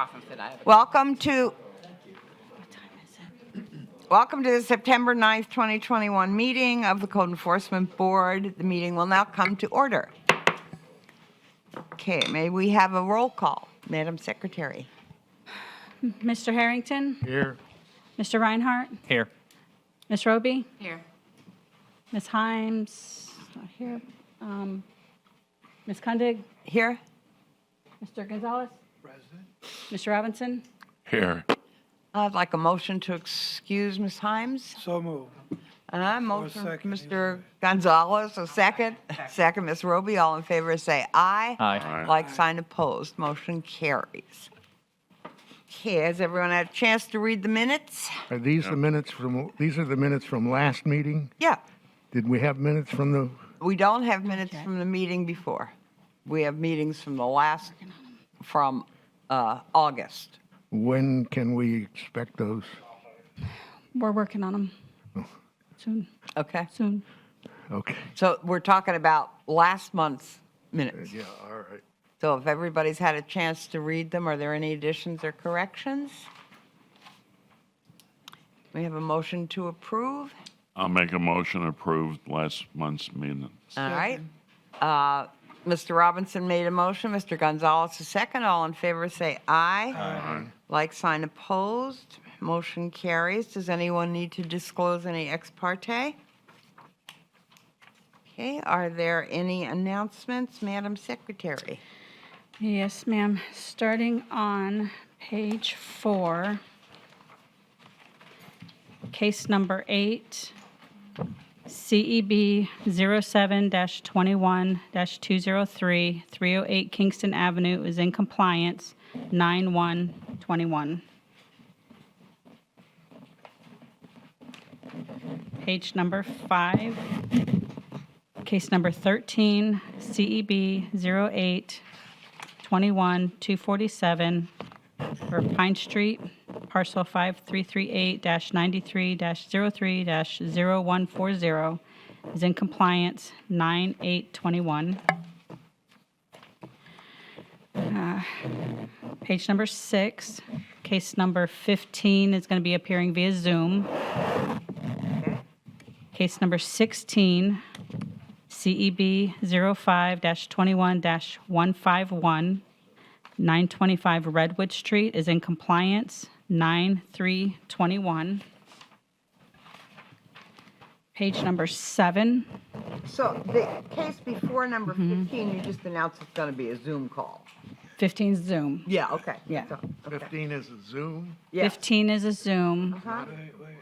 cough and fit. Welcome to the September 9th, 2021 meeting of the Code Enforcement Board. The meeting will now come to order. Okay, may we have a roll call, Madam Secretary? Mr. Harrington? Here. Mr. Reinhardt? Here. Ms. Roby? Here. Ms. Himes? Not here. Ms. Kundig? Here? Mr. Gonzalez? Present. Mr. Robinson? Here. I'd like a motion to excuse Ms. Himes. So moved. Motion, second, Mr. Gonzalez, a second. Second, Ms. Roby. All in favor, say aye. Aye. Like sign opposed, motion carries. Okay, has everyone had a chance to read the minutes? Are these the minutes these are the minutes from last meeting? Yeah, Did we have minutes from the, we don't have minutes from the meeting before. We have meetings from August. when can we expect those? We're working on them. Soon, Okay, soon. Okay. so we're talking about last month's minutes. Yeah, all right. So if everybody's had a chance to read them, are there any additions or corrections? We have a motion to approve. I'll make a motion to approve last month's minutes. All right. Mr. Robinson made a motion, Mr. Gonzalez a second. All in favor, say aye. Aye. Like sign opposed, motion carries. Does anyone need to disclose any ex parte? Okay, are there any announcements, Madam Secretary? Yes, ma'am. Starting on page 4, case number 8, CEB 07-21-203, 308 Kingston Avenue is in compliance, 9/1/21. Page number 5, case number 13, CEB 08-21-247 for Pine Street, parcel 5338-93-03-0140 is in compliance, 9/8/21. Page number 6, case number 15 is going to be appearing via Zoom. Case number 16, CEB 05-21-151, 925 Redwood Street is in compliance, 9/3/21. Page number 7, So the case before number 15, you just announced it's going to be a Zoom call. 15 is Zoom. Yeah, okay. Yeah. So, okay. 15 is a Zoom? Yes. 15 is a Zoom. Uh-huh. Wait.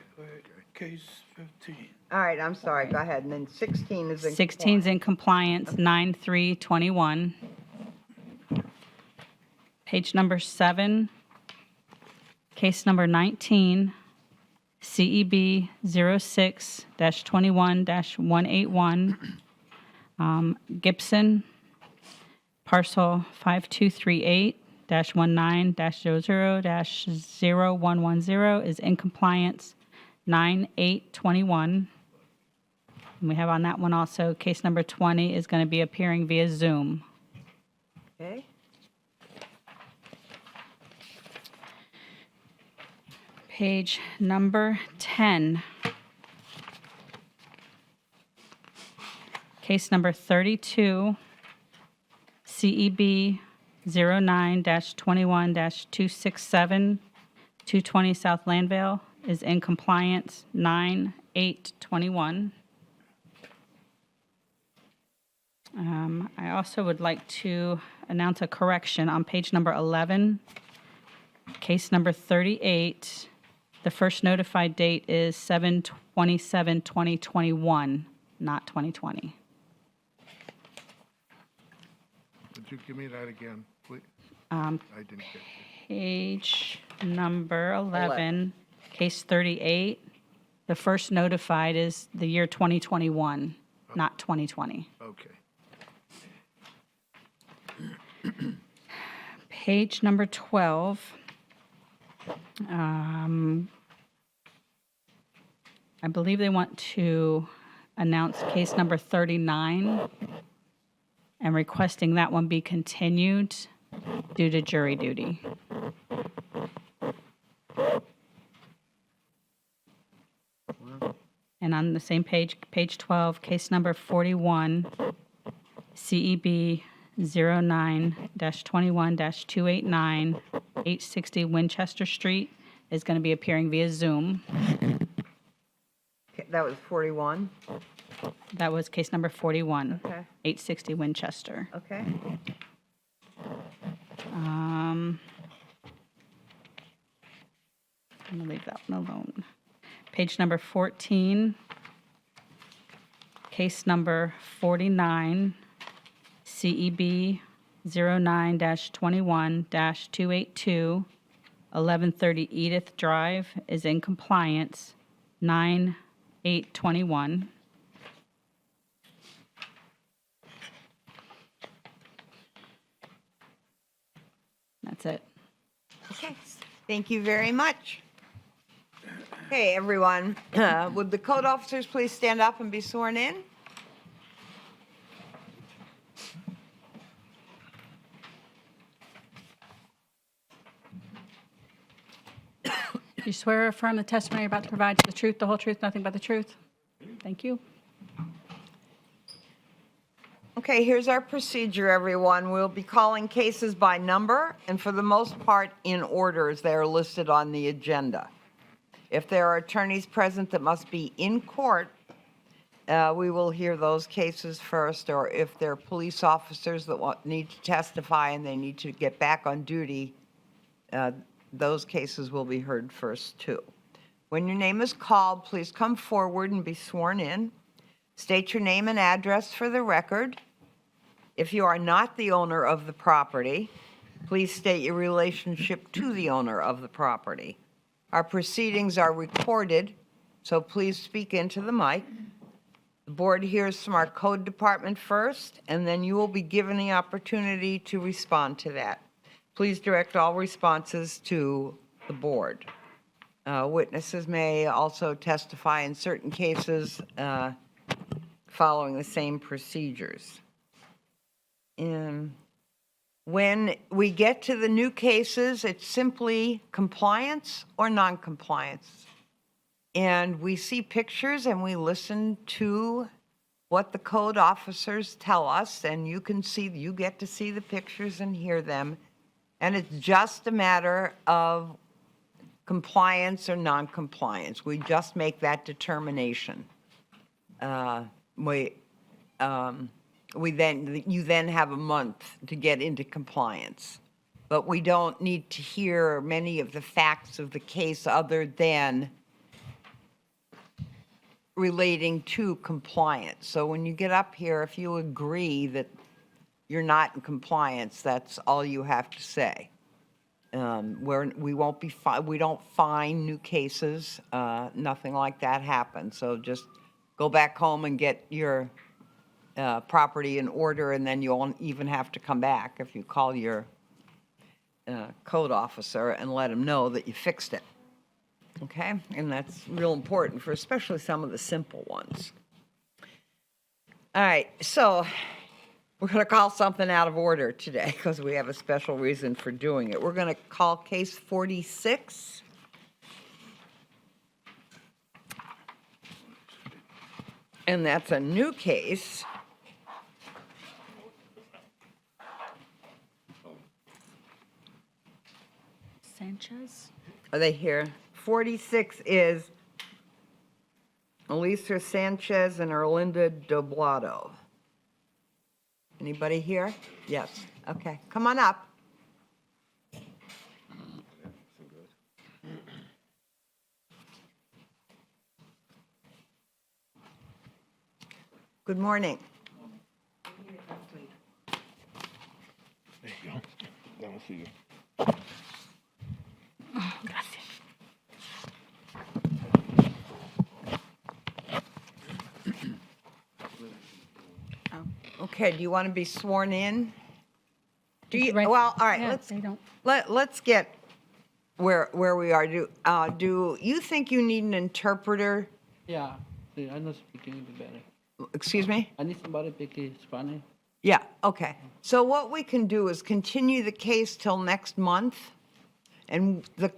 Case 15. All right, I'm sorry, go ahead. And then 16 is in 16 is in compliance, 9/3/21. Page number 7, case number 19, CEB 06-21-181, Gibson, parcel 5238-19-00-0110 is in compliance, 9/8/21. And we have on that one also, case number 20 is going to be appearing via Zoom. Okay. Page number 10. Case number 32, CEB 09-21-267, 220 South Landvale is in compliance, 9/8/21. I also would like to announce a correction on page number 11, case number 38. The first notified date is 7/27/2021, not 2020. Would you give me that again, please? I didn't get it. Page number 11, case 38. The first notified is the year 2021, not 2020. Okay. Page number 12. I believe they want to announce case number 39 and requesting that one be continued due to jury duty. And on the same page, page 12, case number 41, CEB 09-21-289, 860 Winchester Street, is going to be appearing via Zoom. Okay, that was 41. That was case number 41, Okay. 860 Winchester. Okay. I'm going to leave that one alone. Page number 14, case number 49, CEB 09-21-282, 1130 Edith Drive is in compliance, 9/8/21. That's it. Okay, thank you very much. Okay, everyone, would the code officers please stand up and be sworn in? Do you swear or affirm the testimony you're about to provide is the truth, the whole truth, nothing but the truth? Thank you. Okay, here's our procedure, everyone. We'll be calling cases by number, and for the most part, in order as they are listed on the agenda. If there are attorneys present that must be in court, we will hear those cases first, or if there are police officers that need to testify and they need to get back on duty, those cases will be heard first, too. When your name is called, please come forward and be sworn in. State your name and address for the record. If you are not the owner of the property, please state your relationship to the owner of the property. Our proceedings are recorded, so please speak into the mic. The board hears from our code department first, and then you will be given the opportunity to respond to that. Please direct all responses to the board. Witnesses may also testify in certain cases following the same procedures. When we get to the new cases, it's simply compliance or non-compliance. And we see pictures and we listen to what the code officers tell us, and you get to see the pictures and hear them. And it's just a matter of compliance or non-compliance. We just make that determination. You then have a month to get into compliance. But we don't need to hear many of the facts of the case other than relating to compliance. So when you get up here, if you agree that you're not in compliance, that's all you have to say. We don't find new cases, nothing like that happens. So just go back home and get your property in order, and then you won't even have to come back if you call your code officer and let him know that you fixed it. Okay? And that's real important for especially some of the simple ones. All right, so we're going to call something out of order today because we have a special reason for doing it. We're going to call case 46. And that's a new case. Sanchez? Are they here? 46 is Elisa Sanchez and Erlinda Doblado. Anybody here? Yes. Okay, come on up. Good morning. There you go. Now we'll see you. Okay, do you want to be sworn in? Do you, Right. well, all right, Yeah, they don't. let's get where we are. Do you think you need an interpreter? Yeah, I know speaking better. Excuse me? I need somebody speaking Spanish. Yeah, okay. So what we can do is continue the case till next month, and the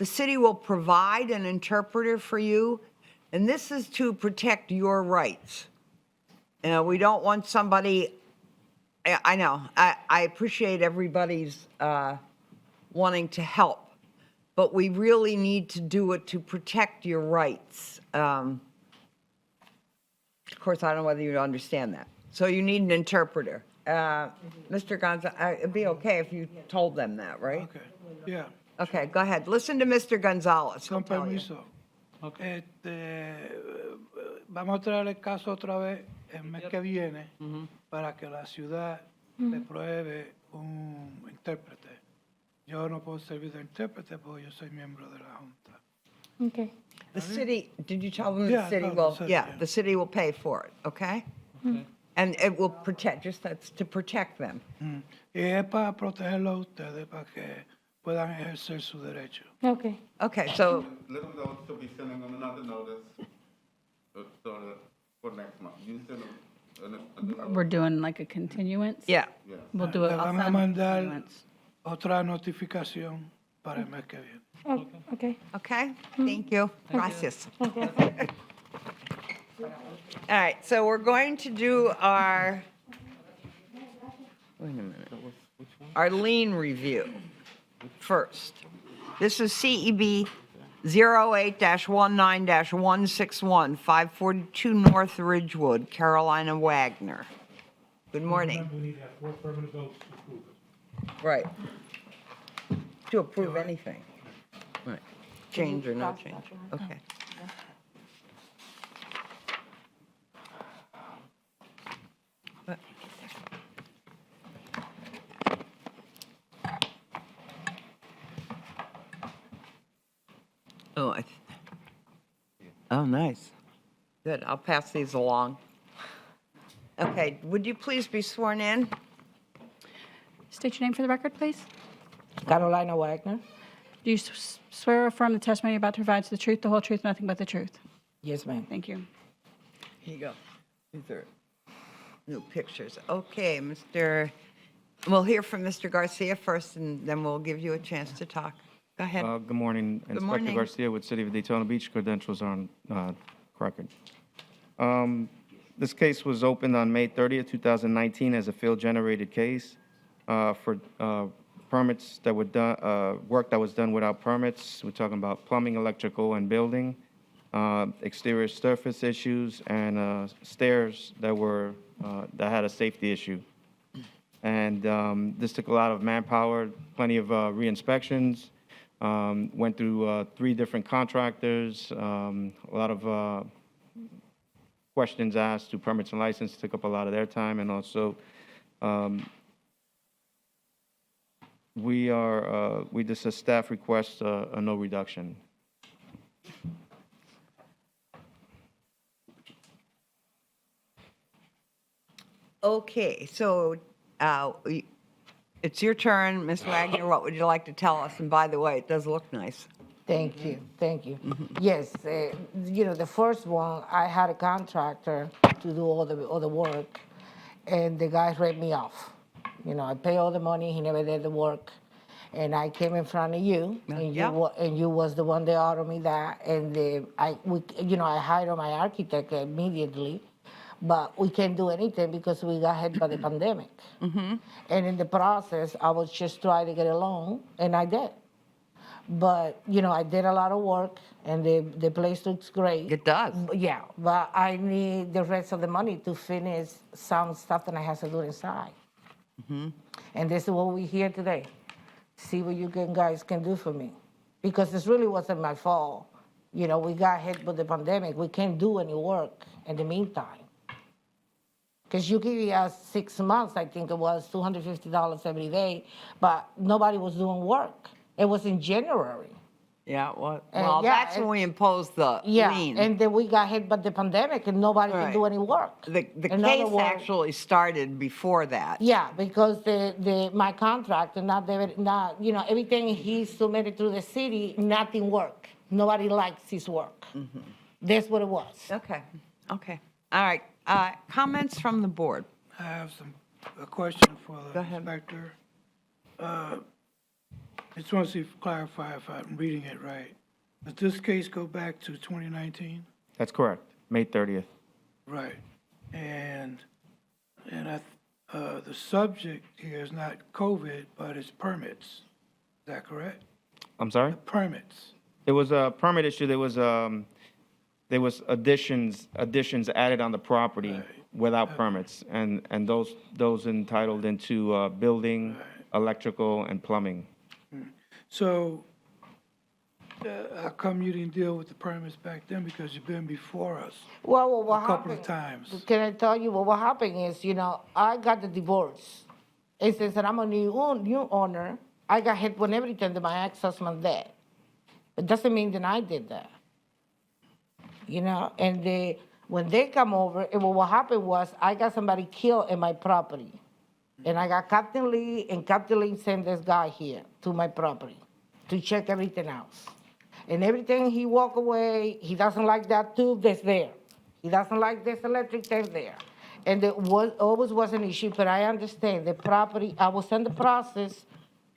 city will provide an interpreter for you And this is to protect your rights. We don't want somebody, I know, I appreciate everybody's wanting to help, but we really need to do it to protect your rights. Of course, I don't know whether you understand that. So you need an interpreter. Mr. Gonzalez, it'd be okay if you told them that, right? Okay, yeah. Okay, go ahead. Listen to Mr. Gonzalez. He'll Con tell you. permiso. Vamos a traer el caso otra vez el mes que viene para que la ciudad le pruebe un intérprete. Yo no puedo servir de intérprete porque yo soy miembro de la Junta. Okay. The city, did you tell them the Yeah, city no, the will, city, yeah, yeah. the city will pay for it, okay? And it will protect, just that's to protect them. Y es para protegerlos a ustedes, para que puedan ejercer su derecho. Okay. Okay, so, Let them know to be sending them another notice for next month. You send them another We're doing like a continuance? yeah, We'll do it. Le I'll van a send a mandar continuance. otra notificación para el mes que viene. Oh, okay. okay? Thank you. Gracias. Okay. All right, so we're going to do our, wait a minute, our lien review first. This is CEB 08-19-161, 542 North Ridgewood, Carolina Wagner. Good morning. We need to have 4 affirmative votes to approve it. Right. To approve anything. Right. Change or no change. Okay. Oh, oh, nice. Good, I'll pass these along. Okay, would you please be sworn in? State your name for the record, please. Carolina Wagner. Do you swear or affirm the testimony you're about to provide to the truth, the whole truth, nothing but the truth? Yes, ma'am. Thank you. Here you go. These are new pictures. Okay, we'll hear from Mr. Garcia first, and then we'll give you a chance to talk. Go ahead. Good morning. Good Inspector morning. Garcia with City of Daytona Beach. Credentials are on record. This case was opened on May 30th, 2019 as a field-generated case for permits that were done, work that was done without permits. We're talking about plumbing, electrical, and building, exterior surface issues, and stairs that were, that had a safety issue. And this took a lot of manpower, plenty of re-inspections, went through 3 different contractors, a lot of questions asked to permits and license, took up a lot of their time, and also we just a staff request a no reduction. Okay, so it's your turn, Ms. Wagner. What would you like to tell us? And by the way, it does look nice. Thank you, thank you. Yes, you know, the first one, I had a contractor to do all the work, and the guy ripped me off. You know, I pay all the money, he never did the work, and I came in front of you, and Yeah. you was the one that ordered me that, and I hired my architect immediately, but we can't do anything because we got hit by the pandemic. And in the process, I was just trying to get a loan, and I did. But, you know, I did a lot of work, and the place looks great. It does. Yeah, but I need the rest of the money to finish some stuff that I have to do inside. And this is what we're here today. See what you guys can do for me. Because this really wasn't my fault. You know, we got hit with the pandemic. We can't do any work in the meantime. Because you give us 6 months, I think it was $250 every day, but nobody was doing work. It was in January. Yeah, well, yeah, that's when we imposed the Yeah, lien. and then we got hit by the pandemic and nobody could do Right. any work. The In other case words- actually started before that. Yeah, because my contractor, you know, everything he submitted through the city, nothing worked. Nobody likes his work. That's what it was. Okay, okay. All right, comments from the board? I have a question for Go the ahead. inspector. I just want to see, clarify if I'm reading it right. Does this case go back to 2019? That's correct, May 30th. Right. And the subject here is not COVID, but it's permits. Is that correct? I'm sorry? Permits. There was a permit issue, there was additions added on the property Right. without permits, and those entitled into building, electrical, and plumbing. So, how come you didn't deal with the permits back then? Because you've been before us Well, what a couple of happened? times. Can I tell you what happened is, I got the divorce. And since I'm a new owner, I got hit with everything that my ex-husband did. It doesn't mean that I did that. And when they come over, what happened was I got somebody killed in my property. And I got Captain Lee, and Captain Lee sent this guy here to my property to check everything else. And everything he walk away, he doesn't like that tube that's there. He doesn't like this electric that's there. And it always was an issue, but I understand the property, I was in the process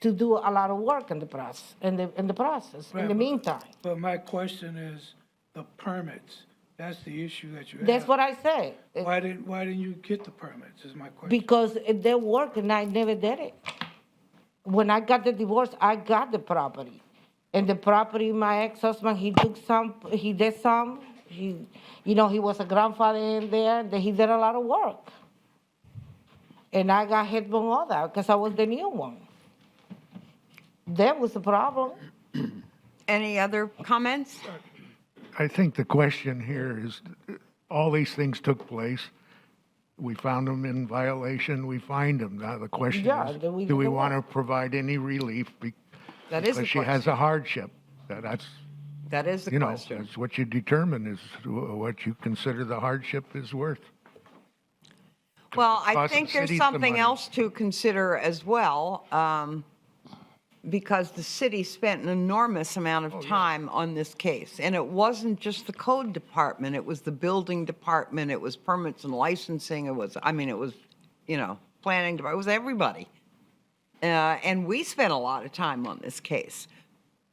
to do a lot of work in the process, in the meantime. But my question is the permits. That's the issue that you have. That's what I said. Why didn't you get the permits, is my question. Because they work and I never did it. When I got the divorce, I got the property. And the property, my ex-husband, he did some. He was a grandfather in there, that he did a lot of work. And I got hit with all that because I was the new one. That was the problem. Any other comments? I think the question here is, all these things took place. We found them in violation, we fined them. Now, the question Yeah, is, then we do we do the want to work. provide any relief? That is the Because she has question. a hardship. That's, That is the question. that's what you determine is what you consider the hardship is worth. Well, I Cost the think there's city some something money. else to consider as well, because the city spent an enormous amount of time on this case. And it wasn't just the code department, it was the building department, it was permits and licensing, it was planning, it was everybody. And we spent a lot of time on this case.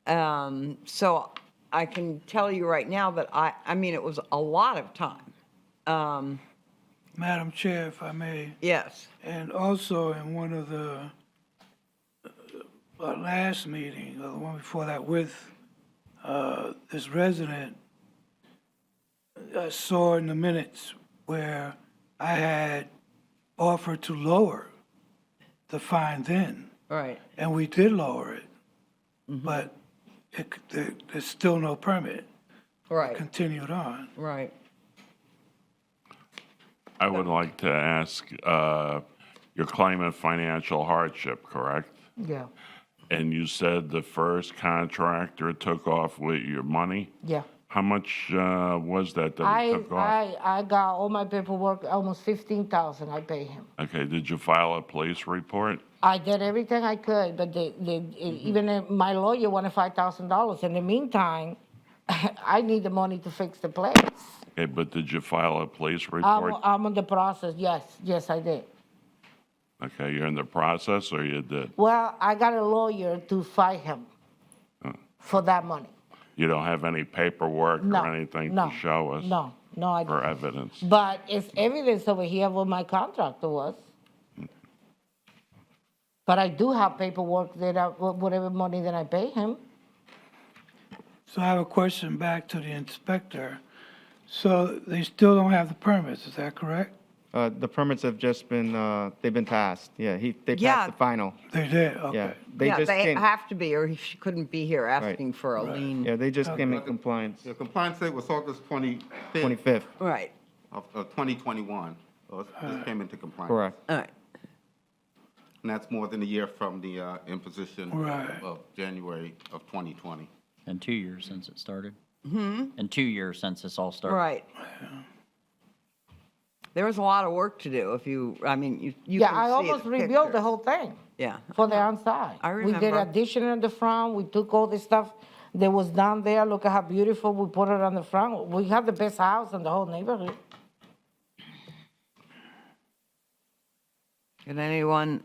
So I can tell you right now that it was a lot of time. Madam Chair, if I may, Yes. and also in one of the last meeting, or the one before that, with this resident, I saw in the minutes where I had offered to lower the fine then, Right. and we did lower it, but there's still no permit. Right. Continued on. Right. I would like to ask, you're claiming financial hardship, correct? Yeah, And you said the first contractor took off with your money? yeah. How much was that he took off? I got all my paperwork, almost $15,000 I paid him. Okay, did you file a police report? I did everything I could, but even my lawyer wanted $5,000. In the meantime, I need the money to fix the place. Okay, but did you file a police report? I'm in the process, yes, I did. Okay, you're in the process or you did? Well, I got a lawyer to fight him for that money. You don't have any paperwork No, or anything no, to show us? No, I For don't. evidence? But it's evidence over here what my contractor was. But I do have paperwork that whatever money that I pay him. So I have a question back to the inspector. So they still don't have the permits, is that correct? The permits have just been, they've been passed, yeah, they Yeah. passed the final, They did, yeah. okay. They just They came, have to be, or she couldn't be here asking for a lien. yeah, they just came in compliance, The compliance date was August 25th 25th, Right. of 2021. So this came into compliance. correct. All right. And that's more than a year from the imposition Right. of January of 2020. And 2 years since it started. And 2 years since this all started. Right. There was a lot of work to do if you can see Yeah, I almost the rebuilt the pictures. whole thing Yeah. for the outside. I We did remember. addition in the front, we took all the stuff that was down there, look at how beautiful we put it on the front. We have the best house in the whole neighborhood. Would anyone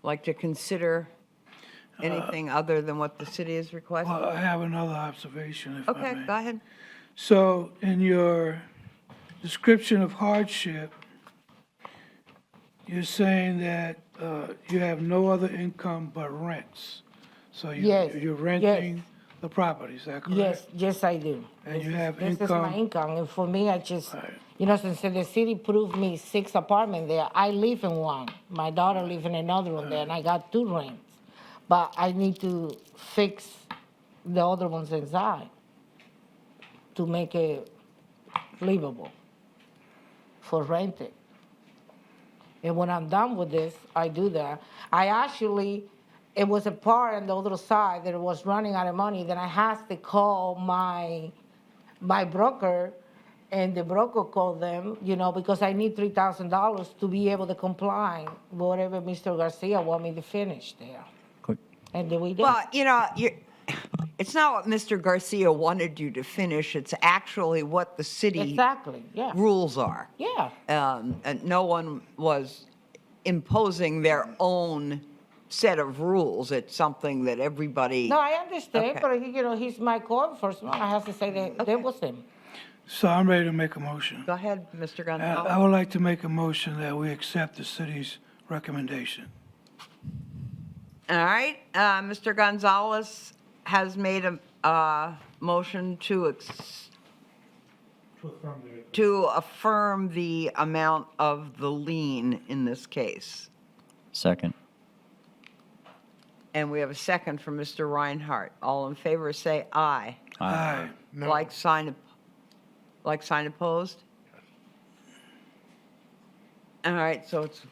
like to consider? Anything other than what the city has requested? Well, I have another observation, if I Okay, may. go ahead. So in your description of hardship, you're saying that you have no other income but rents. So Yes, you're yes. renting the property, is that correct? Yes, I do. And you have This is my income? income, and for me, I just, Right. you know, since the city approved me 6 apartments there, I live in one. My daughter live in another one there, and I got 2 rents. But I need to fix the other ones inside to make it livable for renting. And when I'm done with this, I do that. I actually, it was a part on the other side that it was running out of money, then I had to call my broker, and the broker called them, you know, because I need $3,000 to be able to comply with whatever Mr. Garcia want me to finish there. Quick. And then we did. Well, you know, it's not what Mr. Garcia wanted you to finish, it's actually what the city Exactly, yeah, rules are. yeah. And no one was imposing their own set of rules. It's something that everybody. No, I understand, Okay. but you know, he's my code enforcement. I have to say that was him. So I'm ready to make a motion. Go ahead, Mr. I Gonzalez. would like to make a motion that we accept the city's recommendation. All right, Mr. Gonzalez has made a motion To affirm the to affirm the amount of the lien in this case. Second. And we have a second from Mr. Reinhardt. All in favor, say aye. Aye. No. Like sign opposed? All right, so it's,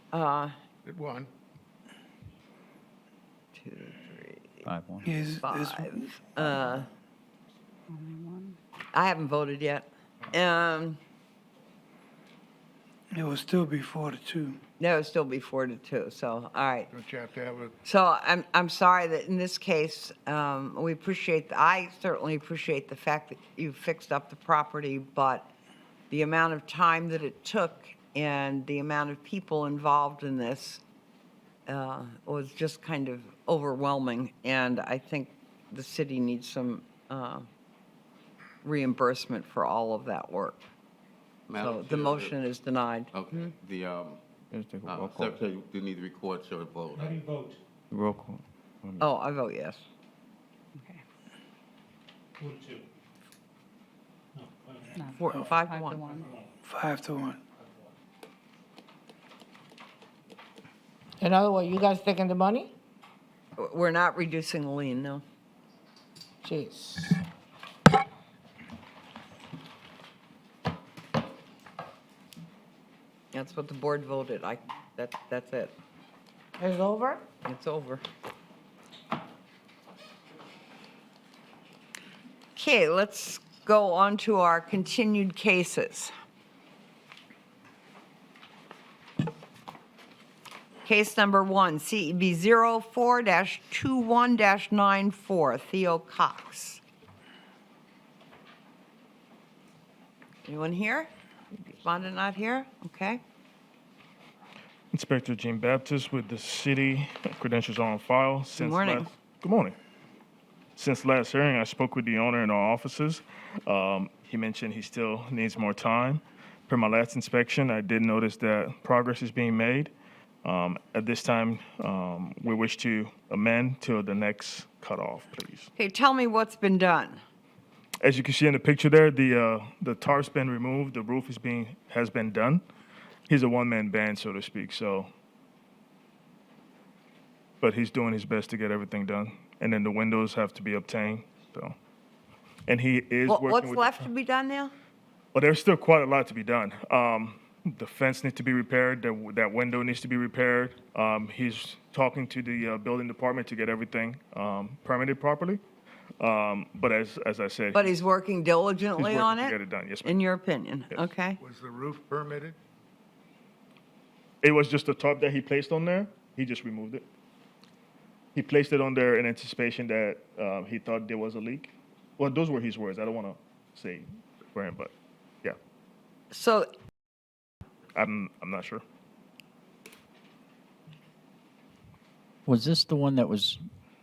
It won. 2, 3, 5-1. Is 5. I haven't voted yet. it will still be 4-2. No, it'll still be 4-2, so, all right. Don't you have to have a, So I'm sorry that in this case, we appreciate, I certainly appreciate the fact that you fixed up the property, but the amount of time that it took and the amount of people involved in this was just kind of overwhelming, and I think the city needs some reimbursement for all of that work. So Madam the Chair, motion is denied. Okay, the, Just take a roll call. Secretary, you need to record your vote. How do you vote? Roll call. Oh, I vote yes. 4-2. No, 5 to 1. 5-1. In other words, you guys taking the money? We're not reducing the lien, no. Jeez. That's what the board voted. That's it. It's over? It's over. Okay, let's go on to our continued cases. Case number 1, CEB 04-21-94, Theo Cox. Anyone here? Respondent not here? Okay. Inspector Jean Baptist with the city. Credentials are on file. morning. Good morning. Since last hearing, I spoke with the owner in our offices. He mentioned he still needs more time. Per my last inspection, I did notice that progress is being made. At this time, we wish to amend till the next cutoff, please. Okay, tell me what's been done. As you can see in the picture there, the tarp's been removed, the roof has been done. He's a one-man band, so to speak, but he's doing his best to get everything done. And then the windows have to be obtained, so. And he is working with. What's left to be done now? Well, there's still quite a lot to be done. The fence needs to be repaired, that window needs to be repaired. He's talking to the building department to get everything permitted properly. But as I said. But he's working diligently working on to it? get it done, yes, ma'am. In your opinion? Yes. Okay. was the roof permitted? It was just a tarp that he placed on there. He just removed it. He placed it on there in anticipation that he thought there was a leak. Well, those were his words. I don't want to say for him, but yeah, So I'm not sure. Was this the one that was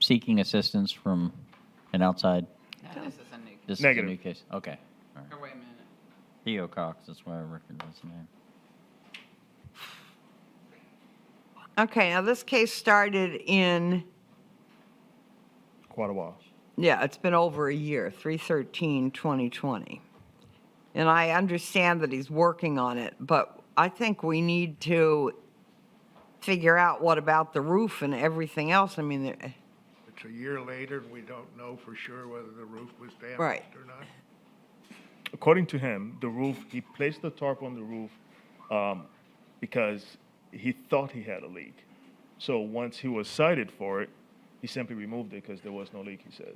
seeking assistance from an outside? This is a new. This Negative. is a new case. Okay. All right. Wait a minute. Theo Cox, that's why I recognize the name. Okay, now this case started in, Quite a while. yeah, it's been over a year, 3/13/2020. And I understand that he's working on it, but I think we need to figure out what about the roof and everything else. I mean, It's a year later, and we don't know for sure whether the roof was damaged Right. or not. According to him, the roof, he placed the tarp on the roof because he thought he had a leak. So once he was cited for it, he simply removed it because there was no leak, he says.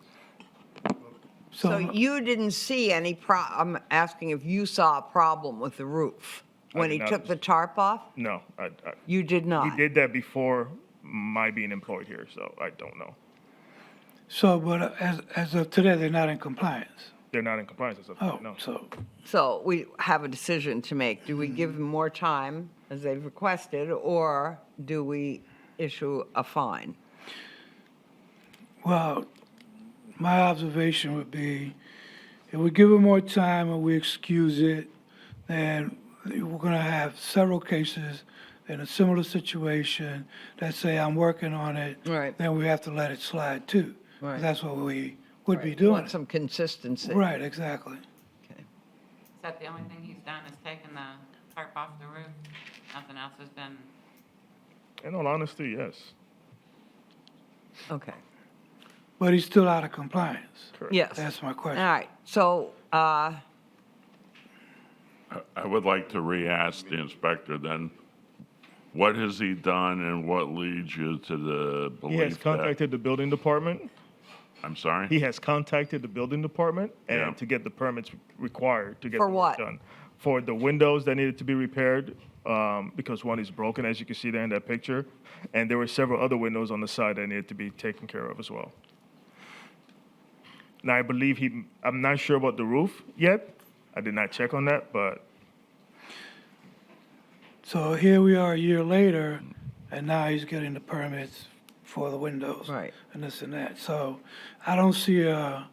so you didn't see any I'm asking if you saw a problem with the roof I when did he not. took the tarp off? No, You did he not? did that before my being employed here, so I don't know. So, but as of today, they're not in compliance. They're not in compliance as of Oh, today, no. So we have a decision to make. Do we give them more time, as they've requested, or do we issue a fine? Well, my observation would be, if we give it more time and we excuse it, then we're gonna have several cases in a similar situation that say, I'm working on it. Right. Then we have to let it slide too. 'Cause Right. that's what we would be We doing. want some consistency. Right, exactly. Okay. Is that the only thing he's done, is taken the tarp off the roof? Nothing else has been, In all honesty, yes. Okay, But he's still out of compliance. Correct. yes. That's my All question. right, so, I would like to re-ask the inspector then, what has he done and what leads you to the He has belief that? contacted the building department. I'm sorry? He has contacted the building department Yeah. and to get the permits required to get For the work what? done. For the windows that needed to be repaired, because one is broken, as you can see there in that picture. And there were several other windows on the side that needed to be taken care of as well. Now, I believe I'm not sure about the roof yet. I did not check on that, but So here we are a year later, and now he's getting the permits for the windows. Right. And this and that. So I don't see a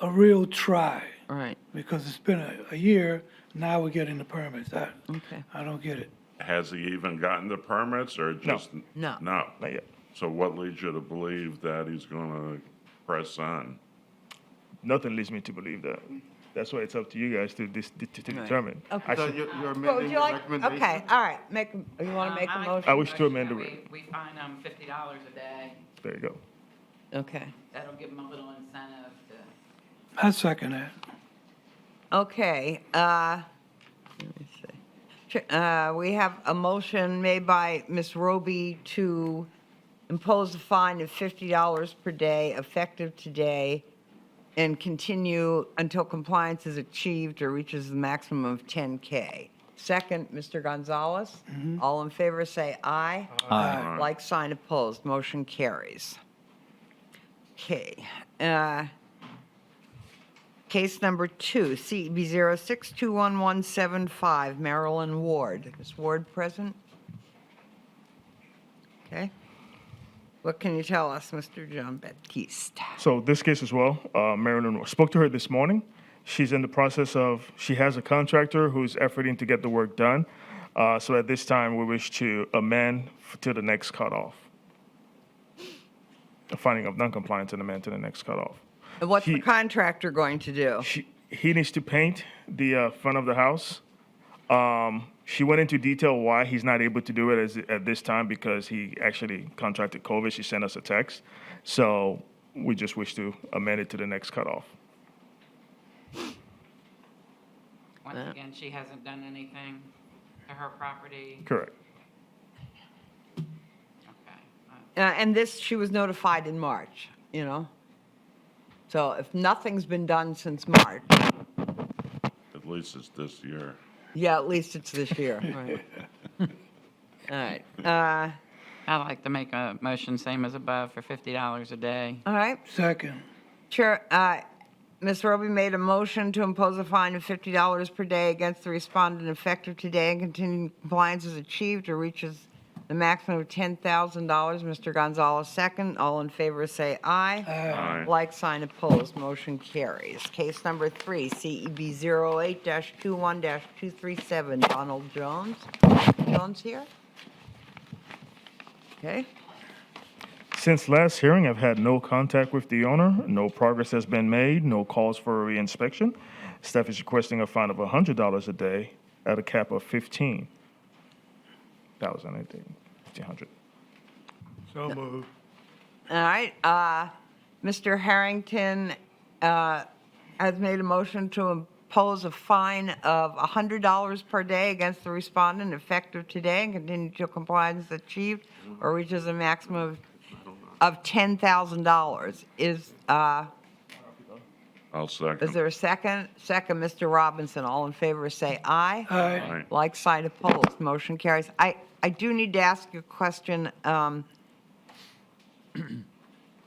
real try, all right, because it's been a year, now we're getting the permits. okay. I don't get it. Has he even gotten the permits or just? No. No. not yet. So what leads you to believe that he's gonna press on? Nothing leads me to believe that. That's why it's up to you guys to determine. Okay. I So should- you're Well, would amending you your like, recommendation? okay, all right, you want to make a I like motion? I wish to amend the motion that we fine them $50 a day. There you go. Okay. That'll give them a little incentive to. I second that. Okay, let me see. We have a motion made by Ms. Roby to impose a fine of $50 per day effective today and continue until compliance is achieved or reaches the maximum of 10K. Second, Mr. Gonzalez. All in favor, say aye. Aye. Like sign opposed, motion carries. Okay. Case number 2, CEB 06211175, Marilyn Ward. Ms. Ward present? Okay. What can you tell us, Mr. John Baptiste? So this case as well, Marilyn, spoke to her this morning. She's in the process of, she has a contractor who's efforting to get the work done. So at this time, we wish to amend to the next cutoff. A finding of noncompliance and amend to the next cutoff. And what's the He- contractor going to do? He needs to paint the front of the house. She went into detail why he's not able to do it at this time because he actually contracted COVID. She sent us a text. So we just wish to amend it to the next cutoff. Once again, she hasn't done anything to her property. Correct. Okay. And this, she was notified in March, you know? So if nothing's been done since March, At least it's this year. yeah, at least it's this year. Right. All right. I'd like to make a motion, same as above, for $50 a day. All right. Second. Chair, Ms. Roby made a motion to impose a fine of $50 per day against the respondent effective today and continuing compliance is achieved or reaches The maximum of $10,000. Mr. Gonzalez, second. All in favor, say aye. Aye. Like sign opposed, motion carries. Case number 3, CEB 08-21-237, Donald Jones. Jones here? Okay. Since last hearing, I've had no contact with the owner. No progress has been made, no calls for a reinspection. Staff is requesting a fine of $100 a day at a cap of $15,000, I think, $1,500. So moved. All right, Mr. Harrington has made a motion to impose a fine of $100 per day against the respondent effective today and continue till compliance is achieved or reaches a maximum of $10,000. I'll second. Is there a second? Second, Mr. Robinson. All in favor, say aye. Aye. Aye. Like sign opposed, motion carries. I do need to ask you a question.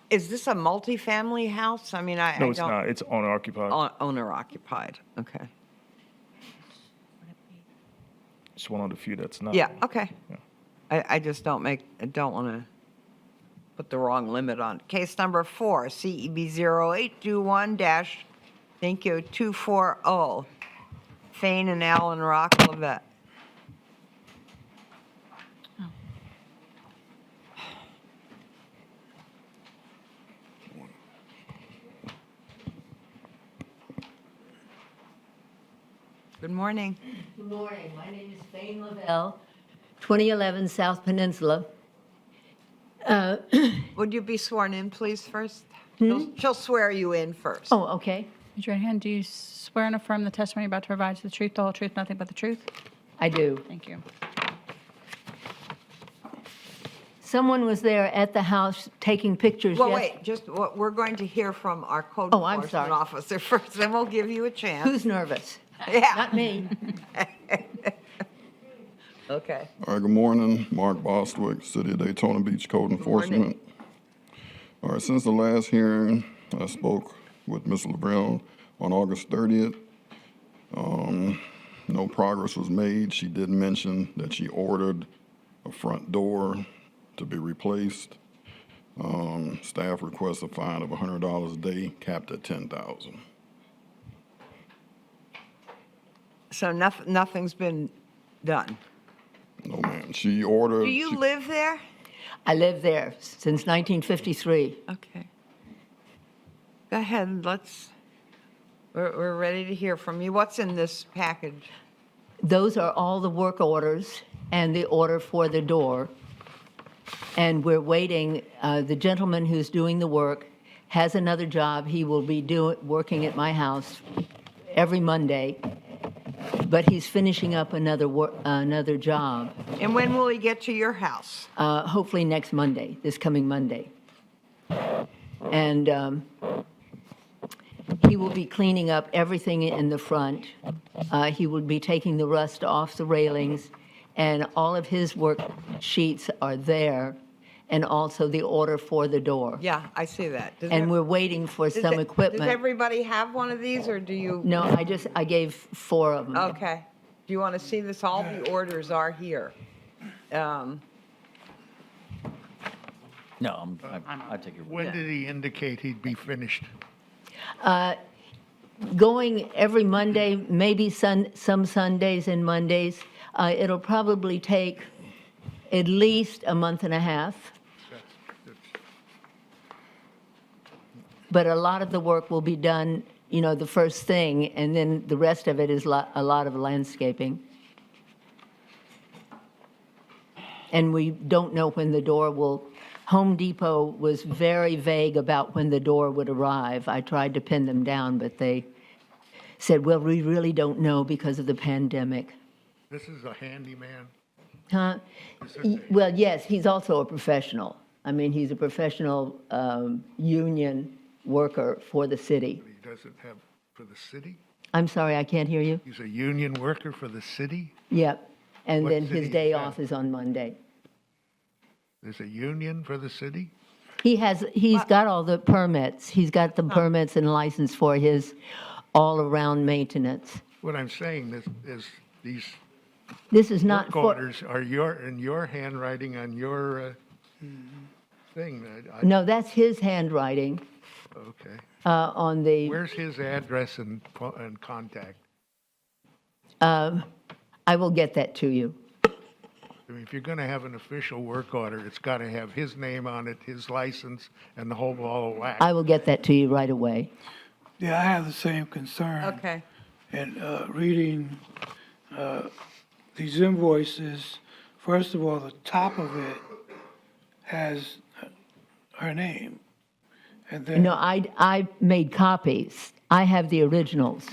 Is this a multifamily house? I mean, I No, it's don't. not. It's owner occupied. Owner occupied, okay. It's one of the few that's not. Yeah, okay. Yeah. I just don't want to put the wrong limit on. Case number 4, CEB 0821-240, Fane and Allen Rock Levette. Good morning. Good morning. My name is Fane Lavelle, 2011 South Peninsula. Would you be sworn in, please, first? She'll swear you in first. Oh, okay. Raise your hand. Do you swear and affirm the testimony you're about to provide is the truth, the whole truth, nothing but the truth? I do. Thank you. Someone was there at the house taking pictures. Well, wait, we're going to hear from our code Oh, I'm enforcement sorry. officer first, then we'll give you a chance. Who's nervous? Yeah. Not me. Okay. All right, good morning. Mark Bostwick, City of Daytona Beach Code Enforcement. All right, since the last hearing, I spoke with Ms. LaBrille on August 30th. No progress was made. She did mention that she ordered a front door to be replaced. Staff requests a fine of $100 a day, capped at $10,000. So nothing's been done. No, ma'am. She ordered. Do you live there? I lived there since 1953. Okay. Go ahead, we're ready to hear from you. What's in this package? Those are all the work orders and the order for the door. And we're waiting, the gentleman who's doing the work has another job. He will be working at my house every Monday, but he's finishing up another job. And when will he get to your house? Hopefully next Monday, this coming Monday. And he will be cleaning up everything in the front. He will be taking the rust off the railings, and all of his work sheets are there, and also the order for the door. Yeah, I see that. And we're waiting for some equipment. Does everybody have one of these, or do you? No, I gave 4 of them. Okay. Do you want to see this? All the orders are here. No, I take your word. When did he indicate he'd be finished? Going every Monday, maybe some Sundays and Mondays. It'll probably take at least a month and a half. But a lot of the work will be done, the first thing, and then the rest of it is a lot of landscaping. And we don't know when the door will. Home Depot was very vague about when the door would arrive. I tried to pin them down, but they said, well, we really don't know because of the pandemic. This is a handyman. Huh? Well, yes, he's also a professional. I mean, he's a professional union worker for the city. He doesn't have for the city? I'm sorry, I can't hear you. He's a union worker for the city? Yep. And What then city his is day that? off is on Monday. There's a union for the city? He's got all the permits. He's got the permits and license for his all-around maintenance. What I'm saying is these This is not Work for, orders are in your handwriting on your thing. no, that's his handwriting Okay. on the, Where's his address and contact? I will get that to you. I mean, if you're going to have an official work order, it's got to have his name on it, his license, and the whole ball of wax. I will get that to you right away. Yeah, I have the same concern. Okay. And reading these invoices, first of all, the top of it has her name. And then, No, I made copies. I have the originals.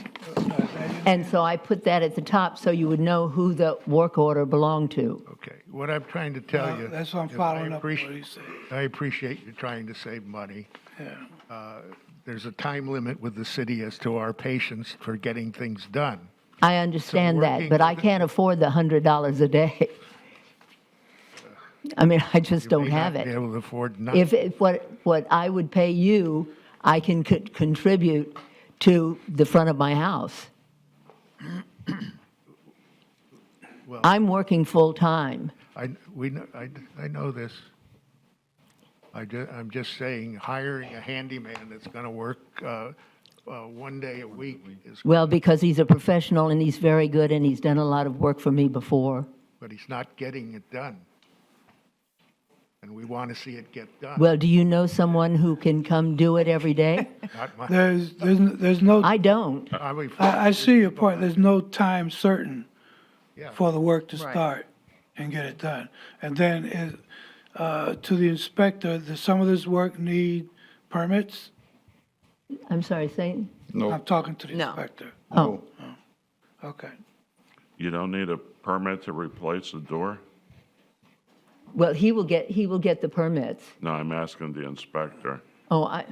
And so I put that at the top so you would know who the work order belonged to. Okay, what I'm trying to tell you. that's what I'm is following I up on what appreciate- he said. I appreciate you trying to save money. Yeah. There's a time limit with the city as to our patience for getting things done. I understand that, working but I with the- can't afford the $100 a day. I mean, I just You don't may have not be it. able to afford none. If what I would pay you, I can contribute to the front of my house. Well, I'm working full-time. I know this. I'm just saying, hiring a handyman that's going to work 1 day a week is, Well, because he's a professional and he's very good and he's done a lot of work for me before. but he's not getting it done. And we want to see it get done. Well, do you know someone who can come do it every day? Not my- There's no, I don't. I see your point. There's no time certain Yeah. for the work to Right. start and get it done. And then to the inspector, does some of this work need permits? I'm sorry, say, No, I'm talking to the No. inspector. oh, Okay. You don't need a permit to replace the door? well, he will get the permits. No, I'm asking the inspector. Oh,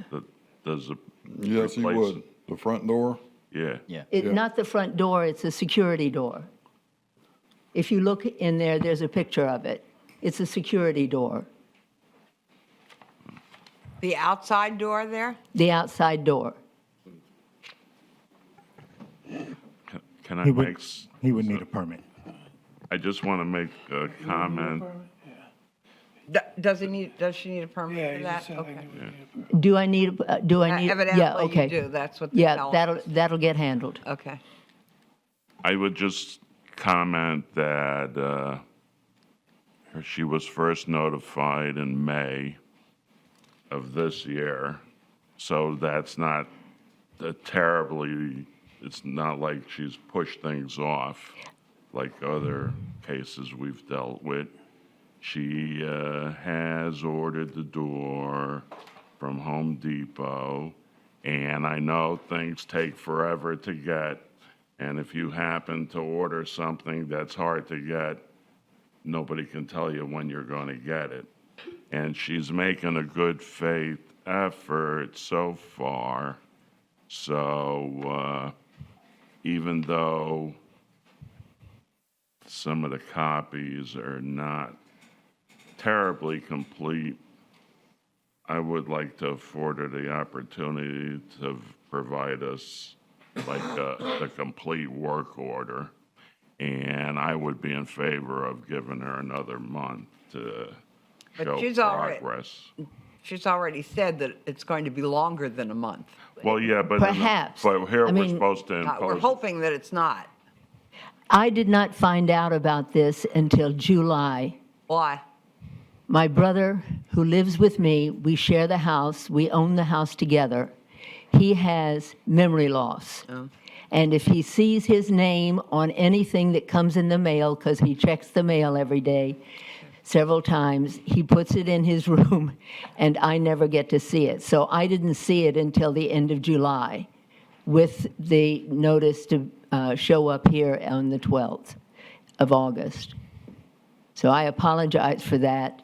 Does it? yes, he replace- would. The front door? Yeah. Yeah. Not the front door, it's a security door. If you look in there, there's a picture of it. It's a security door, The outside door there? the outside door. Can I make, He would need a permit. I just want to make a comment. Does she need a permit Yeah, for he that? just said like Okay. it would- Do I need, yeah, Evidently okay. you do, that's what they're Yeah, telling us. that'll get handled. Okay. I would just comment that she was first notified in May of this year, so that's not terribly, it's not like she's pushed things off like other cases we've dealt with. She has ordered the door from Home Depot, and I know things take forever to get. And if you happen to order something that's hard to get, nobody can tell you when you're going to get it. And she's making a good faith effort so far. So even though some of the copies are not terribly complete, I would like to afford her the opportunity to provide us like the complete work order. And I would be in favor of giving her another month to But show she's already- progress. She's already said that it's going to be longer than a month. Well, yeah, but. Perhaps. But here I we're mean- supposed to We're impose. hoping that it's not. I did not find out about this until July. Why? My brother, who lives with me, we share the house, we own the house together. He has memory loss. And if he sees his name on anything that comes in the mail, because he checks the mail every day, several times, he puts it in his room, and I never get to see it. So I didn't see it until the end of July, with the notice to show up here on the 12th of August. So I apologize for that.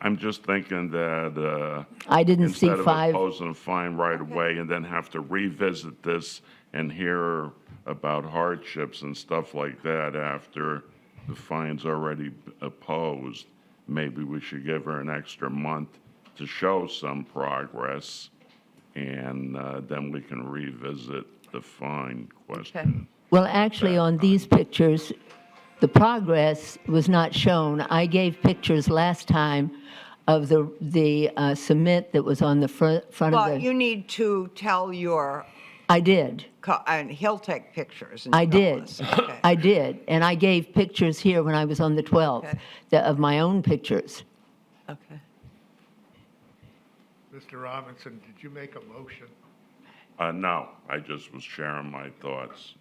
I'm just thinking that. I didn't see Instead of five. imposing a fine right away and then have to revisit this and hear about hardships and stuff like that after the fine's already opposed, maybe we should give her an extra month to show some progress, and then we can revisit the fine question. Well, actually, on these pictures, the progress was not shown. I gave pictures last time of the cement that was on the front of Well, the... you need to tell your, I did. and he'll take pictures and I tell did. us. Okay. I did. And I gave pictures here when I was on the 12th Okay. of my own pictures. Okay. Mr. Robinson, did you make a motion? No, I just was sharing my thoughts.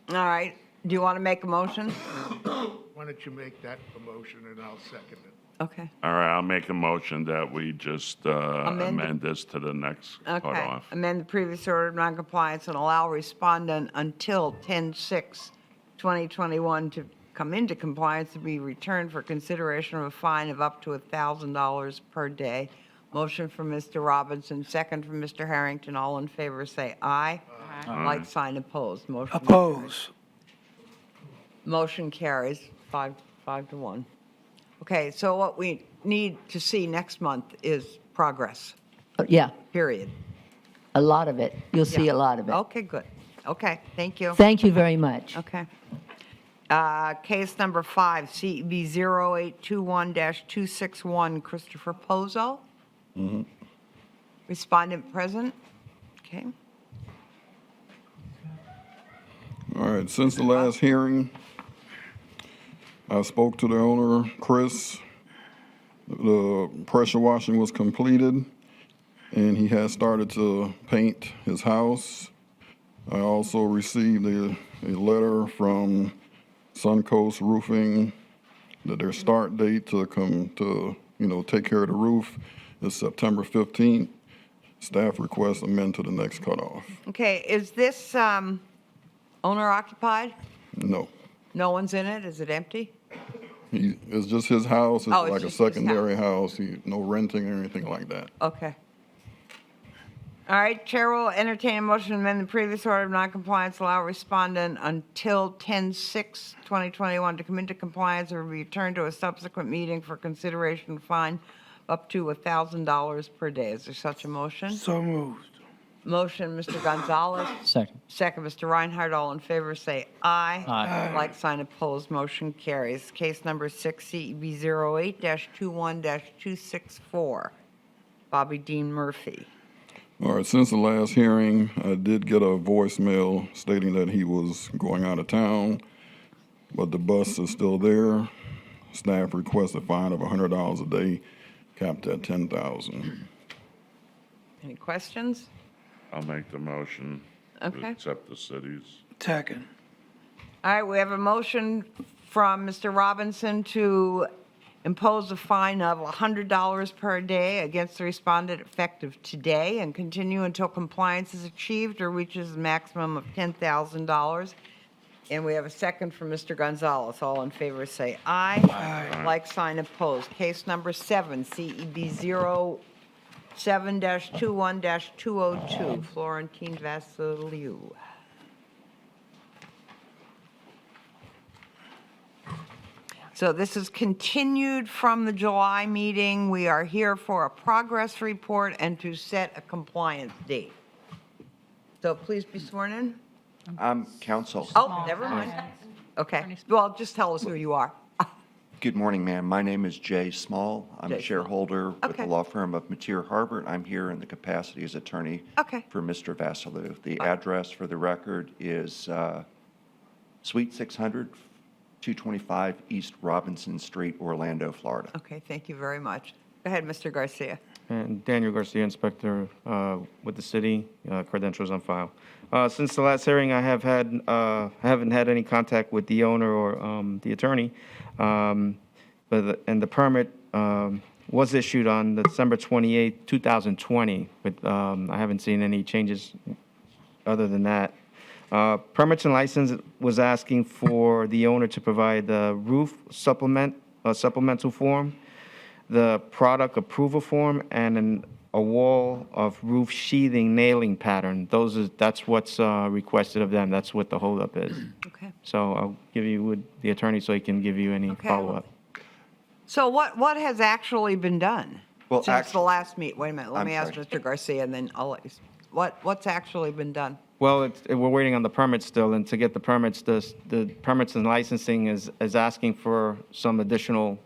All right. Do you want to make a motion? Why don't you make that a motion and I'll second it? Okay. All right, I'll make a motion that we just amend this to the next Okay. cutoff. Amend the previous order of noncompliance and allow respondent until 10/6/2021 to come into compliance to be returned for consideration of a fine of up to $1,000 per day. Motion from Mr. Robinson, second from Mr. Harrington. All in favor, say aye. Aye. Like sign opposed. Motion. Oppose. Motion carries 5 to 1. Okay, so what we need to see next month is progress, Yeah, period. a lot of it. You'll see Yeah. a lot of it. Okay, good. Okay, thank you. Thank you very much. Okay. Case number 5, CEB 0821-261, Christopher Pozo. Respondent present. Okay. All right, since the last hearing, I spoke to the owner, Chris. The pressure washing was completed, and he has started to paint his house. I also received a letter from Suncoast Roofing that their start date to come to, take care of the roof is September 15th. Staff request amend to the next cutoff. Okay, is this owner occupied? No. No one's in it? Is it empty? It's just his house. It's Oh, it's like a just his secondary house. No renting or anything like that. Okay. All right, Chair will entertain a motion to amend the previous order of noncompliance, allow respondent until 10/6/2021 to come into compliance or return to a subsequent meeting for consideration of fine up to $1,000 per day. Is there such a motion? So moved. Motion, Mr. Gonzalez. Second. Second, Mr. Reinhardt. All in favor, say aye. Aye. Like sign opposed, motion carries. Case number 6, CEB 08-21-264. Bobby Dean Murphy. All right, since the last hearing, I did get a voicemail stating that he was going out of town, but the bus is still there. Staff requests a fine of $100 a day, capped at $10,000. Any questions? I'll make the motion to Okay. accept the city's. Second. All right, we have a motion from Mr. Robinson to impose a fine of $100 per day against the respondent effective today and continue until compliance is achieved or reaches a maximum of $10,000. And we have a second from Mr. Gonzalez. All in favor say aye. Aye. Like sign opposed. Case number 7, CEB 07-21-202, Florentine Vassiliou. So this is continued from the July meeting. We are here for a progress report and to set a compliance date. So please be sworn in. Counsel. Oh, never mind. Okay. Well, just tell us who you are. Good morning, ma'am. My name is Jay Small. I'm Jay a Small. shareholder with Okay. the law firm of Mateer Harbert. I'm here in the capacity as attorney Okay. for Mr. Vassiliou. The address for the record is Suite 600, 225 East Robinson Street, Orlando, Florida. Okay, thank you very much. Go ahead, Mr. Garcia. And Daniel Garcia, Inspector with the city, credentials on file. Since the last hearing, I haven't had any contact with the owner or the attorney, and the permit was issued on December 28, 2020, but I haven't seen any changes other than that. Permits and license was asking for the owner to provide the roof supplemental form, the product approval form, and a wall of roof sheathing nailing pattern. That's what's requested of them. That's what the holdup is. Okay. So I'll give you with the attorney so he can give you any Okay. follow-up. So what has actually been done? Well, Since the last meet, wait a minute, let I'm me ask sorry. Mr. Garcia and then I'll let you, what's actually been done? Well, we're waiting on the permits still, and to get the permits, the permits and licensing is asking for some additional,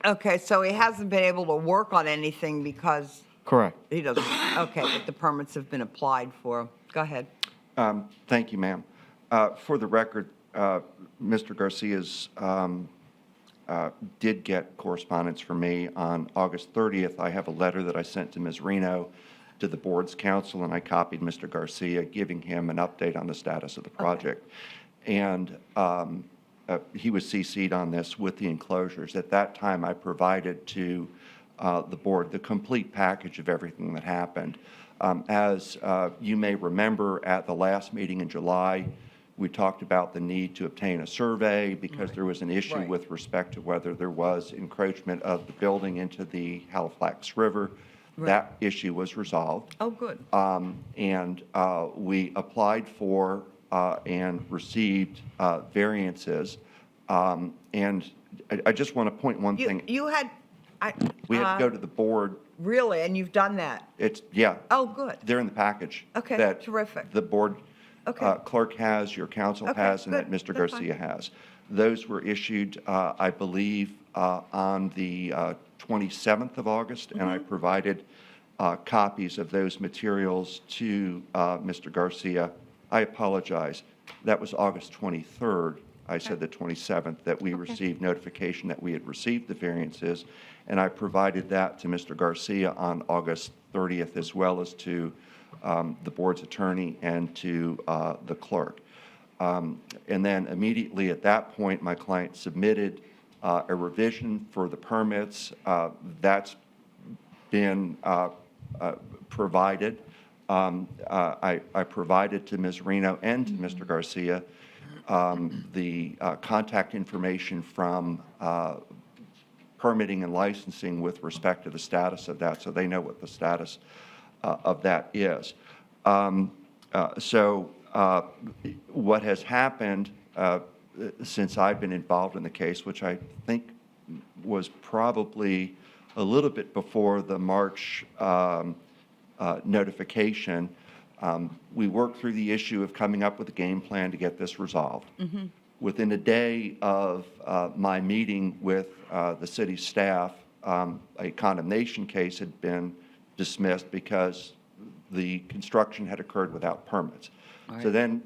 Okay, so he hasn't been able to work on anything because correct. he doesn't, okay, but the permits have been applied for. Go ahead. Thank you, ma'am. For the record, Mr. Garcia's did get correspondence from me on August 30th. I have a letter that I sent to Ms. Reno to the board's counsel, and I copied Mr. Garcia, giving him an update on the status of the project. And he was CC'd on this with the enclosures. At that time, I provided to the board the complete package of everything that happened. As you may remember, at the last meeting in July, we talked about the need to obtain a survey because there was an issue with respect to whether there was encroachment of the building into the Halifax River. That issue was resolved. Oh, good. And we applied for and received variances. And I just want to point one thing. You had, We had to go to the board. really, and you've done that? Yeah. Oh, good. They're in the package. Okay, that terrific. The board Okay. clerk has, your counsel Okay, has, and that good. Mr. That's Garcia has. Those were issued, I believe, on the 27th of August, and Mm-hmm. I provided copies of those materials to Mr. Garcia. I apologize. That was August 23rd. I said the 27th, that we received notification that we had received the variances, and I provided that to Mr. Garcia on August 30th, as well as to the board's attorney and to the clerk. And then immediately at that point, my client submitted a revision for the permits. That's been provided. I provided to Ms. Reno and to Mr. Garcia the contact information from permitting and licensing with respect to the status of that, so they know what the status of that is. So what has happened since I've been involved in the case, which I think was probably a little bit before the March notification, we worked through the issue of coming up with a game plan to get this resolved. Within a day of my meeting with the city staff, a condemnation case had been dismissed because the construction had occurred without permits. So then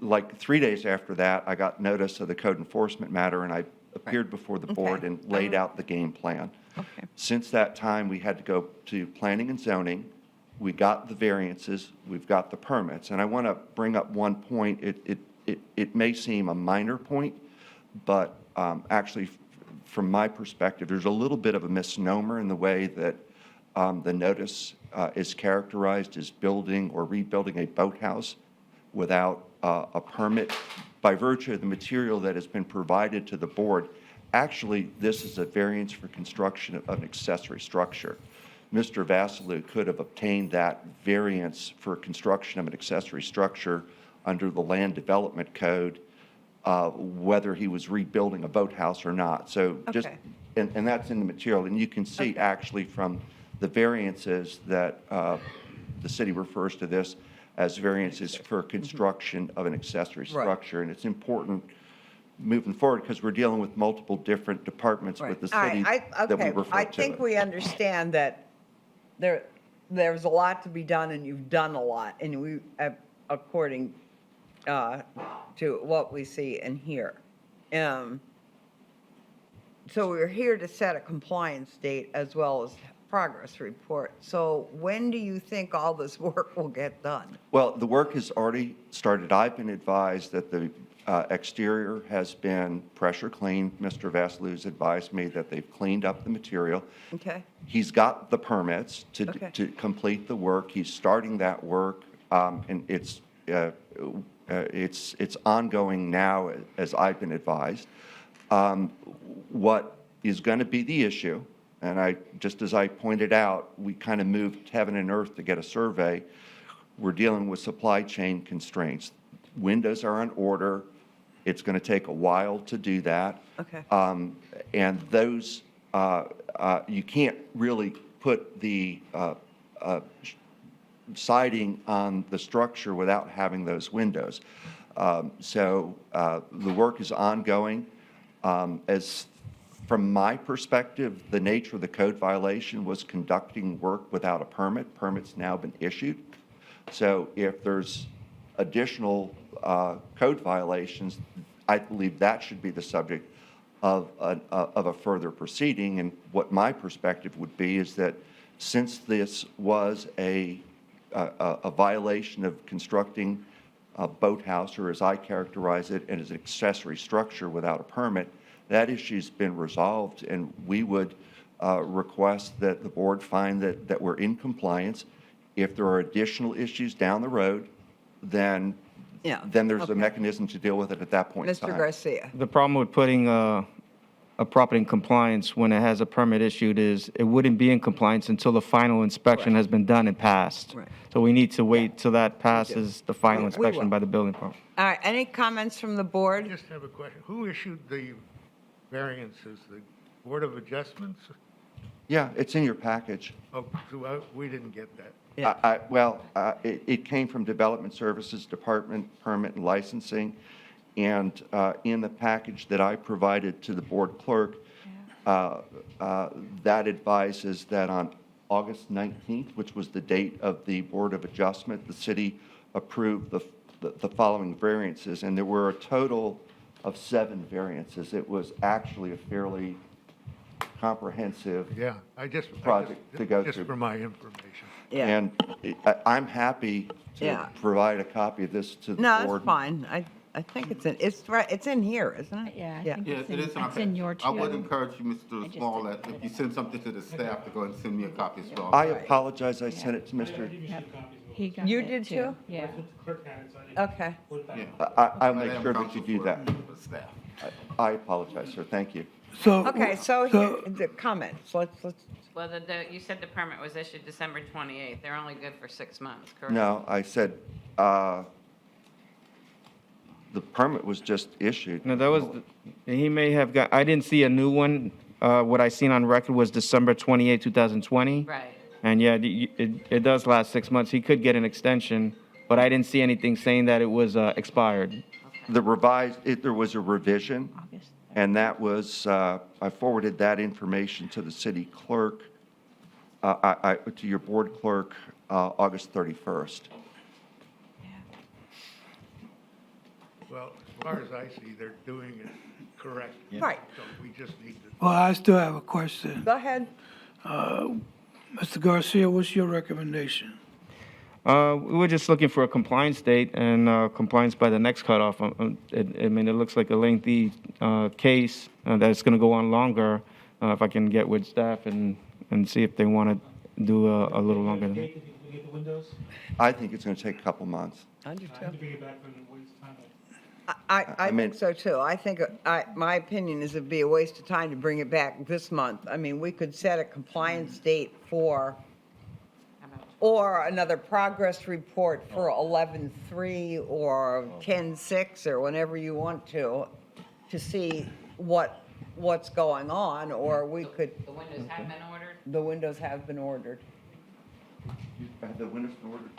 like 3 days after that, I got notice of the code enforcement matter, and I appeared before the board and laid out the game plan. Since that time, we had to go to planning and zoning. We got the variances, we've got the permits. And I want to bring up one point. It may seem a minor point, but actually, from my perspective, there's a little bit of a misnomer in the way that the notice is characterized as building or rebuilding a boathouse without a permit. By virtue of the material that has been provided to the board, actually, this is a variance for construction of an accessory structure. Mr. Vasilou could have obtained that variance for construction of an accessory structure under the Land Development Code, whether he was rebuilding a boathouse or not. So just, and that's in the material. And you can see actually from the variances that the city refers to this as variances for construction of an accessory structure. And it's important moving forward because we're dealing with multiple different departments with the city that we refer to. I think we understand that there's a lot to be done, and you've done a lot, and we, according to what we see and hear. So we're here to set a compliance date as well as progress report. So when do you think all this work will get done? Well, the work has already started. I've been advised that the exterior has been pressure cleaned. Mr. Vasilou's advised me that they've cleaned up the material. Okay. He's got the permits to complete the work. He's starting that work, and it's ongoing now, as I've been advised. What is going to be the issue, and just as I pointed out, we kind of moved heaven and earth to get a survey. We're dealing with supply chain constraints. Windows are on order. It's going to take a while to do that. Okay. And those, you can't really put the siding on the structure without having those windows. So the work is ongoing. As from my perspective, the nature of the code violation was conducting work without a permit. Permit's now been issued. So if there's additional code violations, I believe that should be the subject of a further proceeding. And what my perspective would be is that since this was a violation of constructing a boathouse, or as I characterize it, and as an accessory structure without a permit, that issue's been resolved, and we would request that the board find that we're in compliance. If there are additional issues down the road, then there's okay. a mechanism to deal with it at that point in Mr. time. Garcia. The problem with putting a property in compliance when it has a permit issued is it wouldn't be in compliance until the final inspection has been done and passed. Right. So we need to wait till that passes the final We inspection will. by the building department. All right, any comments from the I board? just have a question. Who issued the variances? The Board of Adjustments? Yeah, it's in your package. Oh, so we didn't get that. It came from Development Services Department, Permit and Licensing, and in the package that I provided to the board clerk, that advises that on August 19th, which was the date of the Board of Adjustment, the city approved the following variances, and there were a total of 7 variances. It was actually a fairly comprehensive Yeah, project to go just through. for my information. Yeah. And I'm happy to Yeah. provide a copy of this to the No, board. that's fine. I think it's in here, isn't it? Yeah, I Yeah. think Yeah, it's it is. in, it's in your I would too. encourage you, Mr. Small, that if you send something to the staff, to go and send me a copy as well. I apologize, I sent it to Mr. He got You it did too? Yeah. Okay. I'll But I make am sure that you counsel do for that. the staff. I apologize, sir, thank you. So. Okay, so here, the comments, let's, Well, you said the permit was issued December 28th. They're only good for 6 months, correct? No, I said, the permit was just issued. No, that was, he may have got, I didn't see a new one. What I seen on record was December 28, 2020. Right. And yeah, it does last 6 months. He could get an extension, but I didn't see anything saying that it was expired. The revised, there was a revision, and that was, I forwarded that information to the city clerk, to your board clerk, August 31st. Well, as far as I see, they're doing it correct. Right. So we just need to, Well, I still have a question. go ahead. Mr. Garcia, what's your recommendation? We were just looking for a compliance date and compliance by the next cutoff. I mean, it looks like a lengthy case that's going to go on longer. If I can get with staff and see if they want to do a little longer. We get the windows, I think it's going to take a couple months. I do I have to bring it back from the waste time. I mean- think so too. I think, my opinion is it'd be a waste of time to bring it back this month. I mean, we could set a compliance date for, or another progress report for 11/3 or 10/6 or whenever you want to see what's going on, or we could, The windows have been ordered? the windows have been ordered. Have the windows been ordered?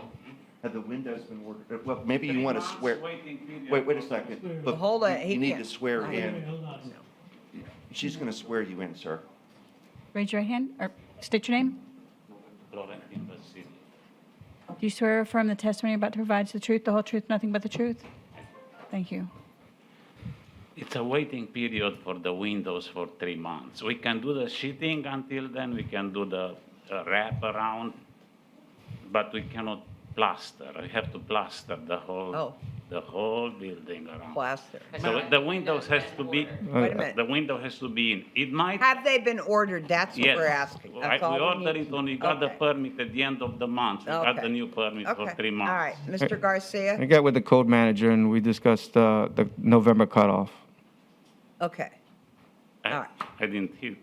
Have the windows been ordered? Well, maybe you want to swear. Wait a second. Look, Hold on, he You need can't. to swear No. in. She's going to swear you in, sir. Raise your right hand or state your name. Do you swear or affirm the testimony you're about to provide is the truth, the whole truth, nothing but the truth? Thank you. It's a waiting period for the windows for 3 months. We can do the sheeting until then, we can do the wrap around, but we cannot plaster. We have to plaster the whole building around. Plaster. So the windows has to be, Wait a minute. the window has to be in. It might, Have they been ordered? That's what yes. we're asking. That's all We we ordered need it to when we know. got the Okay. permit at the end of the month. We got Okay. the new permit for 3 months. All right, Mr. Garcia? I got with the code manager and we discussed the November cutoff. Okay, all right. I didn't hear.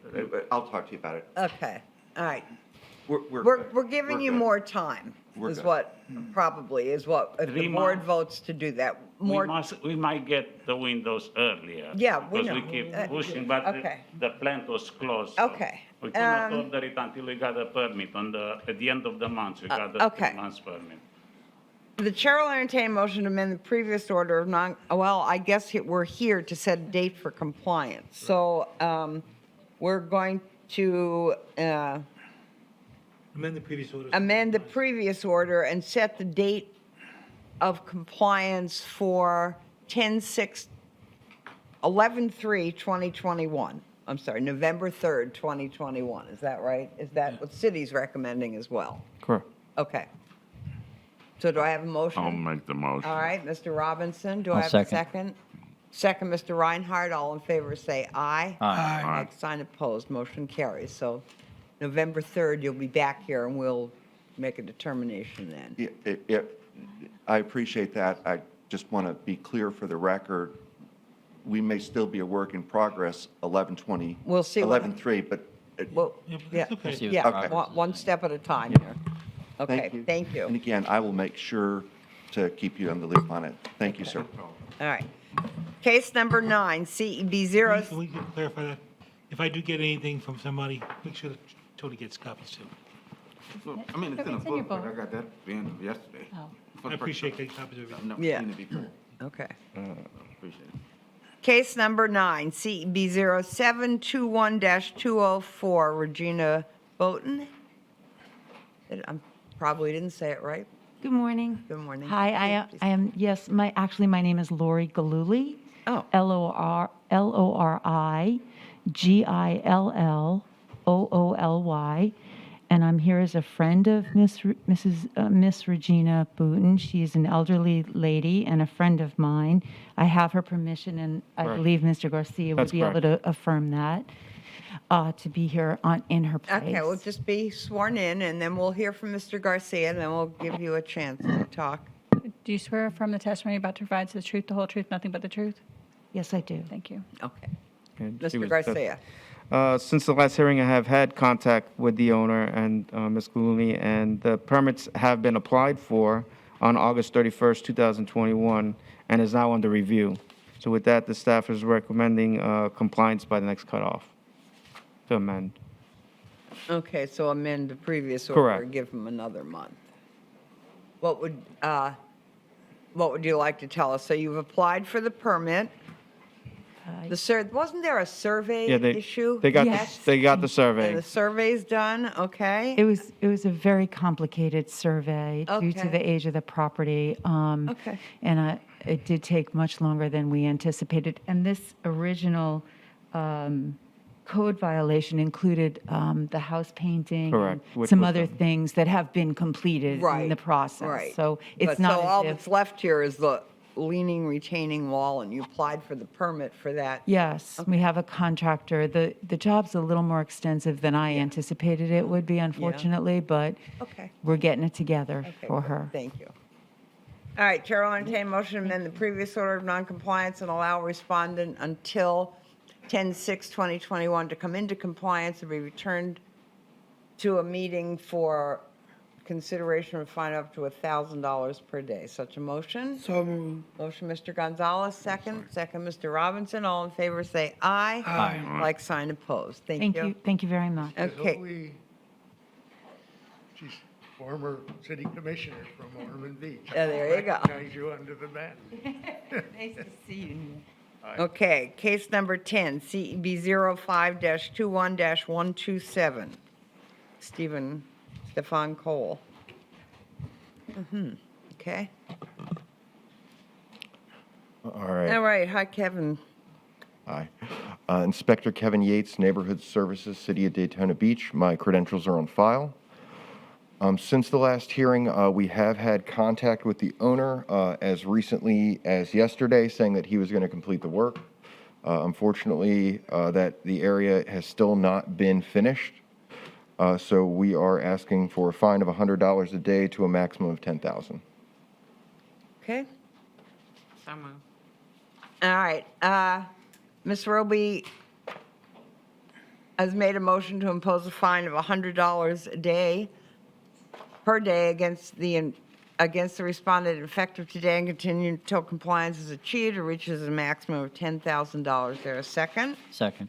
I'll talk to you about it. okay, all right. We're giving you good. more time, We're is good. what, probably, is what, if the 3 board months. votes to do that. We More, we might get the windows earlier. Yeah, we Because we know. keep Uh, pushing, but okay. the plant was closed. so Okay, We could not um, order it until we got a permit at the end of the month, we got the okay. 3 months permit. the chair will entertain a motion to amend the previous order of well, I guess we're here to set a date for compliance. So we're going to Amend the previous order. amend the previous order and set the date of compliance for 11/3/2021. I'm sorry, November 3rd, 2021. Is that right? Is that what city's recommending as well? Correct. Okay. So do I have a motion? I'll make the motion. All right, Mr. Robinson, do I I'll have a second. second? Second, Mr. Reinhardt, all in favor say aye. Aye. Like sign opposed, motion carries. So November 3rd, you'll be back here and we'll make a determination then. I appreciate that. I just want to be clear for the record. We may still be a work in progress, 11/20. We'll see what- 11/3, but Well, Yeah, but yeah, that's okay. See what yeah, progress is. one step at a time here. Okay, thank And you. again, I will make sure to keep you in the loop on it. Thank you, sir. All right. Case number 9, CEB 0. Can we clarify that? If I do get anything from somebody, make sure that Tony gets copies too. I mean, it's in a book, but I got that at the end of yesterday. I appreciate getting copies of it. I've never Yeah. seen it before. Okay. Appreciate it. Case number 9, CEB 0721-204, Regina Boughton. I probably didn't say it right. Good morning. Good morning. Hi, Please. I am, yes, my name is Lori Galuli. Oh. LorigilloolY. And I'm here as a friend of Miss Regina Boughton. She is an elderly lady and a friend of mine. I have her permission, and I Correct. believe Mr. Garcia would That's be able to affirm that, to be here in her place. Okay, we'll just be sworn in, and then we'll hear from Mr. Garcia, and then we'll give you a chance to talk. Do you swear affirm the testimony you're about to provide is the truth, the whole truth, nothing but the truth? Yes, I do. Thank you. Okay. And she Mr. was- Garcia. Since the last hearing, I have had contact with the owner and Ms. Gloomy, and the permits have been applied for on August 31st, 2021, and is now under review. So with that, the staff is recommending compliance by the next cutoff to amend. Okay, so amend the previous order, Correct. give him another month. What would you like to tell us? So you've applied for the permit. Wasn't there a survey Yeah, issue? they got, Yes. they got the And survey. the survey's done, okay? It was a very complicated survey due to Okay. the age of the property. Okay. And it did take much longer than we anticipated. And this original code violation included the house painting. Correct, and which some was other the- things that have been completed in the Right, process. right. So it's But not So all as that's if, left here is the leaning retaining wall, and you applied for the permit for that? yes, we have a contractor. The job's a little more extensive than I anticipated it would be, unfortunately, but Okay. we're getting it together Okay, for good. her. Thank you. All right, Chair will entertain a motion to amend the previous order of noncompliance and allow respondent until 10/6/2021 to come into compliance and be returned to a meeting for consideration of fine up to $1,000 per day. Such a motion? So moved. Motion, Mr. Gonzalez, second. Second, Mr. Robinson. All in favor, say aye. Aye. Like sign opposed. Thank you, thank you very much. Okay. She's former city commissioner from Ormond Beach. Yeah, there you go. Recognize you under the bat. Nice to see you. Okay, case number 10, CEB 05-21-127. Stefan Cole. Okay. All right. All right, hi, Kevin. Hi. Inspector Kevin Yates, Neighborhood Services, City of Daytona Beach. My credentials are on file. Since the last hearing, we have had contact with the owner as recently as yesterday, saying that he was going to complete the work. Unfortunately, that the area has still not been finished. So we are asking for a fine of $100 a day to a maximum of $10,000. So Okay, moved. all right. Ms. Roby, has made a motion to impose a fine of $100 a day, per day against the respondent effective today and continue until compliance is achieved or reaches a maximum of $10,000. There a second? Second.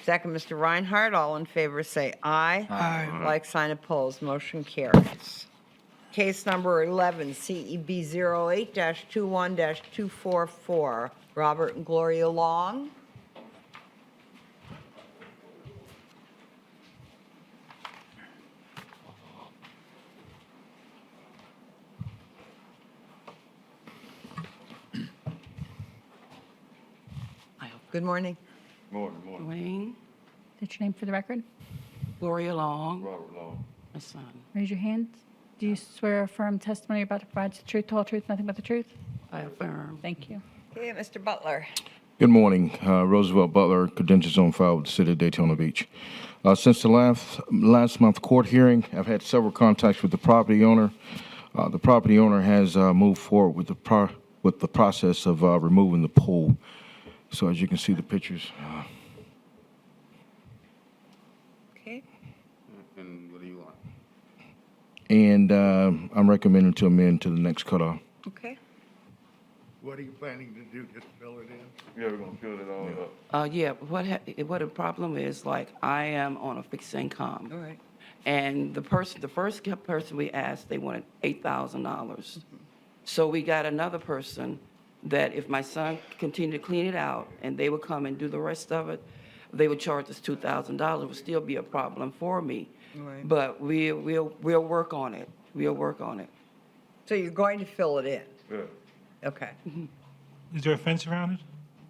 Second, Mr. Reinhardt. All in favor say aye. Aye. Like sign opposed, motion carries. Case number 11, CEB 08-21-244, Robert and Gloria Long. Good morning. Wayne, State your name for the record. Gloria Long. Robert Long. My son. Raise your hands. Do you swear or affirm testimony you're about to provide the truth, the whole truth, nothing but the truth? I affirm. Thank you. Okay, Mr. Butler. Good morning. Roosevelt Butler, credentials on file with the City of Daytona Beach. Since the last month court hearing, I've had several contacts with the property owner. The property owner has moved forward with the process of removing the pool. So as you can see the pictures. Okay. And what do you want? And I'm recommending to amend to the next cutoff. Okay. What are you planning to do, just fill it in? Yeah, we're gonna fill it all up. Yeah, what the problem is, like, I am on a fixed income. All right. And the first person we asked, they wanted $8,000. So we got another person that if my son continued to clean it out and they would come and do the rest of it, they would charge us $2,000. It would still be a problem for me. Right. But we'll work on it. We'll work on it. So you're going to fill it in? Yeah. Okay. Is there a fence around it?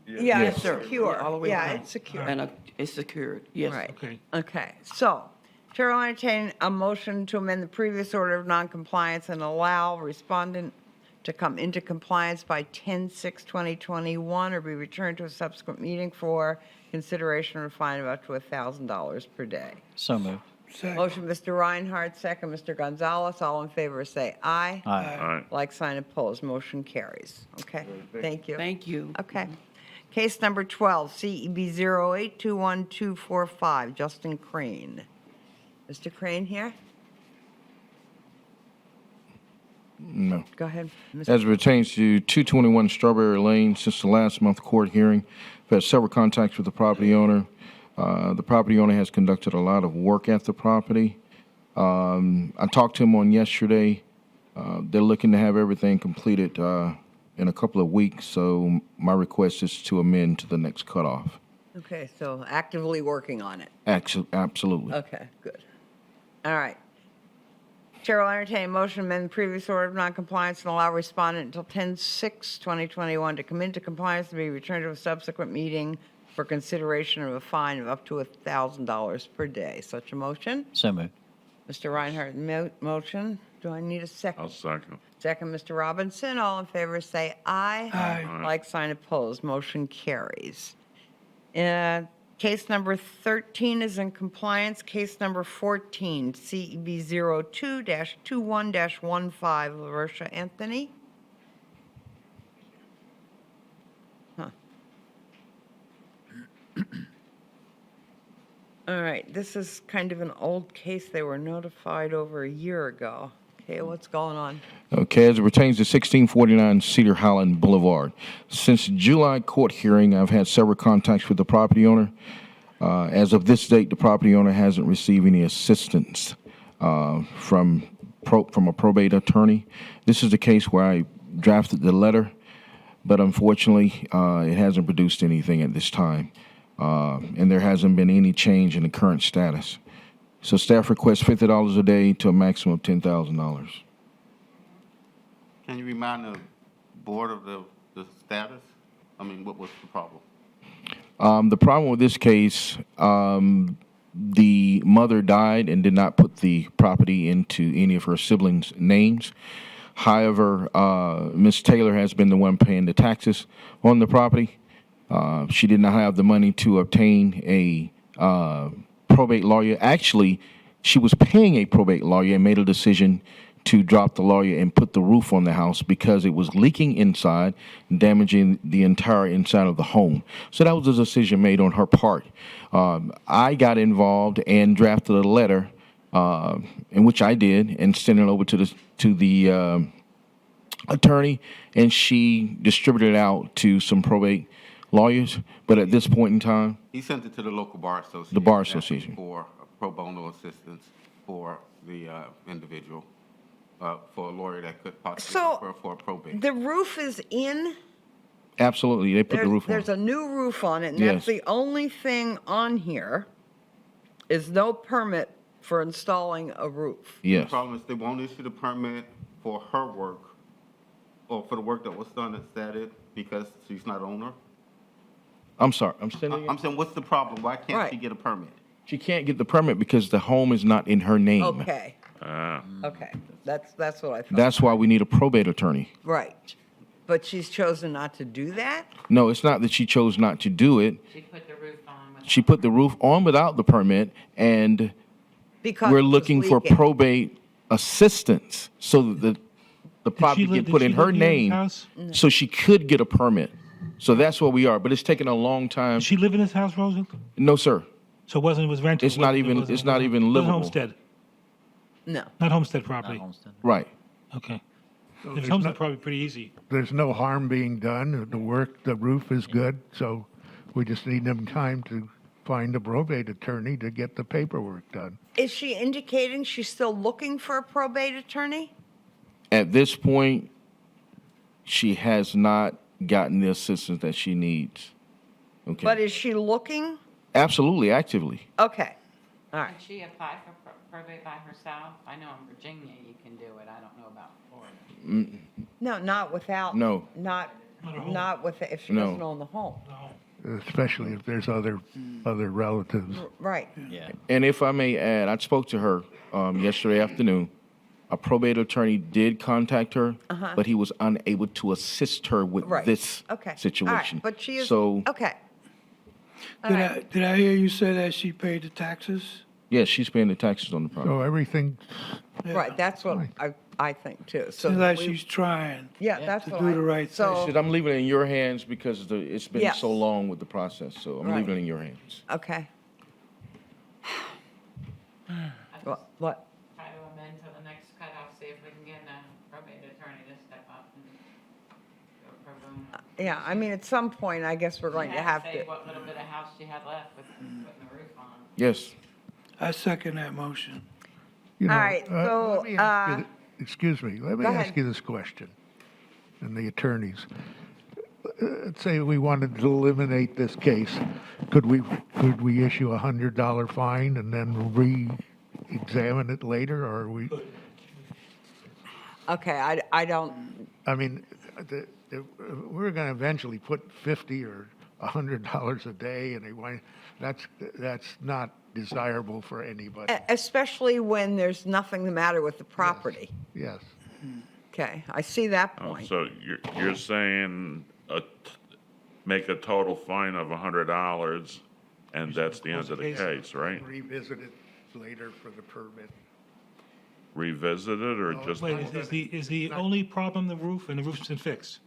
Yeah, Yes, it's sir. secure. All the way Yeah, around. it's secure. And it's secured, yes. Right. Okay. Okay, so Chair will entertain a motion to amend the previous order of noncompliance and allow respondent to come into compliance by 10/6/2021 or be returned to a subsequent meeting for consideration of a fine of up to $1,000 per day. So moved. Motion, Mr. Reinhardt, second, Mr. Gonzalez. All in favor say aye. Aye. Like sign opposed, motion carries. Okay, thank you. Thank you. Okay. Case number 12, CEB 08-21245, Justin Crane. Mr. Crane here? No. Go ahead. As it pertains to 221 Strawberry Lane, since the last month court hearing, I've had several contacts with the property owner. The property owner has conducted a lot of work at the property. I talked to him on yesterday. They're looking to have everything completed in a couple of weeks, so my request is to amend to the next cutoff. Okay, so actively working on it. Absolutely. Okay, good. All right. Chair will entertain a motion to amend the previous order of noncompliance and allow respondent until 10/6/2021 to come into compliance and be returned to a subsequent meeting for consideration of a fine of up to $1,000 per day. Such a motion? So moved. Mr. Reinhardt, motion. Do I need a second? I'll second. Second, Mr. Robinson. All in favor say aye. Aye. Like sign opposed, motion carries. Case number 13 is in compliance. Case number 14, CEB 02-21-15, LaRosha Anthony. Huh. All right, this is kind of an old case. They were notified over a year ago. Okay, what's going on? Okay, as it pertains to 1649 Cedar Highland Boulevard. Since July court hearing, I've had several contacts with the property owner. As of this date, the property owner hasn't received any assistance from a probate attorney. This is the case where I drafted the letter, but unfortunately, it hasn't produced anything at this time. And there hasn't been any change in the current status. So staff requests $50 a day to a maximum of $10,000. Can you remind the board of the status? I mean, what was the problem? The problem with this case, the mother died and did not put the property into any of her siblings' names. However, Ms. Taylor has been the one paying the taxes on the property. She did not have the money to obtain a probate lawyer. Actually, she was paying a probate lawyer and made a decision to drop the lawyer and put the roof on the house because it was leaking inside, damaging the entire inside of the home. So that was a decision made on her part. I got involved and drafted a letter, in which I did, and sent it over to the attorney, and she distributed it out to some probate lawyers. But at this point in time, He sent it to the local bar association. The bar asking association. For pro bono assistance for the individual, for a lawyer that could possibly So- refer for a probate. The roof is in? absolutely, they put the roof on. There's a new roof on it, and Yes. that's the only thing on here is no permit for installing a roof. The Yes. problem is they won't issue the permit for her work, or for the work that was done at Static, because she's not owner. I'm sorry, I'm saying I'm saying, what's the problem? Why can't Right. she get a permit? she can't get the permit because the home is not in her name. Okay, okay, that's what I thought. That's why we need a probate attorney. Right, but she's chosen not to do that? No, it's not that she chose not to do it. She put the roof on with. She put the roof on without the permit, and Because we're it was looking for leaking. probate assistance so that the property live- get did put she in her live near this name, house? so she could get a permit. So that's where we are, but it's taken a long time. Does she live in this house, Rosa? No, sir. So it was rented? It's not even, it's not even Wasn't livable. homestead, No. not homestead property? Right. Okay. So If there's it's homestead, no- probably pretty easy. There's no harm being done. The work, the roof is good, so we just need them time to find a probate attorney to get the paperwork done. Is she indicating she's still looking for a probate attorney? At this point, she has not gotten the assistance that she needs. Okay. But is she looking? Absolutely, actively. Okay, all right. Can she apply for probate by herself? I know in Virginia you can do it. I don't know about Florida. No, not without. No. Not with, if she No. doesn't own the home. Especially if there's other relatives. Right. Yeah. And if I may add, I spoke to her yesterday afternoon. A probate attorney did contact her, Uh-huh. but he was unable to assist her with Right. this Okay. All right. situation. But she is, So, okay. All Did right. did I hear you say that she paid the taxes? yes, she's paying the taxes on the property. So everything, Right, that's what I think too. So Seems like we- she's trying Yeah, that's to what do the right thing. So, Said, I'm leaving it in your hands because it's been Yes. so long with the process, so I'm Right. leaving it in your hands. okay. What? Try to amend to the next cutoff, see if we can get a probate attorney to step up and go pro bono. Yeah, I mean, at some point, I guess we're going to have Save to. what little bit of house she had left with putting the roof on. Yes. I second that motion. you know. All right, so, let me ask you excuse me, let me go ask ahead. you this question, and the attorneys. Let's say we wanted to eliminate this case. Could we issue a $100 fine and then re-examine it later, or are we? Okay, I don't, I mean, we're going to eventually put $50 or $100 a day, and that's not desirable for anybody. especially when there's nothing the matter with the property. Yes. Okay, I see that Oh, point. so you're saying make a total fine of $100, and that's the end of the case, right? Revisit it later for the permit. Revisit it, or just? Wait, is the only problem the roof, and the roof's been fixed?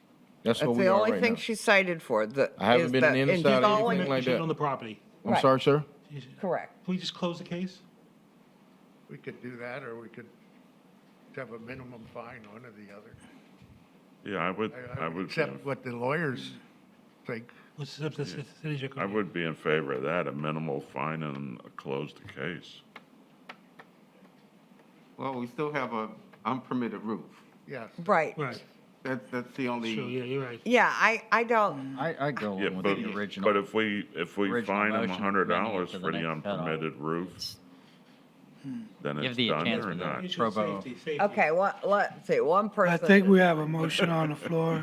That's That's what we the are only right thing now. she cited for, I haven't been in the inside or installing. anything like She's that. on the property. I'm Right. sorry, sir? Correct. Can we just close the case? We could do that, or we could have a minimum fine, one or the other. Yeah, I would Accept what the lawyers think. Let's accept the city's I would be in favor of that, a minimal fine and close the case. Well, we still have a unpermitted roof. Yes. Right. Right. That's the only. Sure, yeah, you're right. Yeah, I don't, I go Yeah, along with but, the original. but if we original fine them motion, $100 amending it to for the the next cutoff. unpermitted roof, then Give it's the done chance or for the not? pro bono. okay, let's see, one person. I think we have a motion on the floor.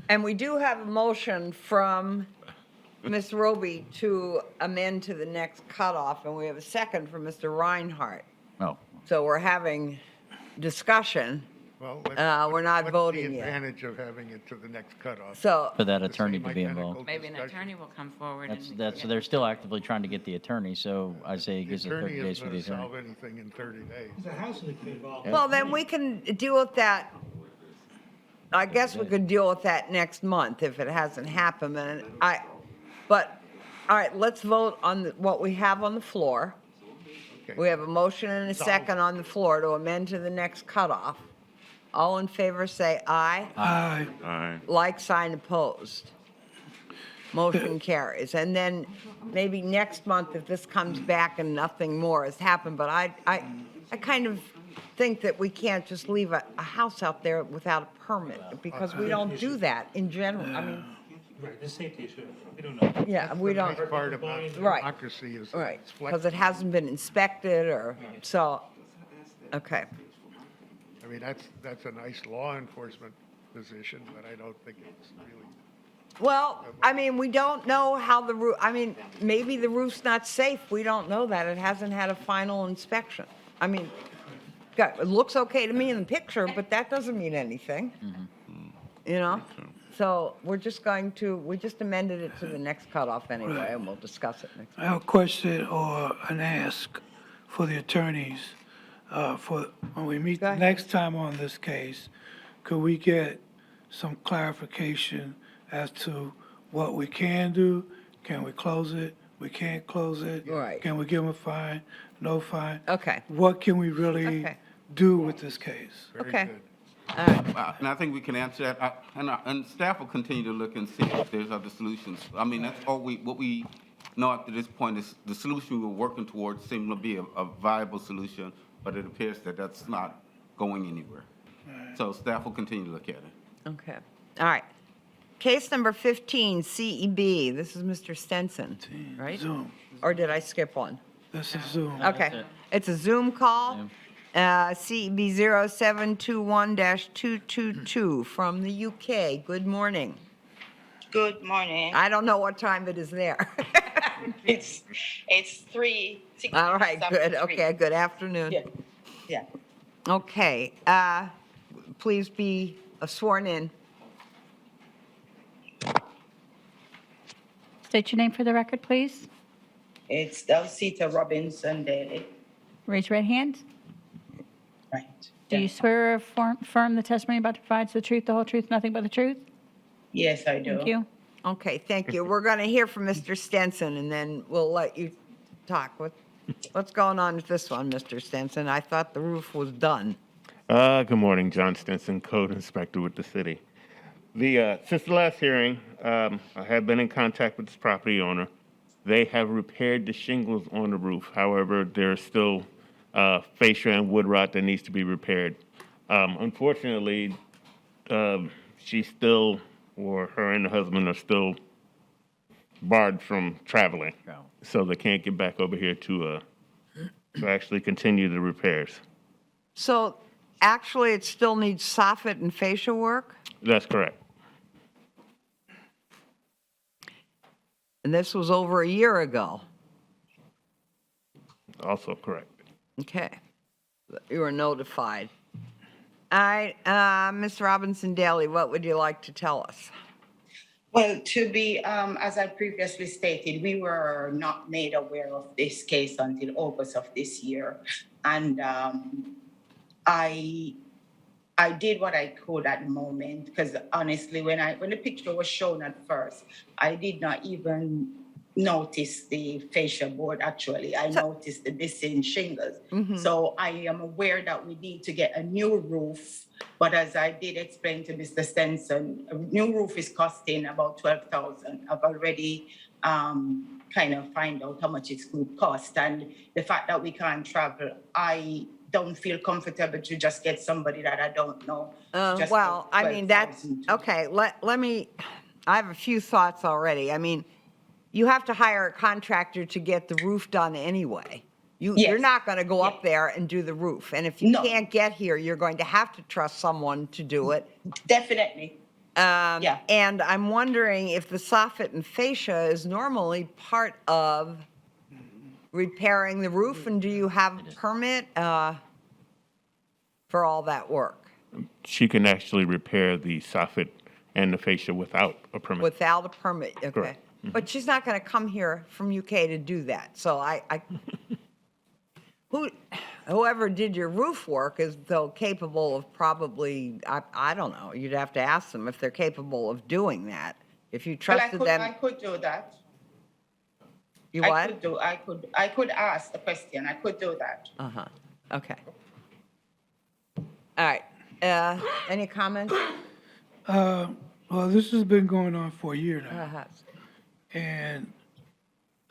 And we do have a motion from Ms. Roby to amend to the next cutoff, and we have a second from Mr. Reinhardt. Oh, So we're having discussion. Well, We're not what's voting the yet. advantage of having it to the next cutoff? So, For that The attorney same to be identical involved. Maybe an discussion. attorney will come forward and. That's, so they're still actively trying to get the attorney, so I say it The gives it 30 attorney days isn't for the going to attorney. solve anything in 30 days. There's a house that could involve. well, then we can deal with that. I guess we could deal with that next month if it hasn't happened. But, all right, let's vote on what we have on the floor. Okay. We have a motion and a second on the floor to amend to the next cutoff. All in favor, say aye. Aye. Aye. Like sign opposed. Motion carries. And then maybe next month, if this comes back and nothing more has happened, but I kind of think that we can't just leave a house out there without a permit, because we don't do that in general. I mean, Right, the safety issue, we don't know. yeah, we don't, The nice part about Right. democracy is right, it's because it hasn't been inspected or, so, okay. I mean, that's a nice law enforcement position, but I don't think it's really. Well, I mean, we don't know how the roof, I mean, maybe the roof's not safe. We don't know that. It hasn't had a final inspection. I mean, it looks okay to me in the picture, but that doesn't mean anything. You know? So we just amended it to the next cutoff anyway, and we'll discuss it next. I have a question or an ask for the attorneys. For when we meet Go ahead. next time on this case, could we get some clarification as to what we can do? Can we close it? We can't close it? Right. Can we give them a fine? No fine? Okay, What can we really Okay. do with this case? Very okay. good. And I think we can answer that, and staff will continue to look and see if there's other solutions. I mean, that's all what we know up to this point is the solution we're working towards seems to be a viable solution, but it appears that that's not going anywhere. So staff will continue to look at it. Okay, all right. Case number 15, CEB. This is Mr. Stenson, right? Zoom. Or did I skip one? This is Zoom. Okay, it's a Zoom call. CEB 0721-222 from the UK. Good morning. Good morning. I don't know what time it is there. It's 3:16. All right, good, okay, good afternoon. Yeah, yeah. Okay, please be sworn in. State your name for the record, please. It's Delsita Robinson Daly. Raise your right hand. Right. Do you swear or affirm the testimony you're about to provide is the truth, the whole truth, nothing but the truth? Yes, I do. Thank you. Okay, thank you. We're going to hear from Mr. Stenson, and then we'll let you talk. What's going on with this one, Mr. Stenson? I thought the roof was done. Good morning, John Stinson, Code Inspector with the city. Since the last hearing, I have been in contact with this property owner. They have repaired the shingles on the roof. However, there's still fascia and wood rot that needs to be repaired. Unfortunately, she still, or her and the husband are still barred from traveling. So they can't get back over here to actually continue the repairs. So actually, it still needs soffit and fascia work? That's correct. And this was over a year ago. Also correct. Okay. You were notified. All right, Ms. Robinson Daly, what would you like to tell us? Well, to be, as I previously stated, we were not made aware of this case until August of this year. And I did what I could at the moment, because honestly, when the picture was shown at first, I did not even notice the fascia board, actually. I noticed the missing shingles. So I am aware that we need to get a new roof. But as I did explain to Mr. Stenson, a new roof is costing about $12,000. I've already kind of find out how much it could cost. And the fact that we can't travel, I don't feel comfortable to just get somebody that I don't know. just Well, for I mean, that's, $12,000. okay, let me, I have a few thoughts already. I mean, you have to hire a contractor to get the roof done anyway. You're Yes. not going to go up there and do the roof. And if you No. can't get here, you're going to have to trust someone to do it. Definitely. Yeah. And I'm wondering if the soffit and fascia is normally part of repairing the roof, and do you have a permit for all that work? she can actually repair the soffit and the fascia without a permit. Without a permit, okay. Correct. But she's not going to come here from UK to do that. So whoever did your roof work is though capable of probably, I don't know, you'd have to ask them if they're capable of doing that. If you Well, trusted them. I could do that. You I what? I could ask the question. I could do that. Uh-huh, okay. All right, any comments? Well, this has been going on for a year now. Uh-huh. And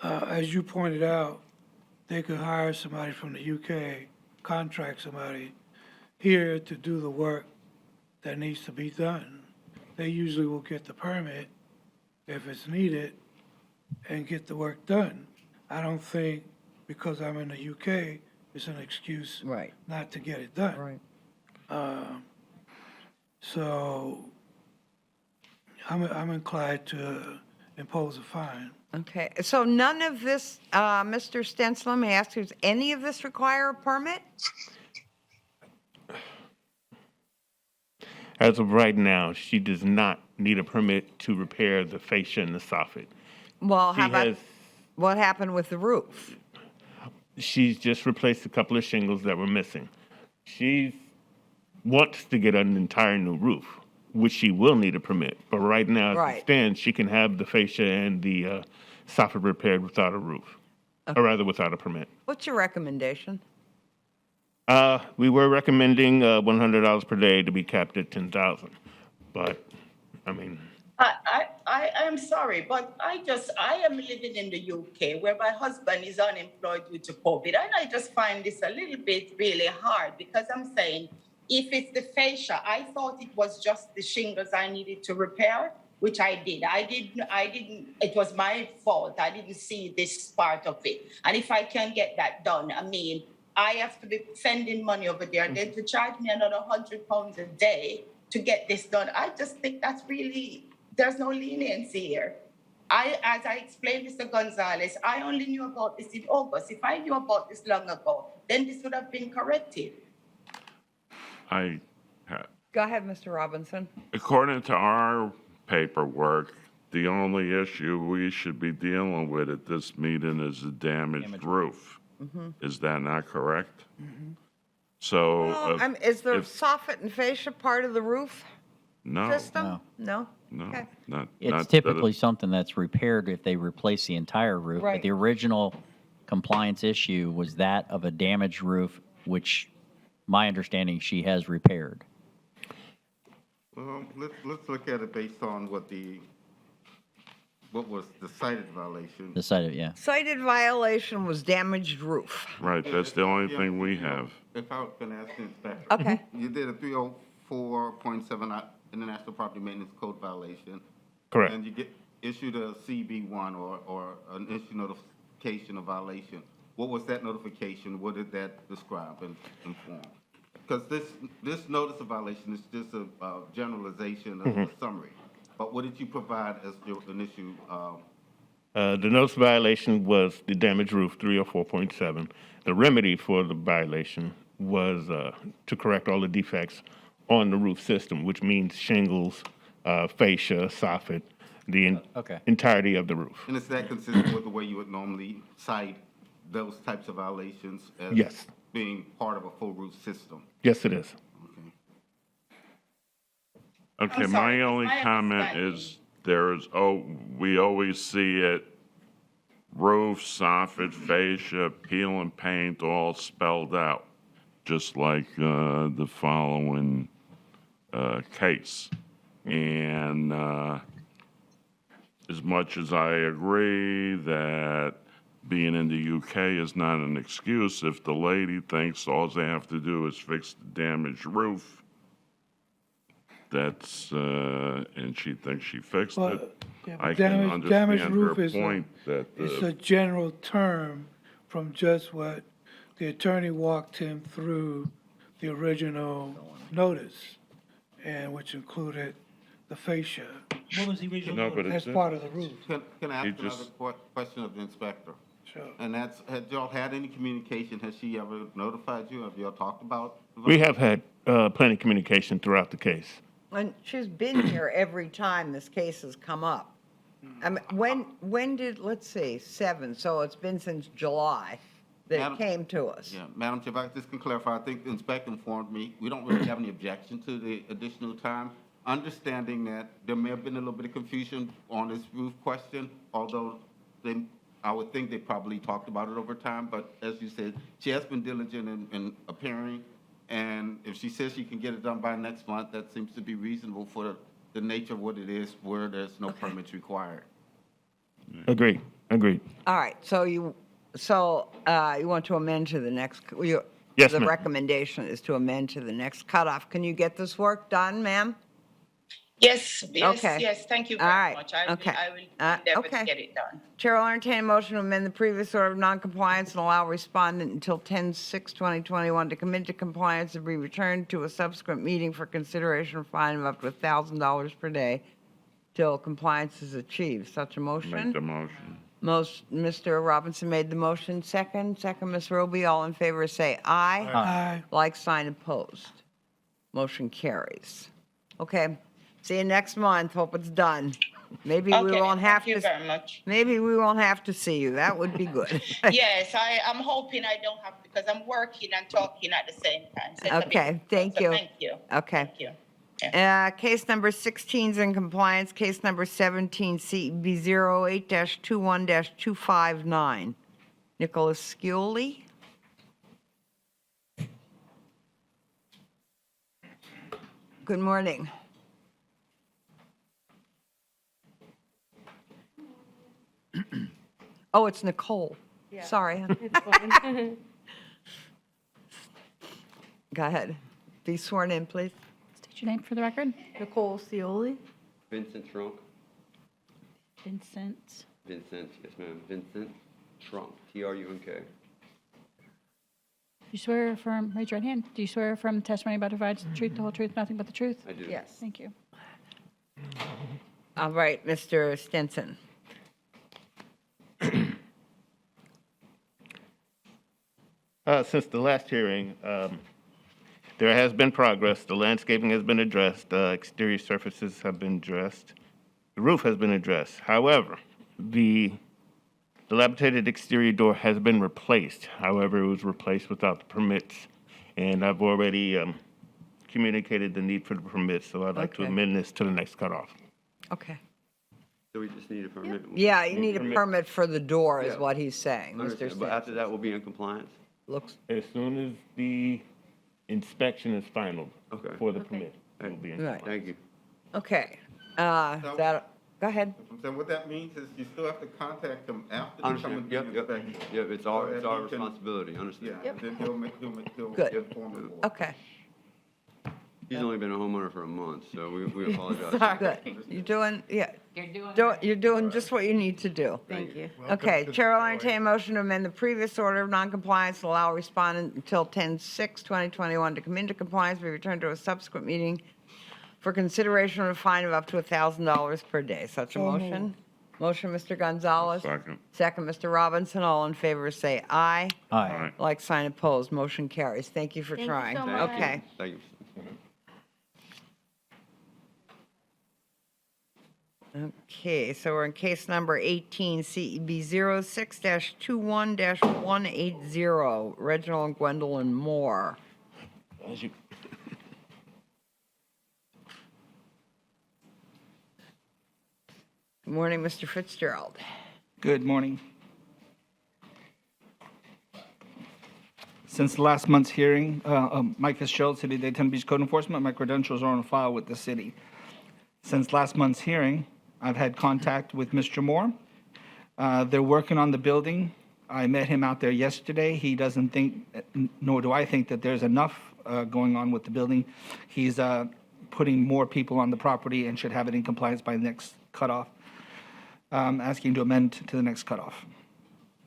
as you pointed out, they could hire somebody from the UK, contract somebody here to do the work that needs to be done. They usually will get the permit if it's needed and get the work done. I don't think because I'm in the UK, it's an excuse Right. not to get it done. Right. So I'm inclined to impose a fine. Okay, so none of this, Mr. Stentz, let me ask you, does any of this require a permit? As of right now, she does not need a permit to repair the fascia and the soffit. Well, how She about, has- what happened with the roof? She's just replaced a couple of shingles that were missing. She wants to get an entire new roof, which she will need a permit. But right now, as Right. it stands, she can have the fascia and the soffit repaired without a roof, or rather without a permit. What's your recommendation? We were recommending $100 per day to be capped at 10,000, but I mean, I am sorry, but I am living in the UK where my husband is unemployed due to COVID. And I just find this a little bit really hard because I'm saying, if it's the fascia, I thought it was just the shingles I needed to repair, which I did. I didn't, it was my fault. I didn't see this part of it. And if I can get that done, I mean, I have to be sending money over there. Then to charge me another £100 a day to get this done. I just think that's really, there's no leniency here. As I explained, Mr. Gonzalez, I only knew about this in August. If I knew about this long ago, then this would have been corrected. Go ahead, Mr. Robinson. According to our paperwork, the only issue we should be dealing with at this meeting is a damaged roof. Is that not correct? So. Well, is the soffit and fascia part of the roof No, system? No? no, Okay. not It's that typically something that's repaired if they replace the entire roof. Right. But the original compliance issue was that of a damaged roof, which my understanding she has repaired. Well, let's look at it based on what was the cited violation. The side of, yeah. Cited violation was damaged roof. Right, that's the only thing we have. If I can ask the inspector. Okay. You did a 304.7 International Property Maintenance Code violation. Correct. And you issued a CB1 or an issue notification of violation. What was that notification? What did that describe and inform? Because this notice of violation is just a generalization of a summary. But what did you provide as your initial? The notice of violation was the damaged roof, 304.7. The remedy for the violation was to correct all the defects on the roof system, which means shingles, fascia, soffit, the entirety of the roof. And is that consistent with the way you would normally cite those types of violations as Yes. being part of a full roof system? Yes, it is. Okay, I'm sorry, my only my comment understanding- is, we always see it, roof, soffit, fascia, peel and paint, all spelled out, just like the following case. And as much as I agree that being in the UK is not an excuse, if the lady thinks all they have to do is fix the damaged roof, that's, and she thinks she fixed Well, it, yeah, I but can damaged understand roof her is point that, it's a general term from just what the attorney walked him through the original notice, and which included the fascia What was the original? No, but as it's, part of the roof. Can I He ask another just- question of the inspector? Sure. And that's, had y'all had any communication? Has she ever notified you? Have y'all talked about? We have had plenty of communication throughout the case. And she's been here every time this case has come up. I mean, when did, let's see, 7, so it's been since July that it Madam- came to us. Yeah, Madam Chair, if I just can clarify, I think the inspector informed me, we don't really have any objection to the additional time, understanding that there may have been a little bit of confusion on this roof question, although I would think they probably talked about it over time, but as you said, she has been diligent in appearing, and if she says she can get it done by next month, that seems to be reasonable for the nature of what it is, where there's no permits required. Agreed. All right, so you want to amend to the next, Yes, the ma'am. recommendation is to amend to the next cutoff. Can you get this work done, ma'am? Yes, Okay. yes, thank you All very right, much. I okay. will endeavor okay. to get it done. Chair will entertain a motion to amend the previous order of noncompliance and allow respondent until 10/6/2021 to commit to compliance and be returned to a subsequent meeting for consideration of fine of up to $1,000 per day till compliance is achieved. Such a motion? Make the motion. Mr. Robinson made the motion. Second, Ms. Roby. All in favor, say aye. Aye. Like sign opposed. Motion carries. Okay, see you next month. Hope it's done. Maybe we Okay, won't have thank you to, very much. maybe we won't have to see you. That would be good. Yes, I'm hoping I don't have to, because I'm working and talking at the same time. So it's a bit Okay, difficult, thank so you. Thank you. Okay. Thank you. Case number 16 is in compliance. Case number 17, CB 08-21-259. Nicholas Scioli. Good morning. Oh, it's Nicole. Sorry. Go ahead. Be sworn in, please. State your name for the record. Nicole Scioli. Vincent Trunk. Vincent. Vincent, yes ma'am. Vincent Trunk, Trunk. Do you swear or affirm, raise your right hand. Do you swear or affirm the testimony about to provide the truth, the whole truth, nothing but the truth? I do. Yes. Thank you. All right, Mr. Stinson. Since the last hearing, there has been progress. The landscaping has been addressed. Exterior surfaces have been addressed. The roof has been addressed. However, the dilapidated exterior door has been replaced. However, it was replaced without the permits. And I've already communicated the need for the permits, so I'd like to Okay. amend this to the next cutoff. Okay. So we just need a permit? Yeah, you need a permit for the door, is Yeah. what he's saying, Mr. Understand, But after Stinson. that, we'll be in compliance? Looks, As soon as the inspection is final Okay. for the permit, we'll be in Right. Thank you. okay. Go ahead. So what that means is you still have to contact them after they come Understand, and do yep, the yep, inspection. yep, it's our So that you can- responsibility, Yeah, understand? and then he'll Good. inform the board. Okay. He's only been a homeowner for a month, so we apologize. Good. You're doing, yeah, You're you're doing just what you need to do. Thank you. Okay, Chair will entertain a motion to amend the previous order of noncompliance and allow respondent until 10/6/2021 to come into compliance, be returned to a subsequent meeting for consideration of a fine of up to $1,000 per day. Such a motion? Motion, Mr. Gonzalez. Second. Second, Mr. Robinson. All in favor, say aye. Aye. Like sign opposed, motion carries. Thank you for Thank you trying. so Thank you. Okay. Thank you. Okay, so we're in case number 18, CEB 06-21-180, Reginald and Gwendolyn Moore. As you- Good morning, Mr. Fitzgerald. Good morning. Since last month's hearing, Mike Fitzgerald, City of Daytona Beach Code Enforcement, my credentials are on file with the city. Since last month's hearing, I've had contact with Mr. Moore. They're working on the building. I met him out there yesterday. He doesn't think, nor do I think, that there's enough going on with the building. He's putting more people on the property and should have it in compliance by the next cutoff. Asking to amend to the next cutoff.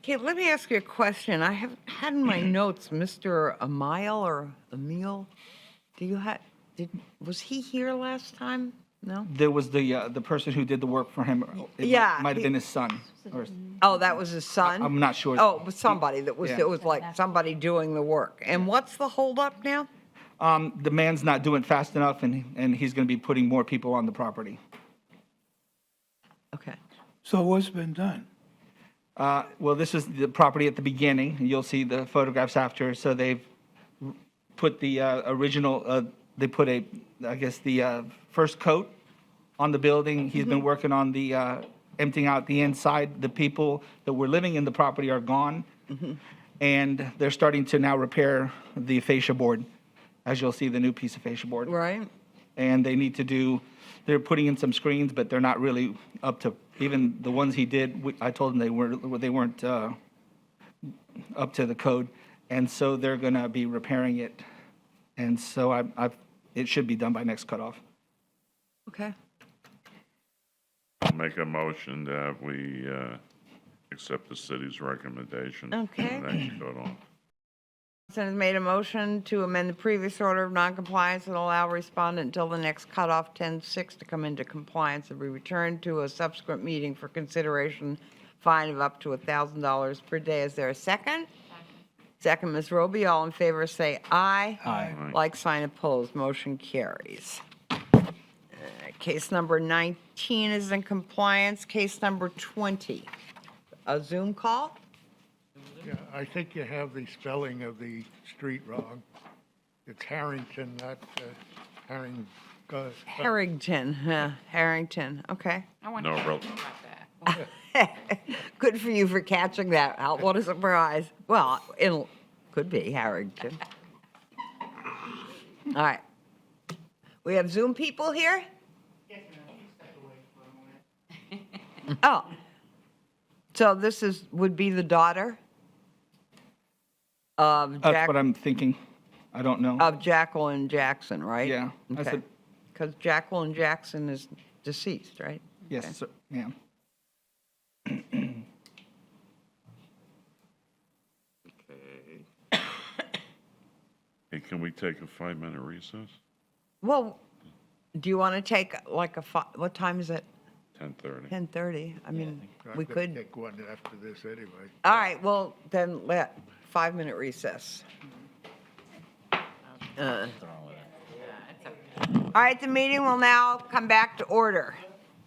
Okay, let me ask you a question. I have had in my notes, Mr. Emile. Do you have, was he here last time? No? There was the person who did the work for him. It Yeah, Might have he- been his son. or- Oh, that was his son? I'm not sure. Oh, it was somebody that was, Yeah. it was like somebody doing the work. And what's the holdup now? The man's not doing fast enough, and he's going to be putting more people on the property. Okay. So what's been done? Well, this is the property at the beginning, and you'll see the photographs after. So they've put the original, they put the first coat on the building. He's been working on the emptying out the inside. The people that were living in the property are gone, and they're starting to now repair the fascia board, as you'll see the new piece of fascia board. Right. And they need to do, they're putting in some screens, but they're not really up to, even the ones he did, I told them they weren't up to the code. And so they're going to be repairing it. And so it should be done by next cutoff. Okay. I'll make a motion that we accept the city's recommendation. Okay. And then go on. Johnson has made a motion to amend the previous order of noncompliance and allow respondent until the next cutoff, 10/6, to come into compliance and be returned to a subsequent meeting for consideration, fine of up to $1,000 per day. Is there a second? Second, Ms. Roby. All in favor say aye. Aye. Like sign opposed, motion carries. Case number 19 is in compliance. Case number 20, a Zoom call? Yeah, I think you have the spelling of the street wrong. It's Harrington, not Harrington, Harrington, okay. I wonder No, how real- you got that. Good for you for catching that. What a surprise. Well, it could be Harrington. All right. We have Zoom people here? Oh. So this would be the daughter of That's what I'm thinking. I don't know. of Jacqueline Jackson, right? Yeah, I Okay. said- Because Jacqueline Jackson is deceased, right? Yes, Okay. sir, ma'am. Hey, can we take a 5-minute recess? Well, do you want to take like what time is it? 10:30. 10:30? I mean, I'm we gonna could. take one after this anyway. All right, well, then 5-minute recess. All right, the meeting will now come back to order.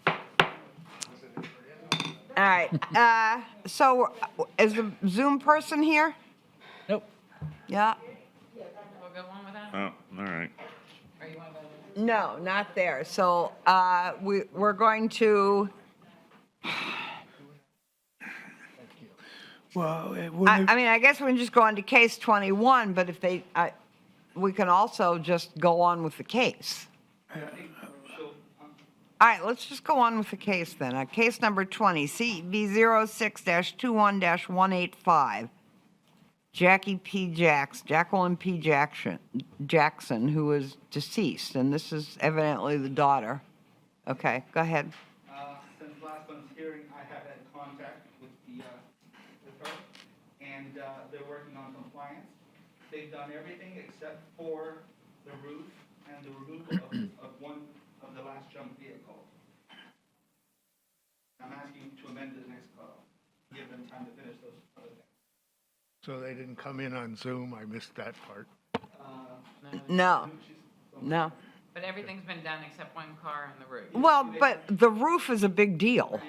All right, so is the Zoom person here? Nope. Yeah? We'll go on with that? Oh, all right. Or you want to go? No, not there. So we're going to, Well, I mean, I guess we can just go on to case 21, but if we can also just go on with the case. All right, let's just go on with the case then. Case number 20, CB 06-21-185. Jacqueline P. Jackson, who is deceased, and this is evidently the daughter. Okay, go ahead. Since last month's hearing, I have had contact with her, and they're working on compliance. They've done everything except for the roof and the removal of one of the last junk vehicle. I'm asking to amend to the next cutoff, give them time to finish those other things. So they didn't come in on Zoom, I missed that part. No. But everything's been done except one car on the roof. Well, but the roof is a big deal.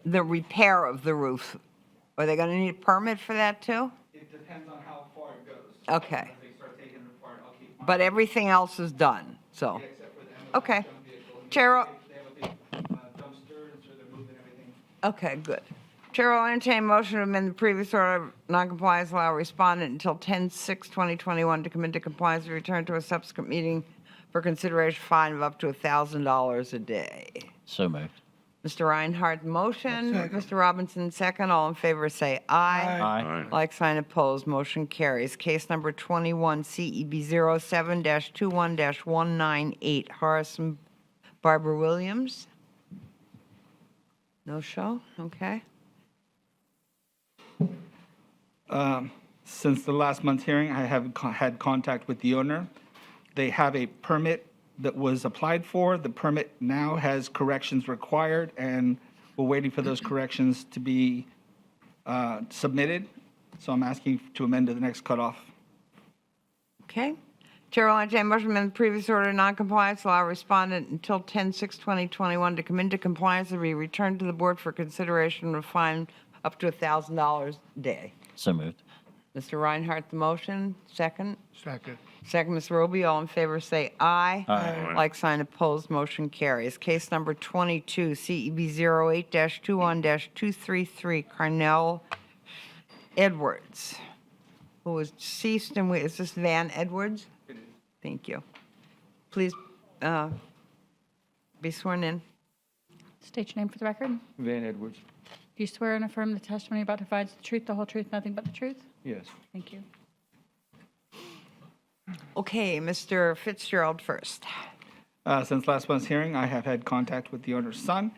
The repair of the roof. Are they going to need a permit for that too? It depends on how far it goes. Okay. If they start taking it apart, I'll keep mine. But everything else is done, so. Except for the end of Okay. the junk vehicle. Chair, They have a big dumpster, and so they're moving everything. okay, good. Chair will entertain a motion to amend the previous order of noncompliance, allow respondent until 10/6/2021 to come into compliance and return to a subsequent meeting for consideration fine of up to $1,000 a day. So moved. Mr. Reinhardt, motion. Mr. Robinson, second. All in favor, say aye. Aye. Like sign opposed, motion carries. Case number 21, CEB 07-21-198, Horace Barbara Williams. No show? Okay. Since the last month's hearing, I have had contact with the owner. They have a permit that was applied for. The permit now has corrections required, and we're waiting for those corrections to be submitted. So I'm asking to amend to the next cutoff. Okay. Chair will entertain a motion to amend the previous order of noncompliance, allow respondent until 10/6/2021 to come into compliance and be returned to the board for consideration of a fine up to $1,000 a day. So moved. Mr. Reinhardt, the motion. Second. Second. Second, Ms. Roby. All in favor, say aye. Aye. Like sign opposed, motion carries. Case number 22, CEB 08-21-233, Carnell Edwards, who was deceased, and is this Van Edwards? Thank you. Please be sworn in. State your name for the record. Van Edwards, Do you swear and affirm the testimony about to provide the truth, the whole truth, nothing but the truth? yes. Thank you. Okay, Mr. Fitzgerald first. Since last month's hearing, I have had contact with the owner's son.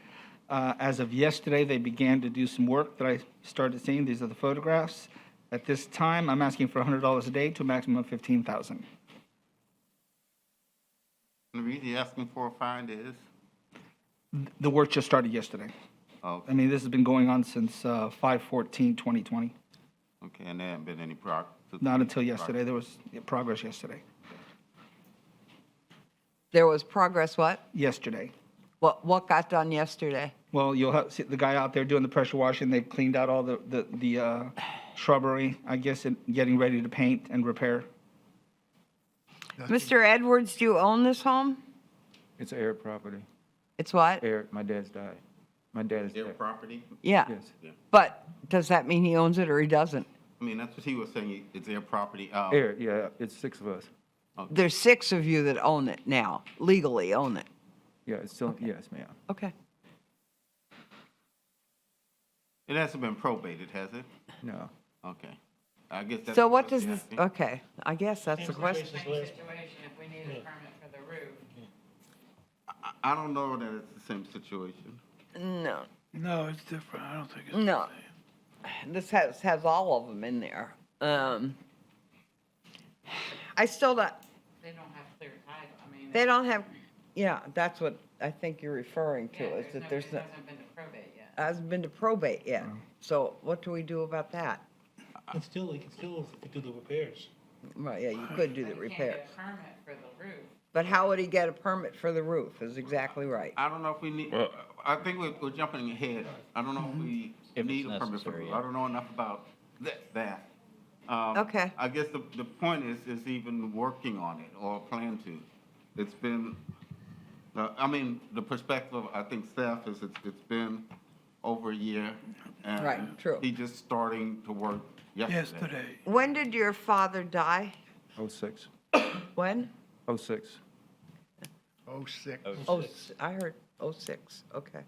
As of yesterday, they began to do some work that I started seeing. These are the photographs. At this time, I'm asking for $100 a day to a maximum of $15,000. The reason you're asking for a fine is? The work just started yesterday. Okay. I mean, this has been going on since 5/14/2020. Okay, and there haven't been any progress? Not until yesterday. There was progress yesterday. There was progress what? Yesterday. What got done yesterday? Well, you'll have see the guy out there doing the pressure washing. They've cleaned out all the shrubbery, I guess, and getting ready to paint and repair. Mr. Edwards, do you own this home? It's air property. It's what? Air, my dad's died. My dad is Their dead. property? Yeah. Yes. But does that mean he owns it or he doesn't? I mean, that's what he was saying, it's their property. Air, yeah, it's 6 of us. There's 6 of you that own it now, legally own it. Yeah, it's still, yes, ma'am. Okay. It hasn't been probated, has it? No. Okay. I guess that's. So what does you're this, asking. okay, I guess that's the question. Same situation if we need a permit for the roof. I don't know that it's the same situation. No, No, it's different. I don't think it's. no. This has all of them in there. I still don't, They don't have clear title, I mean. they don't have, yeah, that's what I think you're referring to, Yeah, is that there's, it hasn't been to probate yet. hasn't been to probate yet. So what do we do about that? You can still do the repairs. Well, yeah, you could do the But you can't repairs. get a permit for the roof. But how would he get a permit for the roof, is exactly right. I don't know if we need, I think we're jumping ahead. I don't know if we If need it's a permit for necessary, it. yeah. I don't know enough about that. Okay. I guess the point is even working on it or plan to. It's been, I mean, the perspective, I think staff is it's been over a year. And Right, true. He just starting to work yesterday. Yesterday. When did your father die? 06. When? 06. 06. Oh, I heard '06, okay.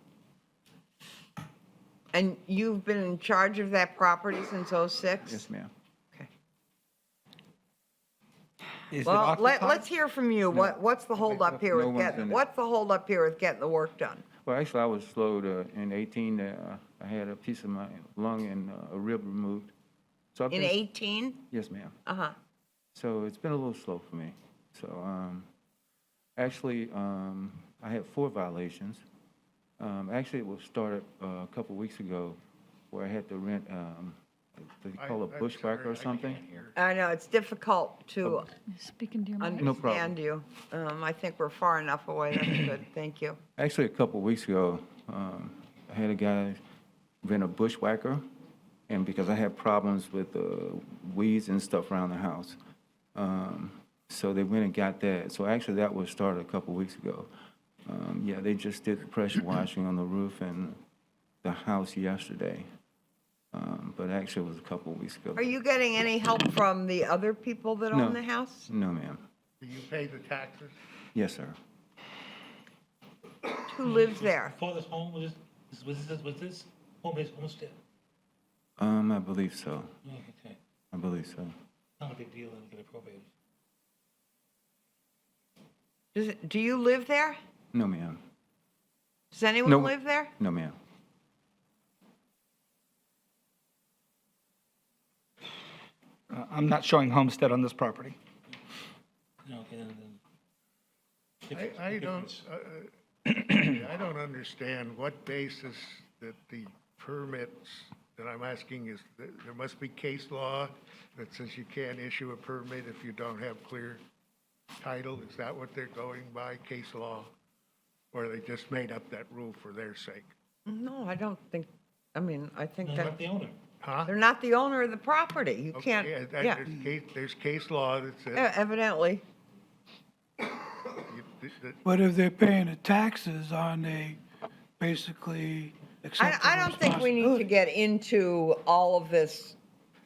And you've been in charge of that property since '06? Yes, ma'am. Okay. Is it Well, occupied? let's hear from you. What's the holdup here No with one's getting, in it. what's the holdup here with getting the work done? Well, actually, I was slowed in 18. I had a piece of my lung and a rib removed. So I've In been- 18? Yes, ma'am. Uh-huh. So it's been a little slow for me. So actually, I had 4 violations. Actually, it was started a couple weeks ago where I had to rent, do you call it I'm bushwhacker sorry, or something? I know, it's difficult to Speaking to your mic. No problem. understand you. I think we're far enough away, that's good, thank you. Actually, a couple of weeks ago, I had a guy rent a bushwhacker, and because I had problems with weeds and stuff around the house, so they went and got that. So actually, that was started a couple of weeks ago. Yeah, they just did the pressure washing on the roof and the house yesterday, but actually, it was a couple of weeks ago. Are you getting any help from the other people that No. own the house? No, ma'am. Do you pay the taxes? Yes, sir. Who lives there? Father's home, was this home his homestead? I believe so. Oh, okay. I believe so. Not a big deal, and get it probated. Do you live there? No, ma'am. Does anyone No. live there? No, ma'am. I'm not showing homestead on this property. No, okay, then. I don't, I don't understand what basis that the permits that I'm asking is, there must be case law that says you can't issue a permit if you don't have clear title. Is that what they're going by, case law? Or they just made up that rule for their sake? No, I don't think, I mean, I think that. Not the owner. Huh? They're not the owner of the property. You Okay, can't, yeah. There's case law that says. Evidently. But if they're paying the taxes, aren't they basically accepting I don't think we need to get into all of this.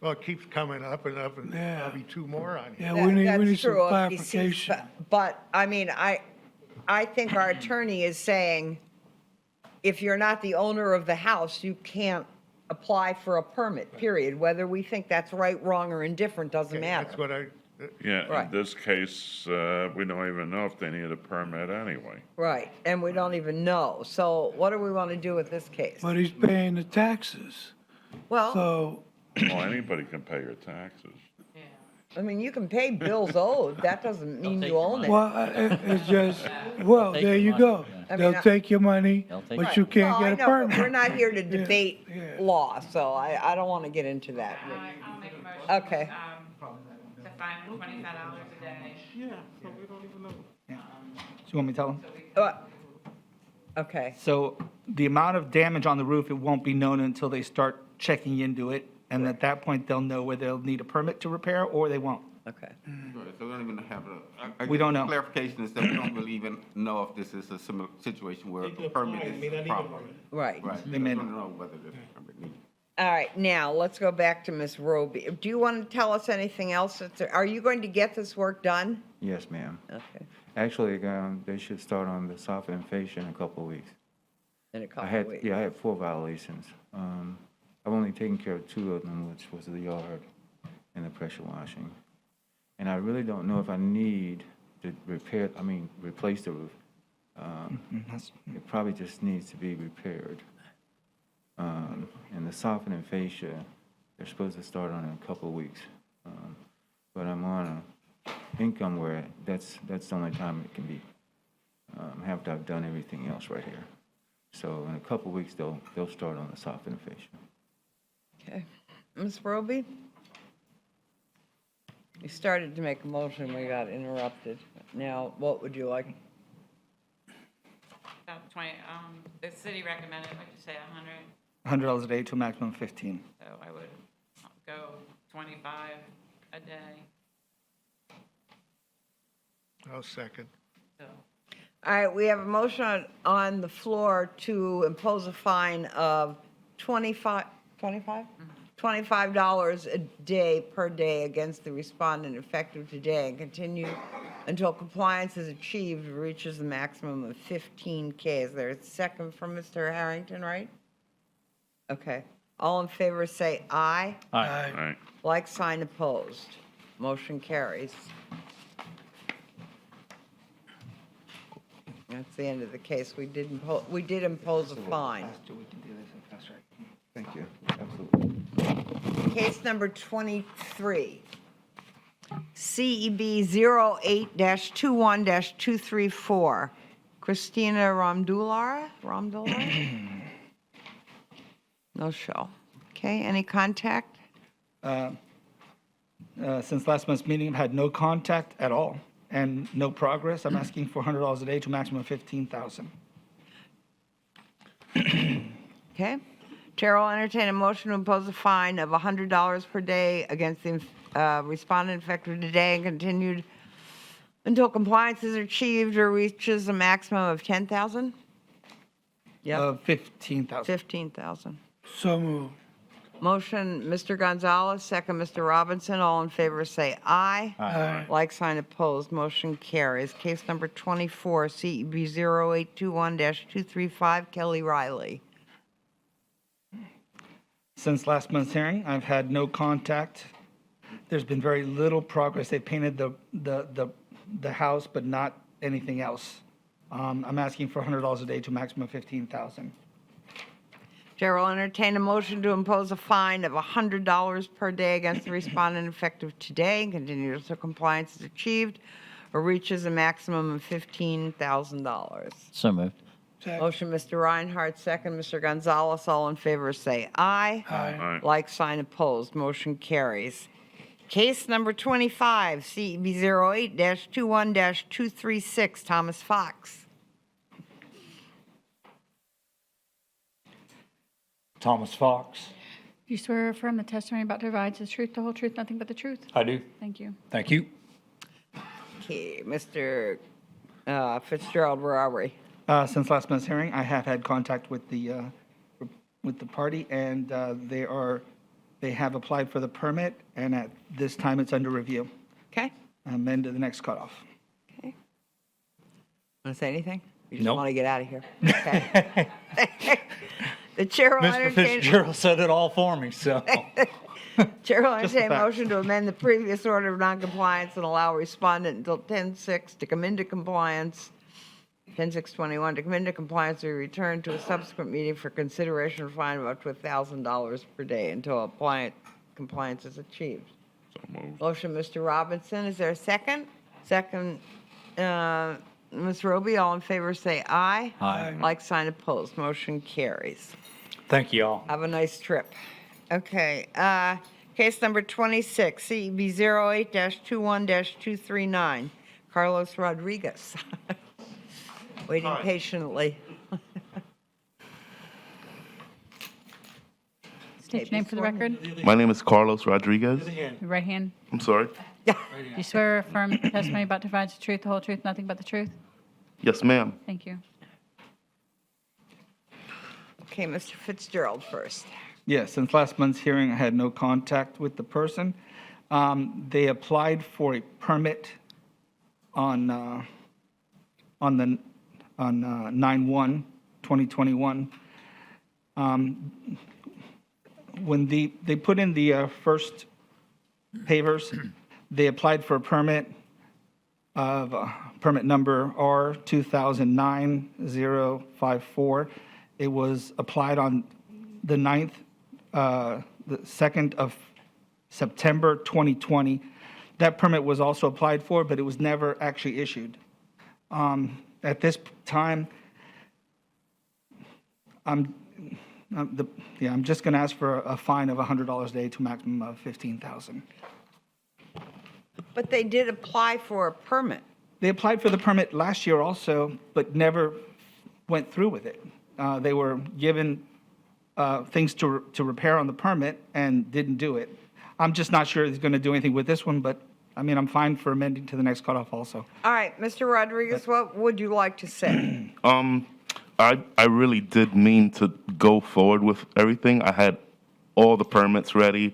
Well, it keeps coming up and up, and there'll be two more on here. Yeah, we need That's some true, clarification. But, I mean, I think our attorney is saying, if you're not the owner of the house, you can't apply for a permit, period. Whether we think that's right, wrong, or indifferent doesn't matter. That's what I, Yeah, Right. in this case, we don't even know if they need a permit anyway. Right, and we don't even know. So what do we want to do with this case? But he's paying the taxes. Well, So, Well, anybody can pay your taxes. I mean, you can pay bills owed. That doesn't mean you own it. well, it's just, well, take there your you money, go. I mean, They'll take your money, They'll take but your you can't Well, I get a know, but permit. we're not here to debate yeah. law, so I don't want to get into that. I'll make a motion. Okay. To fine $25 a day. So you want me to tell them? Okay, So the amount of damage on the roof, it won't be known until they start checking into it. And at that point, they'll know whether they'll need a permit to repair or they won't. okay. Right, so we don't even have We don't know. Clarification is that we don't really even know if this is a similar situation where They a could permit apply, they may not is need a proper. permit. Right. Right, They we may don't not. know whether there's a permit needed. All right, now, let's go back to Ms. Roby. Do you want to tell us anything else? Are you going to get this work done? Yes, ma'am. Okay, Actually, they should start on the soffit and fascia in a couple of weeks. in a I couple had, of weeks. yeah, I had 4 violations. I've only taken care of 2 of them, which was the yard and the pressure washing. And I really don't know if I need to replace the roof. It probably just needs to be repaired. And the soffit and fascia, they're supposed to start on in a couple of weeks. But I'm on a income where that's the only time it can be, after I've done everything else right here. So in a couple of weeks, they'll start on the soffit and fascia. Okay. Ms. Roby? You started to make a motion, we got interrupted. Now, what would you like? About 20, the city recommended, what'd you say, 100? $100 a day to a maximum of 15. So I would go 25 a day. I'll second. So All right, we have a motion on the floor to impose a fine of $25 a day per day against the respondent effective today and continue until compliance is achieved, reaches a maximum of 15K. Is there a second from Mr. Harrington, right? Okay. All in favor say aye. All right. Like sign opposed. Motion carries. That's the end of the case. We did impose a fine. Thank you. Absolutely. Case number 23, CEB 08-21-234. Christina Ramdular? No show. Okay, any contact? Since last month's meeting, I've had no contact at all and no progress. I'm asking for $100 a day to a maximum of $15,000. Okay. Chair will entertain a motion to impose a fine of $100 per day against the respondent effective today and continued until compliance is achieved or reaches a maximum of $10,000? Yep, $15,000. $15,000. So moved. Motion, Mr. Gonzalez, second, Mr. Robinson. All in favor say aye. Aye. Like sign opposed, motion carries. Case number 24, CEB 0821-235, Kelly Riley. Since last month's hearing, I've had no contact. There's been very little progress. They painted the house, but not anything else. I'm asking for $100 a day to a maximum of $15,000. Chair will entertain a motion to impose a fine of $100 per day against the respondent effective today and continue until compliance is achieved or reaches a maximum of $15,000. So moved. Motion, Mr. Reinhardt, second, Mr. Gonzalez. All in favor, say aye. Aye. Like sign opposed, motion carries. Case number 25, CEB 08-21-236, Thomas Fox. Thomas Fox. Do you swear or affirm the testimony about to provide is the truth, the whole truth, nothing but the truth? I do. Thank you. Thank you. Okay, Mr. Fitzgerald, where are we? Since last month's hearing, I have had contact with the party, and they have applied for the permit, and at this time, it's under review. Okay. Amend to the next cutoff. Want to say anything? You just Nope. want to get out of here? Okay. The chair will Mr. entertain. Fitzgerald said it all for me, so. Chair will Just the entertain a facts. motion to amend the previous order of noncompliance and allow respondent until 10/6 to come into compliance, 10/6/21 to come into compliance or return to a subsequent meeting for consideration of fine of up to $1,000 per day until compliance is achieved. So moved. Motion, Mr. Robinson. Is there a second? Second, Ms. Roby. All in favor, say aye. Aye. Like sign opposed. Motion carries. Thank you all. Have a nice trip. Okay, case number 26, CEB 08-21-239, Carlos Rodriguez. Waiting patiently. State your name for the record. My name is Carlos Rodriguez. Your right hand. I'm sorry. Do you swear or affirm the testimony about to provide is the truth, the whole truth, nothing but the truth? Yes, ma'am. Thank you. Okay, Mr. Fitzgerald first. Yes, since last month's hearing, I had no contact with the person. They applied for a permit on 9/1/2021. When they put in the first pavers, they applied for a permit of permit number R2009-054. It was applied on the 2nd of September 2020. That permit was also applied for, but it was never actually issued. At this time, I'm just going to ask for a fine of $100 a day to a maximum of $15,000. But they did apply for a permit. They applied for the permit last year also, but never went through with it. They were given things to repair on the permit and didn't do it. I'm just not sure he's going to do anything with this one, but I mean, I'm fine for amending to the next cutoff also. All right, Mr. Rodriguez, what would you like to say? I really did mean to go forward with everything. I had all the permits ready.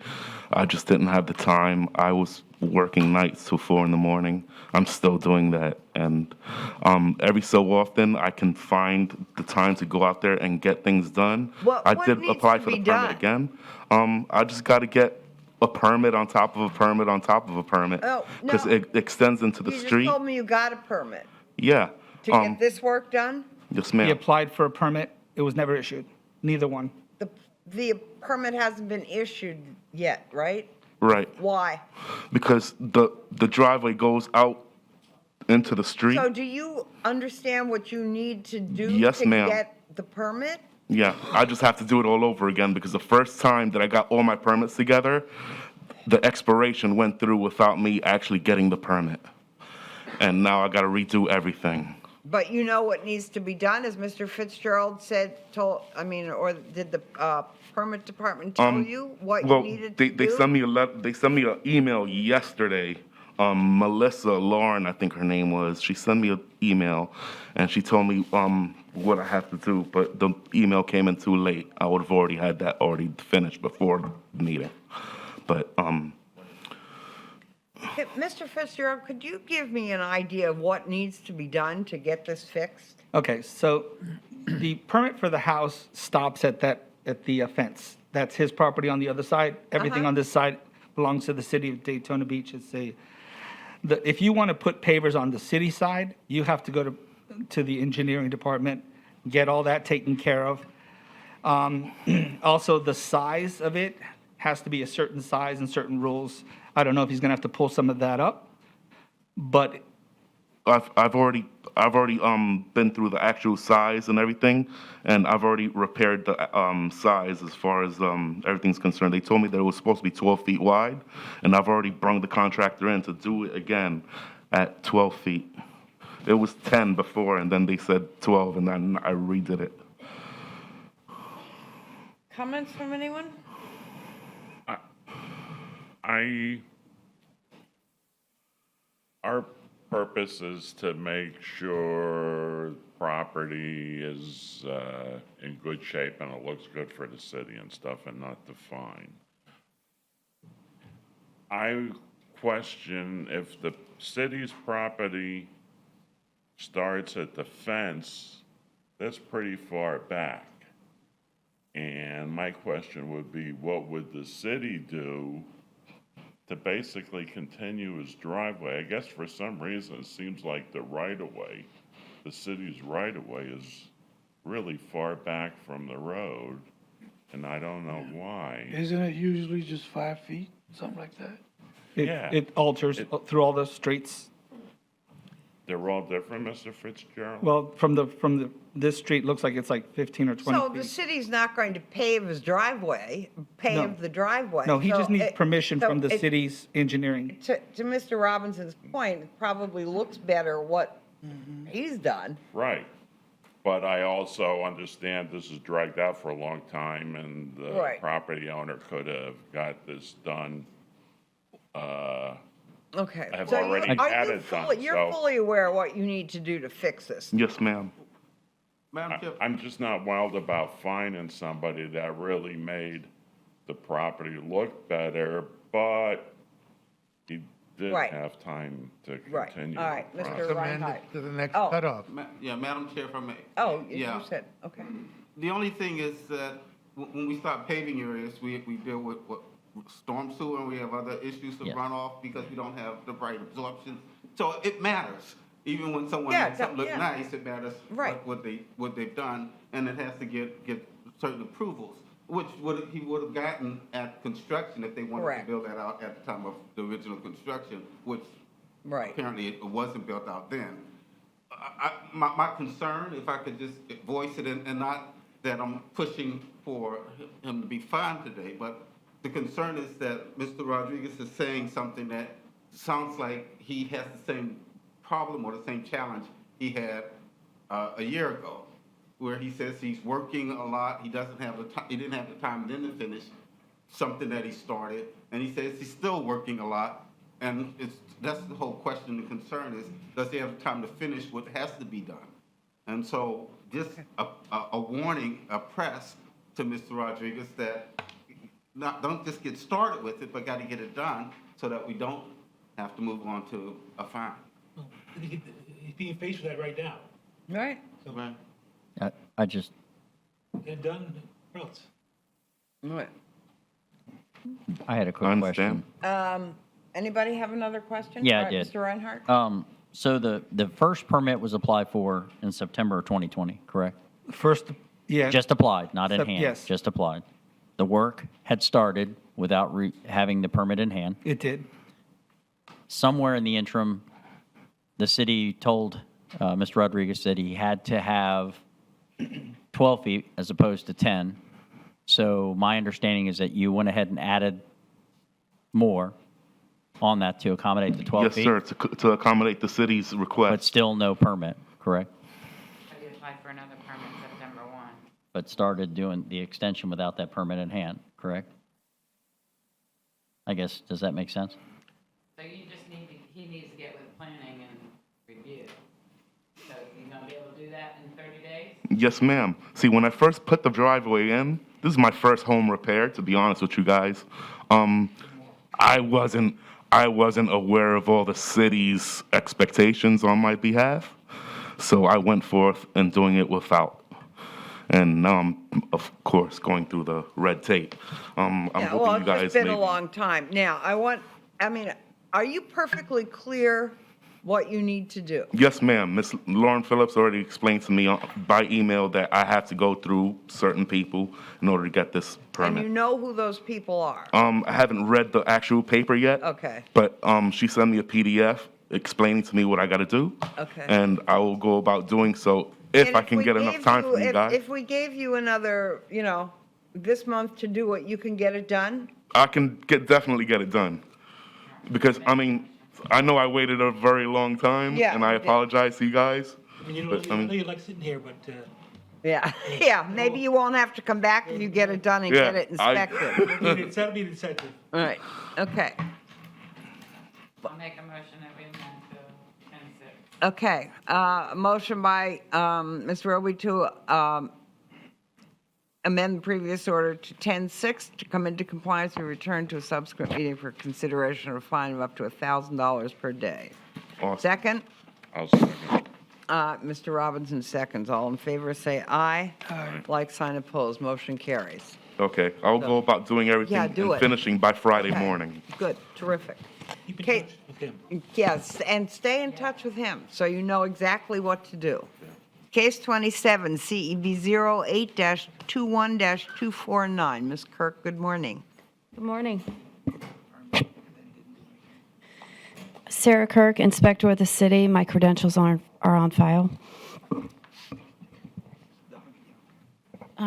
I just didn't have the time. I was working nights till 4 a.m. I'm still doing that. And every so often, I can find the time to go out there and get things done. I did needs apply to for the be permit done? again. I just got to get a permit on top of a permit on top of a permit. Oh, Because no. it extends into the You just street. told me you got a permit Yeah. to get this work done? Yes, He ma'am. applied for a permit. It was never issued. Neither one. The permit hasn't been issued yet, right? Right. Why? Because the driveway goes out into the street. So do you understand what you need to do Yes, to ma'am. get the permit? Yeah, I just have to do it all over again because the first time that I got all my permits together, the expiration went through without me actually getting the permit. And now I got to redo everything. But you know what needs to be done, as Mr. Fitzgerald said, or did the permit department tell you what you Well, needed they, to they do? sent me they sent me an email yesterday. Melissa Lauren, I think her name was. She sent me an email, and she told me what I have to do. But the email came in too late. I would have already had that already finished before the meeting. But Hey, Mr. Fitzgerald, could you give me an idea of what needs to be done to get this fixed? Okay, so the permit for the house stops at the fence. That's his property on the other side. Everything on this side belongs to the city of Daytona Beach. If you want to put pavers on the city side, you have to go to the engineering department, get all that taken care of. Also, the size of it has to be a certain size and certain rules. I don't know if he's going to have to pull some of that up, but I've already been through the actual size and everything, and I've already repaired the size as far as everything's concerned. They told me that it was supposed to be 12 feet wide, and I've already brung the contractor in to do it again at 12 feet. It was 10 before, and then they said 12, and then I redid it. Comments from anyone? Our purpose is to make sure property is in good shape and it looks good for the city and stuff, and not the fine. I question if the city's property starts at the fence, that's pretty far back. And my question would be, what would the city do to basically continue his driveway? I guess for some reason, it seems like the right-of-way, the city's right-of-way is really far back from the road, and I don't know why. Isn't it usually just 5 feet, something like that? Yeah. It alters through all the streets. They're all different, Mr. Fitzgerald? Well, this street looks like it's like 15 or 20 So feet. the city's not going to pave his driveway, pave the driveway. No, he So just needs it- permission so from the it- city's engineering. To Mr. Robinson's point, it probably looks better what he's done. Right. But I also understand this is dragged out for a long time, and the Right. property owner could have got this done, Okay. I've So already are had you it done, fully- You're so- fully aware of what you need to do to fix this? Yes, ma'am. I'm just not wild about finding somebody that really made the property look better, but he did Right. have time to Right. continue. All right, the Mr. process. Reinhardt. To the next Oh. cutoff. Yeah, Madam Chair, if I may. Oh, Yeah. you said, okay. The only thing is that when we start paving areas, we deal with storm sewer, and we have other issues of Yes. runoff because we don't have the right absorption. So it matters. Even when someone Yeah, makes something look yeah. nice, it matters Right. what they've done, and it has to get certain approvals, which he would have gotten at construction if they wanted Correct. to build that out at the time of the original construction, which Right. apparently it wasn't built out then. My concern, if I could just voice it, and not that I'm pushing for him to be fined today, but the concern is that Mr. Rodriguez is saying something that sounds like he has the same problem or the same challenge he had a year ago, where he says he's working a lot, he doesn't have the time, he didn't have the time then to finish something that he started, and he says he's still working a lot, and that's the whole question and concern is, does he have the time to finish what has to be done? And so just a warning, a press to Mr. Rodriguez that don't just get started with it, but got to get it done so that we don't have to move on to a fine. He's being faced with that right now. Right. So, I just, get done, or else. Right. I had a quick question. Anybody have another question? Yeah, I All right, did. Mr. Reinhardt? So the first permit was applied for in September of 2020, correct? First, yeah. Just applied, not in hand? Yes. Just applied. The work had started without having the permit in hand. It did. Somewhere in the interim, the city told Mr. Rodriguez that he had to have 12 feet as opposed to 10. So my understanding is that you went ahead and added more on that to accommodate the 12 Yes, feet? sir, to accommodate the city's request. But still no permit, correct? So you applied for another permit September 1. But started doing the extension without that permit in hand, correct? I guess, does that make sense? So you just he needs to get with planning and review. So you gonna be able to do that in 30 days? Yes, ma'am. See, when I first put the driveway in, this is my first home repair, to be honest with you guys. I wasn't aware of all the city's expectations on my behalf, so I went forth and doing it without. And now I'm, of course, going through the red tape. I'm Yeah, hoping well, you guys it's been a maybe- long time. Now, are you perfectly clear what you need to do? Yes, ma'am. Miss Lauren Phillips already explained to me by email that I have to go through certain people in order to get this And you permit. know who those people are? I haven't read the actual paper yet. Okay. But she sent me a PDF explaining to me what I got to do. Okay. And I will go about doing so if And I can we get enough gave time from you guys. If we gave you another, this month to do it, you can get it done? I can definitely get it done. Because, I mean, I know I waited a very long time, Yeah, and I you did. apologize to you guys. I mean, you But, know, I I know mean, you like sitting here, but, Yeah, yeah, maybe you won't have to come back if you get it done and Yeah, get it I- inspected. that'll be the incentive. All right, okay, I'll make a motion that we amend to 10-6. okay. A motion by Ms. Roby to amend the previous order to 10-6 to come into compliance and return to a subsequent meeting for consideration of a fine of up to $1,000 per day. Awesome. Second? I'll second. Mr. Robinson seconds. All in favor, say aye. Aye. Like, sign, opposed. Motion carries. Okay, I'll go about doing everything Yeah, do and it. finishing by Friday Okay. morning. Good, terrific. Keep in Okay. touch with him. Yes, and stay in touch with him so you know exactly what to do. Case 27, CEB 08-21-249. Ms. Kirk, good morning. Good morning. Sarah Kirk, Inspector of the City. My credentials are on file.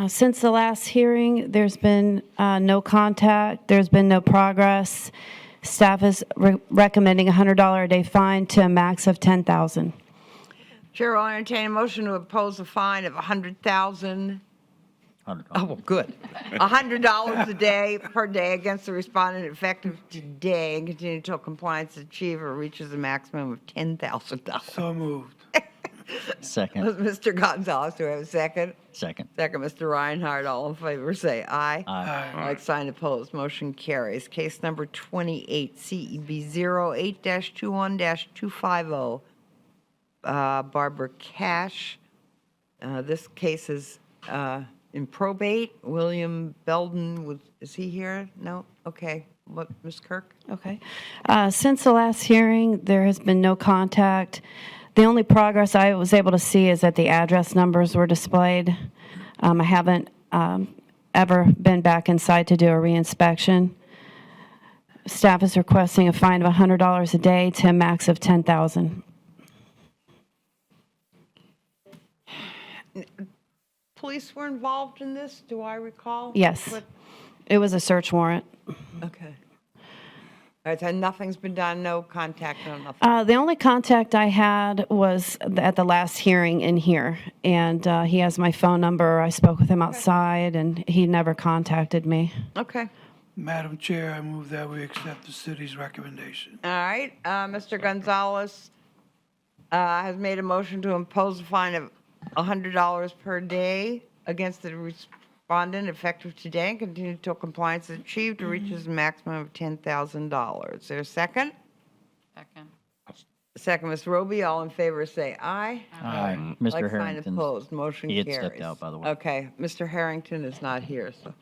Since the last hearing, there's been no contact, there's been no progress. Staff is recommending a $100 a day fine to a max of $10,000. Chair will entertain a motion to impose a fine of $100,000. Oh, good. $100 a day per day against the respondent effective today and continue until compliance is achieved or reaches a maximum of $10,000. So moved. Second. Mr. Gonzalez, do I have a second? Second. Second, Mr. Reinhardt, all in favor, say aye. Aye. Like sign opposed, motion carries. Case number 28, CEB 08-21-250, Barbara Cash. This case is in probate. William Belden, is he here? No? Okay. What, Ms. Kirk? Okay. Since the last hearing, there has been no contact. The only progress I was able to see is that the address numbers were displayed. I haven't ever been back inside to do a reinspection. Staff is requesting a fine of $100 a day to a max of $10,000. Police were involved in this, do I recall? Yes. What- It was a search warrant. Okay. All right, so nothing's been done, no contact, no nothing. The only contact I had was at the last hearing in here, and he has my phone number. I spoke with him outside, and he never contacted me. Okay. Madam Chair, I move that we accept the city's recommendation. All right, Mr. Gonzalez has made a motion to impose a fine of $100 per day against the respondent effective today and continue until compliance is achieved or reaches a maximum of $10,000. Is there a second? Second. Second, Ms. Roby, all in favor, say aye. Aye. Like Mr. sign Harrington. opposed, motion He had carries. stepped out, by the way. Okay, Mr. Harrington is not here, so.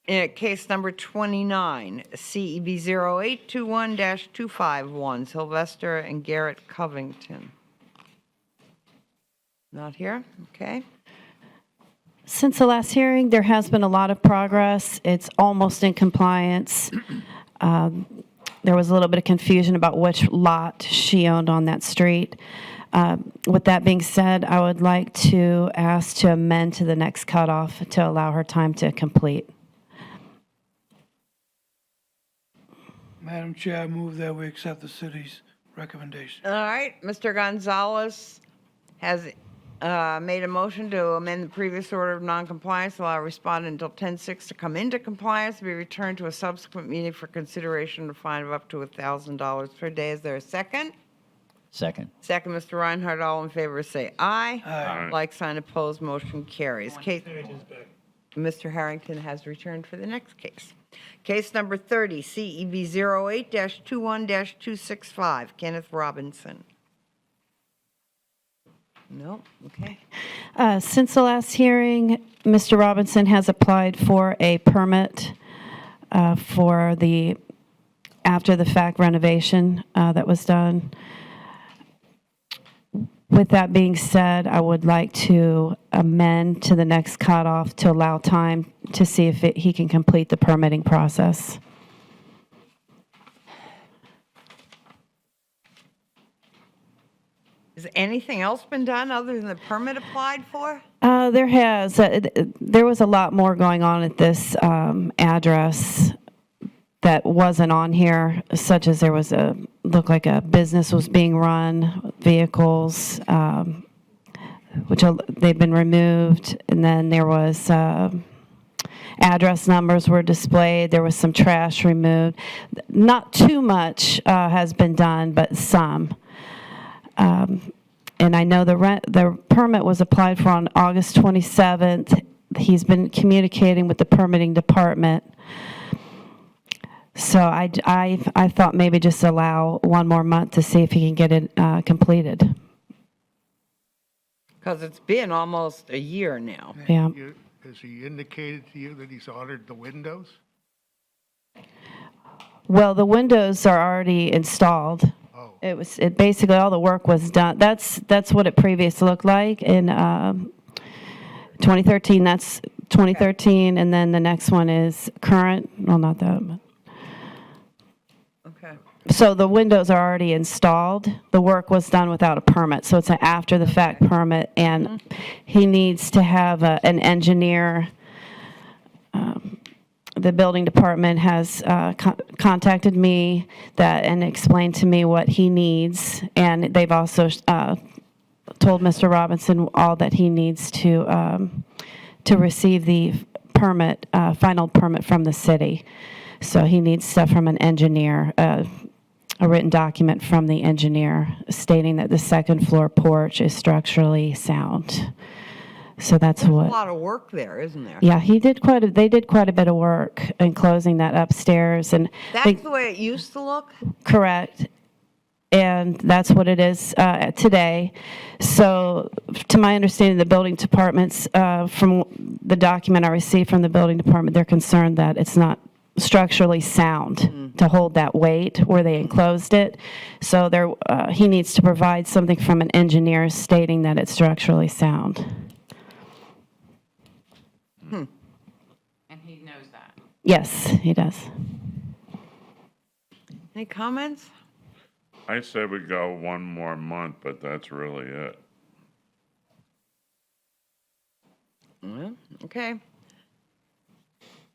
Case number 29, CEB 08-21-251, Sylvester and Garrett Covington. Not here? Okay. Since the last hearing, there has been a lot of progress. It's almost in compliance. There was a little bit of confusion about which lot she owned on that street. With that being said, I would like to ask to amend to the next cutoff to allow her time to complete. Madam Chair, I move that we accept the city's recommendation. All right, Mr. Gonzalez has made a motion to amend the previous order of noncompliance, allow respondent until 10-6 to come into compliance, to be returned to a subsequent meeting for consideration of a fine of up to $1,000 per day. Is there a second? Second. Second, Mr. Reinhardt, all in favor, say aye. Aye. Like sign opposed, motion carries. Case, Harrington's back. Mr. Harrington has returned for the next case. Case number 30, CEB 08-21-265, Kenneth Robinson. No, okay. Since the last hearing, Mr. Robinson has applied for a permit for the after-the-fact renovation that was done. With that being said, I would like to amend to the next cutoff to allow time to see if he can complete the permitting process. Has anything else been done other than the permit applied for? There has. There was a lot more going on at this address that wasn't on here, such as there was looked like a business was being run, vehicles, which they've been removed, and then there was address numbers were displayed. There was some trash removed. Not too much has been done, but some. And I know the permit was applied for on August 27th. He's been communicating with the permitting department. So I thought maybe just allow one more month to see if he can get it completed. Because it's been almost a year now. Yeah. Has he indicated to you that he's ordered the windows? Well, the windows are already installed. It basically all the work was done. That's what it previously looked like in 2013. That's 2013, and then the next one is current. Well, not that. But. Okay. So the windows are already installed. The work was done without a permit, so it's an after-the-fact permit, and he needs to have an engineer. The building department has contacted me and explained to me what he needs, and they've also told Mr. Robinson all that he needs to receive the permit, final permit from the city. So he needs stuff from an engineer, a written document from the engineer stating that the second floor porch is structurally sound. So that's There's what. a lot of work there, isn't there? Yeah, they did quite a bit of work in closing that upstairs, and That's the way it used to look? correct. And that's what it is today. So, to my understanding, the building departments, from the document I received from the building department, they're concerned that it's not structurally sound to hold that weight where they enclosed it. So he needs to provide something from an engineer stating that it's structurally sound. And he knows that. Yes, he does. Any comments? I said we go one more month, but that's really it. Well, okay.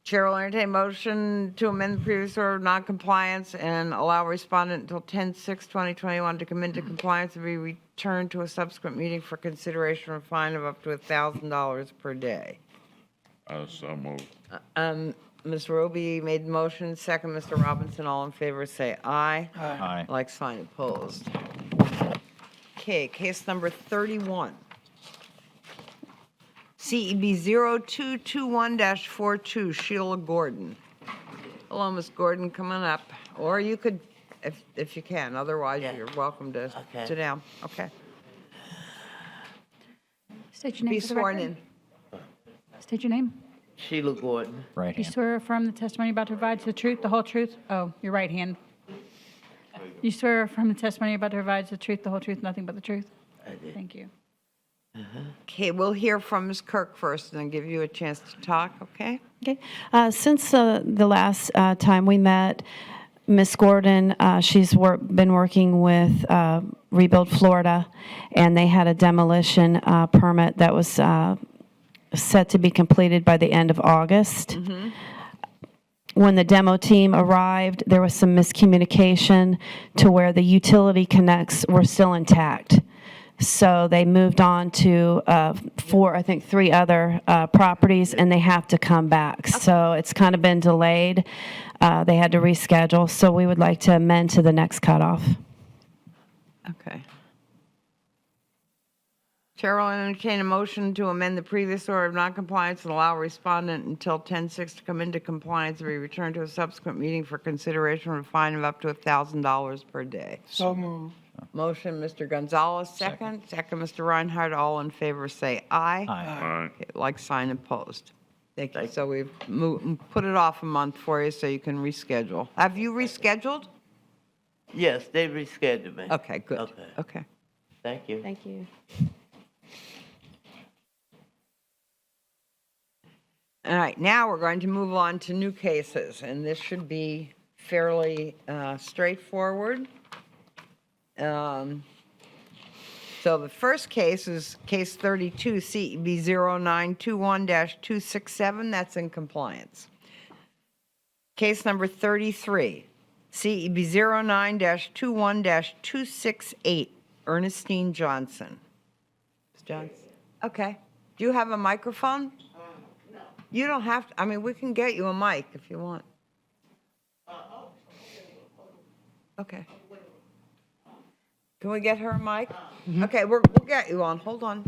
Chair will entertain motion to amend the previous order of noncompliance and allow respondent until 10/6/2021 to come into compliance and be returned to a subsequent meeting for consideration of a fine of up to $1,000 per day. So moved. Ms. Roby made the motion, second, Mr. Robinson, all in favor, say aye. Aye. Like sign opposed. Okay, case number 31. CEB 0221-42, Sheila Gordon. Hello, Ms. Gordon, come on up. Or you could, if you can, otherwise you're welcome to sit down. Okay. State your name Be for the sworn record. in. State your name. Sheila Gordon. Right You hand. swear or affirm the testimony you're about to provide is the truth, the whole truth? Oh, your right hand. You swear or affirm the testimony you're about to provide is the truth, the whole truth, nothing but the truth? I did. Thank you. Okay, we'll hear from Ms. Kirk first and then give you a chance to talk, okay? Okay. Since the last time we met, Ms. Gordon, she's been working with Rebuild Florida, and they had a demolition permit that was set to be completed by the end of August. When the demo team arrived, there was some miscommunication to where the utility connects were still intact. So they moved on to three other properties, and they have to come back. So it's kind of been delayed. They had to reschedule. So we would like to amend to the next cutoff. Okay. Chair will entertain a motion to amend the previous order of noncompliance and allow respondent until 10/6 to come into compliance and be returned to a subsequent meeting for consideration of a fine of up to $1,000 per day. So moved. Motion, Mr. Gonzalez, second. Second, Mr. Reinhardt. All in favor, say aye. Aye. Okay, like sign opposed. Thank you. So we've put it off a month for you so you can reschedule. Have you rescheduled? Yes, they rescheduled me. Okay, good. Okay. Okay. Thank you. Thank you. All right, now we're going to move on to new cases, and this should be fairly straightforward. So the first case is case 32, CEB 0921-267. That's in compliance. Case number 33, CEB 09-21-268, Ernestine Johnson. Ms. Johnson? Okay. Do you have a microphone? No. You don't have to, I mean, we can get you a mic if you want. Okay. Can we get her a mic? Okay, we'll get you on. Hold on.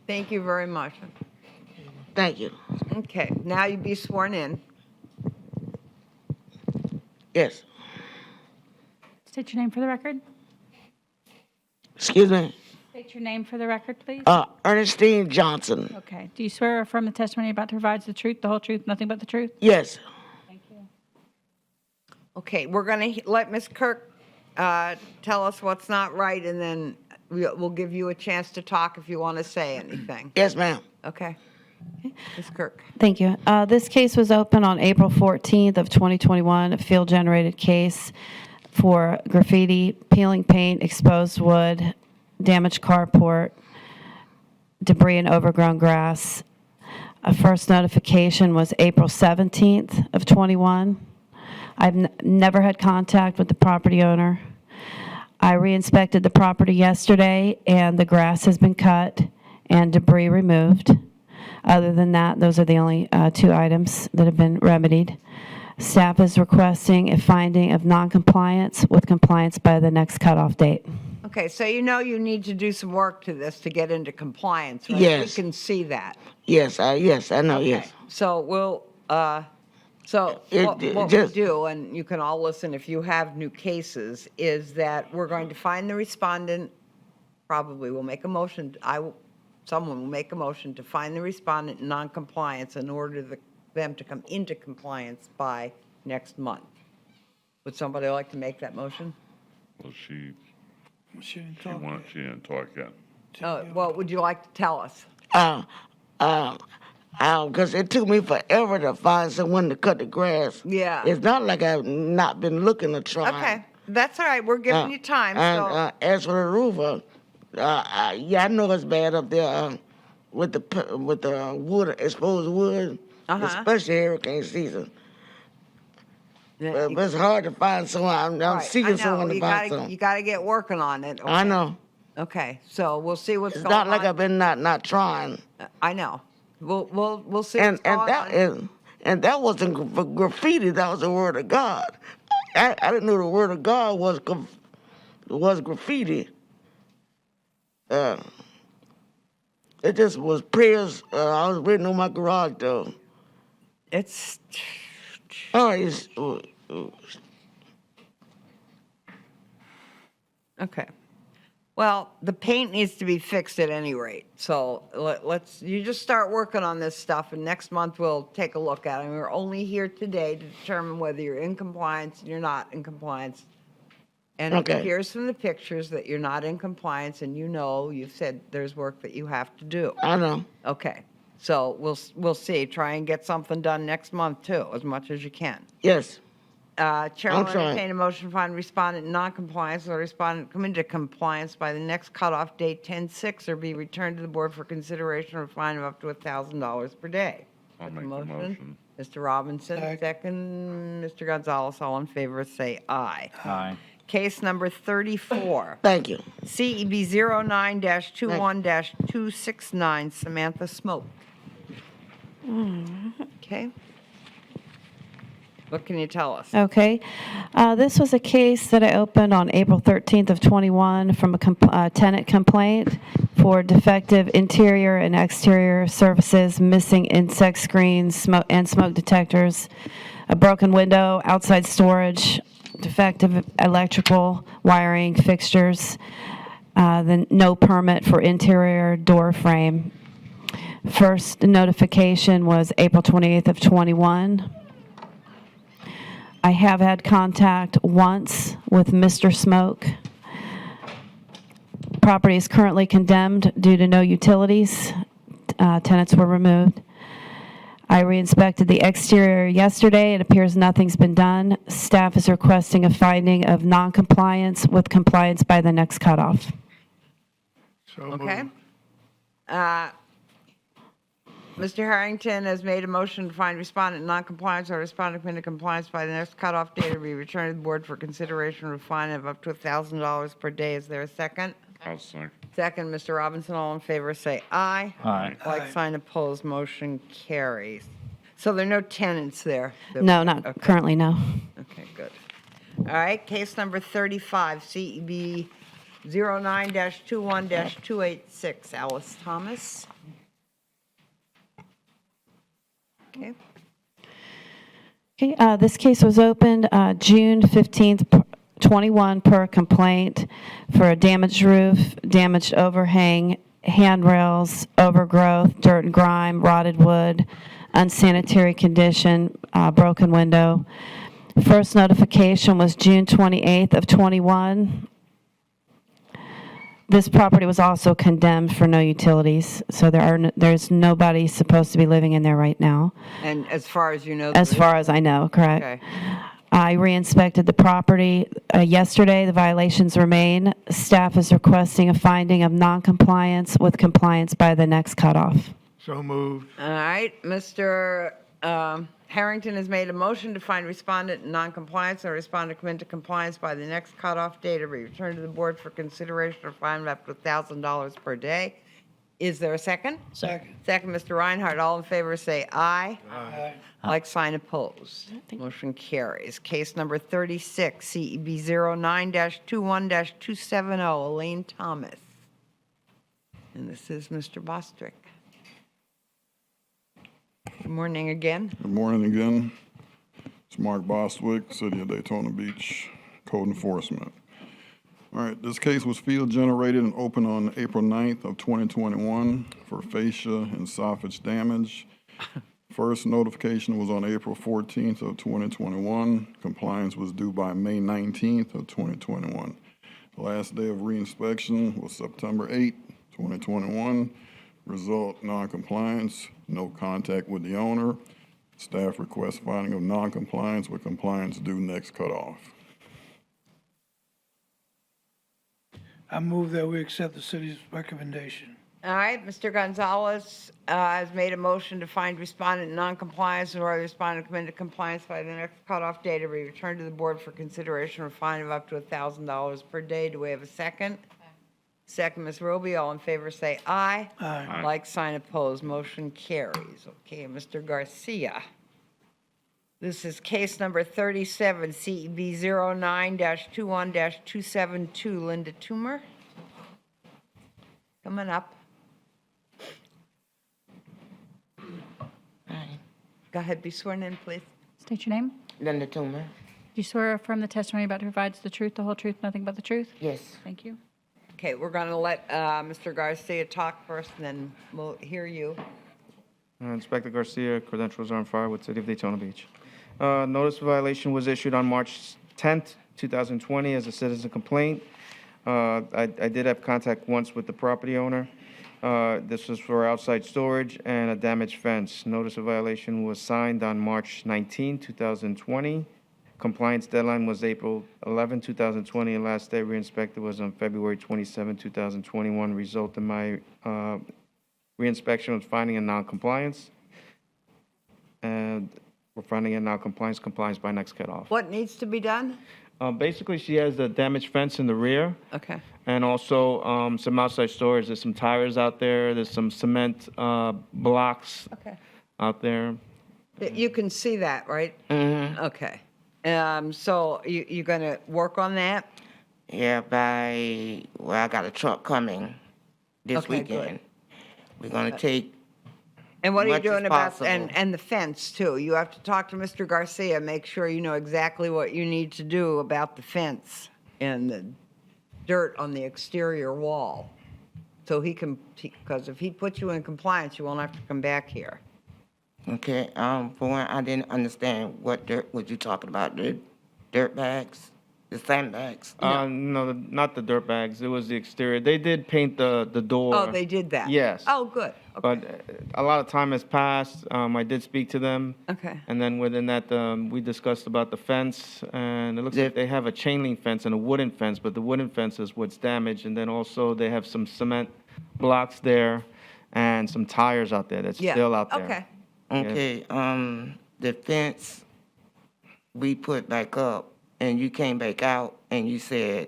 Thank you very much. Thank you. Okay, now you be sworn in. Yes. State your name for the record. Excuse me. State your name for the record, please. Ernestine Johnson. Okay. Do you swear or affirm the testimony you're about to provide is the truth, the whole truth, nothing but the truth? Yes. Thank you. Okay, we're going to let Ms. Kirk tell us what's not right, and then we'll give you a chance to talk if you want to say anything. Yes, ma'am. Okay. Ms. Kirk. Thank you. This case was opened on April 14th of 2021, a field-generated case for graffiti, peeling paint, exposed wood, damaged carport, debris and overgrown grass. A first notification was April 17th of 21. I've never had contact with the property owner. I re-inspected the property yesterday, and the grass has been cut and debris removed. Other than that, those are the only two items that have been remedied. Staff is requesting a finding of noncompliance with compliance by the next cutoff date. Okay, so you know you need to do some work to this to get into compliance, right? Yes. We can see that. Yes, I know, Okay, yes. So we'll, what we do, and you can all listen if you have new cases, is that we're going to find the respondent, probably will make a motion, someone will make a motion to find the respondent in noncompliance in order them to come into compliance by next month. Would somebody like to make that motion? Well, she She didn't She talk wants, she didn't talk yet. What would you like to tell us? Because it took me forever to find someone to cut the grass. Yeah. It's not like I've not been looking to try. Okay, that's all right, we're giving you time, so. As for the roofer, I know it's bad up there with the wood, exposed wood, especially hurricane season. But it's hard to find someone. I'm Right, seeking I know. someone to You find gotta- someone. You gotta get working on it. I okay? know. Okay, so we'll see what's It's going on. not like I've been not trying. I know. We'll see And what's going on. and that wasn't graffiti. That was the word of God. I didn't know the word of God was graffiti. It just was prayers. I was written on my garage door. It's. Oh, it's. Okay. Well, the paint needs to be fixed at any rate. So you just start working on this stuff, and next month we'll take a look at it. And we're only here today to determine whether you're in compliance and you're not in compliance. And it Okay. appears from the pictures that you're not in compliance, and you've said there's work that you have to do. I know. Okay. So we'll see. Try and get something done next month too, as much as you can. Yes. Chair will I'm trying. entertain a motion to find respondent in noncompliance or respondent come into compliance by the next cutoff date, 10/6, or be returned to the board for consideration or a fine of up to $1,000 per day. I'll make the motion. Mr. Robinson, second. Mr. Gonzalez, all in favor, say aye. Aye. Case number 34. Thank you. CEB 09-21-269, Samantha Smoke. Okay. What can you tell us? Okay. This was a case that I opened on April 13th of 21 from a tenant complaint for defective interior and exterior surfaces, missing insect screens, smoke detectors, a broken window, outside storage, defective electrical wiring fixtures, then no permit for interior door frame. First notification was April 28th of 21. I have had contact once with Mr. Smoke. Property is currently condemned due to no utilities. Tenants were removed. I re-inspected the exterior yesterday. It appears nothing's been done. Staff is requesting a finding of non-compliance with compliance by the next cutoff. Okay. Mr. Harrington has made a motion to find respondent in non-compliance or respondent into compliance by the next cutoff date to be returned to the board for consideration of a fine of up to $1,000 per day. Is there a second? I'll second. Second, Mr. Robinson, all in favor, say aye. Aye. Like sign opposed, motion carries. So there are no tenants there? No, not currently, no. Okay, good. All right, case number 35, CEB 09-21-286, Alice Thomas. Okay. Okay, this case was opened June 15th, 21 per complaint for a damaged roof, damaged overhang, handrails, overgrowth, dirt and grime, rotted wood, unsanitary condition, broken window. First notification was June 28th of 21. This property was also condemned for no utilities, so there's nobody supposed to be living in there right now. And as far as you know? As far as I know, correct. Okay. I re-inspected the property yesterday. The violations remain. Staff is requesting a finding of non-compliance with compliance by the next cutoff. So moved. All right, Mr. Harrington has made a motion to find respondent in non-compliance and respondent come into compliance by the next cutoff date to be returned to the board for consideration or fine of up to $1,000 per day. Is there a second? Second. Second, Mr. Reinhardt. All in favor, say aye. Aye. Like sign opposed. Motion carries. Case number 36, CEB 09-21-270, Elaine Thomas. And this is Mr. Bostrick. Good morning again. Good morning again. It's Mark Bostwick, City of Daytona Beach, Code Enforcement. All right, this case was field generated and opened on April 9th of 2021 for fascia and soffit damage. First notification was on April 14th of 2021. Compliance was due by May 19th of 2021. The last day of reinspection was September 8th, 2021. Result, non-compliance, no contact with the owner. Staff requests finding of non-compliance with compliance due next cutoff. I move that we accept the city's recommendation. All right, Mr. Gonzalez has made a motion to find respondent in non-compliance or respondent come into compliance by the next cutoff date to be returned to the board for consideration or fine of up to $1,000 per day. Do we have a second? Second, Ms. Roby. All in favor, say aye. Aye. Like sign opposed, motion carries. Okay, Mr. Garcia. This is case number 37, CEB 09-21-272, Linda Toomer. Coming up. Go ahead, be sworn in, please. State your name. Linda Toomer. Do you swear or affirm the testimony about to provide the truth, the whole truth, nothing but the truth? Yes. Thank you. Okay, we're going to let Mr. Garcia talk first, and then we'll hear you. Inspector Garcia, credentials are on file with City of Daytona Beach. Notice of violation was issued on March 10th, 2020 as a citizen complaint. I did have contact once with the property owner. This was for outside storage and a damaged fence. Notice of violation was signed on March 19, 2020. Compliance deadline was April 11, 2020, and last day re-inspected was on February 27, 2021. Result in my re-inspection was finding a non-compliance. And we're finding a non-compliance, compliance by next cutoff. What needs to be done? Basically, she has a damaged fence in the rear. Okay. And also some outside storage. There's some tires out there. There's some cement blocks out there. You can see that, right? Mm-hmm. Okay. So you're going to work on that? Yeah, I got a truck coming this Okay, weekend. good. We're gonna take. And what are you much as doing about, possible. and the fence too? You have to talk to Mr. Garcia, make sure you know exactly what you need to do about the fence and the dirt on the exterior wall. So he can, because if he puts you in compliance, you won't have to come back here. Okay, for one, I didn't understand what dirt was you talking about, the dirt bags? The sandbags? No, not the dirt bags. It was the exterior. They did paint the door. Oh, they did that? Yes. Oh, good. But a lot of time has passed. I did speak to them. Okay. And then within that, we discussed about the fence, and it looks like they have a chain link fence and a wooden fence, but the wooden fence is what's damaged. And then also they have some cement blocks there and some tires out there that's Yeah, still out there. okay. Okay, the fence we put back up, and you came back out and you said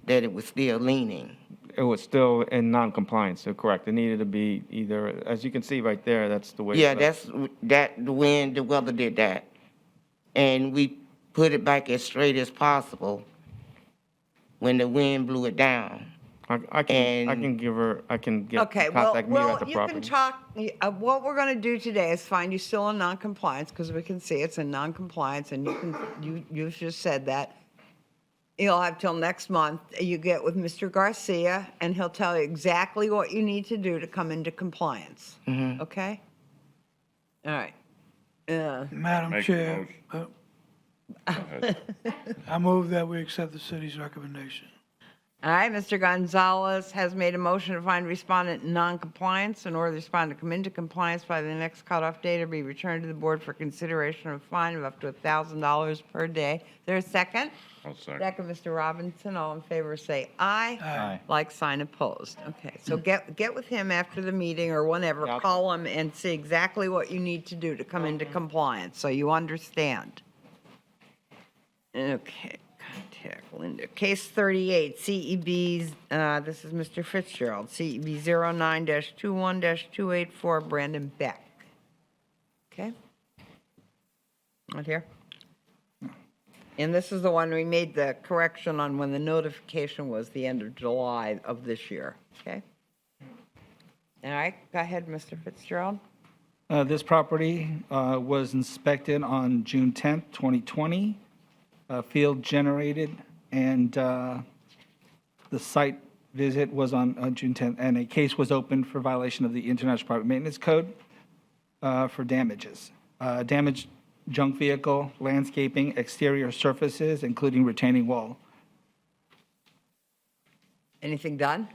that it was still leaning. It was still in non-compliance, so correct. It needed to be either, as you can see right there, that's the way. Yeah, it looks. the wind, the weather did that. And we put it back as straight as possible when the wind blew it down. I can give her, I can get Okay, well, contact me at the you property. can talk, what we're gonna do today is find you still in non-compliance, because we can see it's in non-compliance, and you just said that. You'll have till next month, you get with Mr. Garcia, and he'll tell you exactly what you need to do to come into compliance, okay? All right. Madam Make a Chair, I move that we accept the city's recommendation. All right, Mr. Gonzalez has made a motion to find respondent in non-compliance in order the respondent to come into compliance by the next cutoff date or be returned to the board for consideration of a fine of up to $1,000 per day. There's a second? I'll second. Second, Mr. Robinson. All in favor, say aye. Aye. Like sign opposed. Okay, so get with him after the meeting or whenever. Call him and see exactly what you need to do to come into compliance, so you understand. Okay, contact Linda. Case 38, CEB's, this is Mr. Fitzgerald, CEB 09-21-284, Brandon Beck. Okay? Not here? And this is the one we made the correction on when the notification was the end of July of this year, okay? All right, go ahead, Mr. Fitzgerald. This property was inspected on June 10th, 2020, field generated, and the site visit was on June 10th, and a case was opened for violation of the International Private Maintenance Code for damages. Damaged junk vehicle, landscaping, exterior surfaces, including retaining wall. Anything done?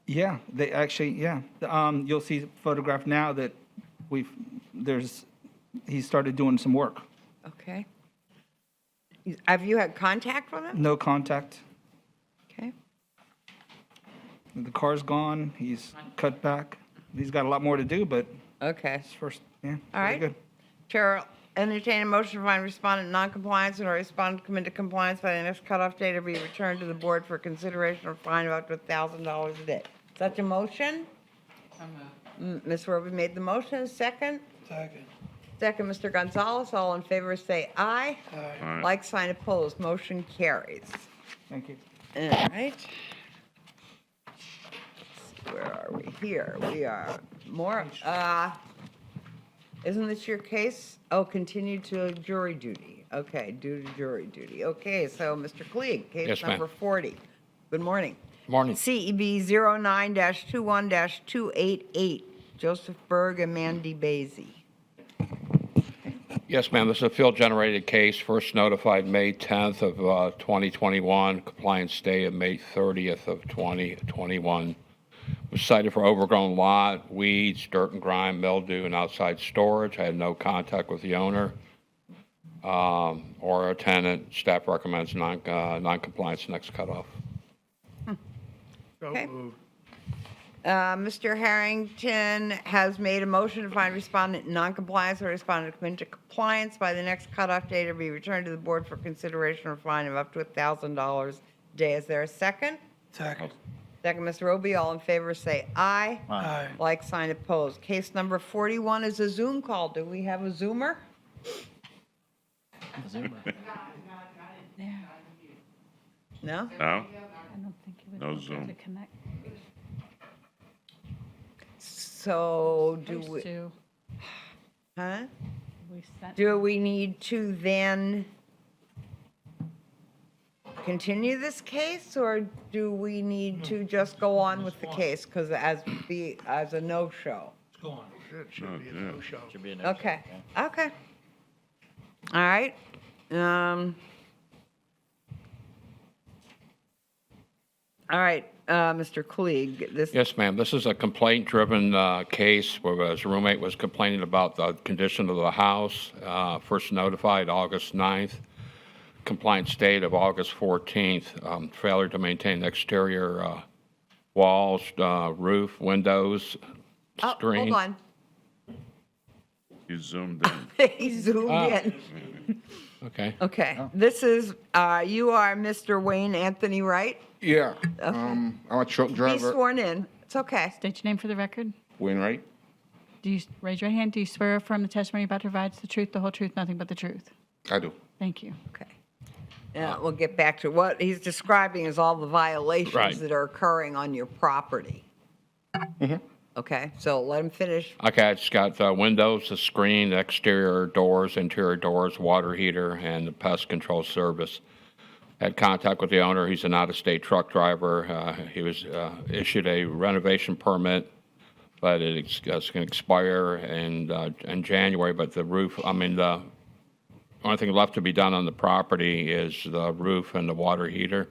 Yeah, they actually, yeah. You'll see a photograph now that he started doing some work. Okay. Have you had contact with him? No contact. Okay. The car's gone, he's cut back. He's got a lot more to do, but Okay. it's first, yeah, All right. pretty good. Chair, will entertain a motion to find respondent in non-compliance and or respondent to come into compliance by the next cutoff date or be returned to the board for consideration or fine of up to $1,000 a day. Such a motion? Ms. Roby made the motion, second? Second. Second, Mr. Gonzalez, all in favor say aye. Aye. Like sign opposed, motion carries. Thank you. All right. Where are we? Here, we are. More, isn't this your case? Oh, continue to jury duty. Okay, due to jury duty. Okay, so Mr. Klieg, case Yes, ma'am. number 40. Good morning. Morning. CEB 09-21-288, Joseph Berg and Mandy Basie. Yes, ma'am, this is a field-generated case, first notified May 10th of 2021, compliance day of May 30th of 2021. Was cited for overgrown lot, weeds, dirt and grime, mildew, and outside storage. I had no contact with the owner or a tenant. Staff recommends non-compliance next cutoff. Okay. Mr. Harrington has made a motion to find respondent in non-compliance or respondent to come into compliance by the next cutoff date or be returned to the board for consideration or fine of up to $1,000 a day. Is there a second? Second. Second, Ms. Roby. All in favor say aye. Aye. Like sign opposed. Case number 41 is a Zoom call. Do we have a Zoomer? No? No? I don't think it was No able Zoom. to connect. So do Supposed we, to. huh? We sent. Do we need to then continue this case, or do we need to just go on with the case? Because as a no-show? Let's go on. It should be a no-show. Should be an Okay, okay. All right. All right, Mr. Klieg, this, Yes, ma'am. This is a complaint-driven case where his roommate was complaining about the condition of the house. First notified August 9th. Compliance date of August 14th. Failure to maintain exterior walls, roof, windows, oh, screen. hold on. You zoomed in. He zoomed in. Okay. Okay, this is, you are Mr. Wayne Anthony Wright? Yeah, Okay. I'm a truck Be driver. sworn in. It's okay. State your name for the record. Wainwright. Do you, raise your hand, do you swear or affirm the testimony you're about to provide is the truth, the whole truth, nothing but the truth? I do. Thank you. Okay. Yeah, we'll get back to what he's describing is all the violations Right. that are occurring on your property. Okay, so let him finish. Okay, it's got windows, the screen, exterior doors, interior doors, water heater, and the pest control service. Had contact with the owner. He's an out-of-state truck driver. He was issued a renovation permit, but it's going to expire in January. But the roof, the only thing left to be done on the property is the roof and the water heater.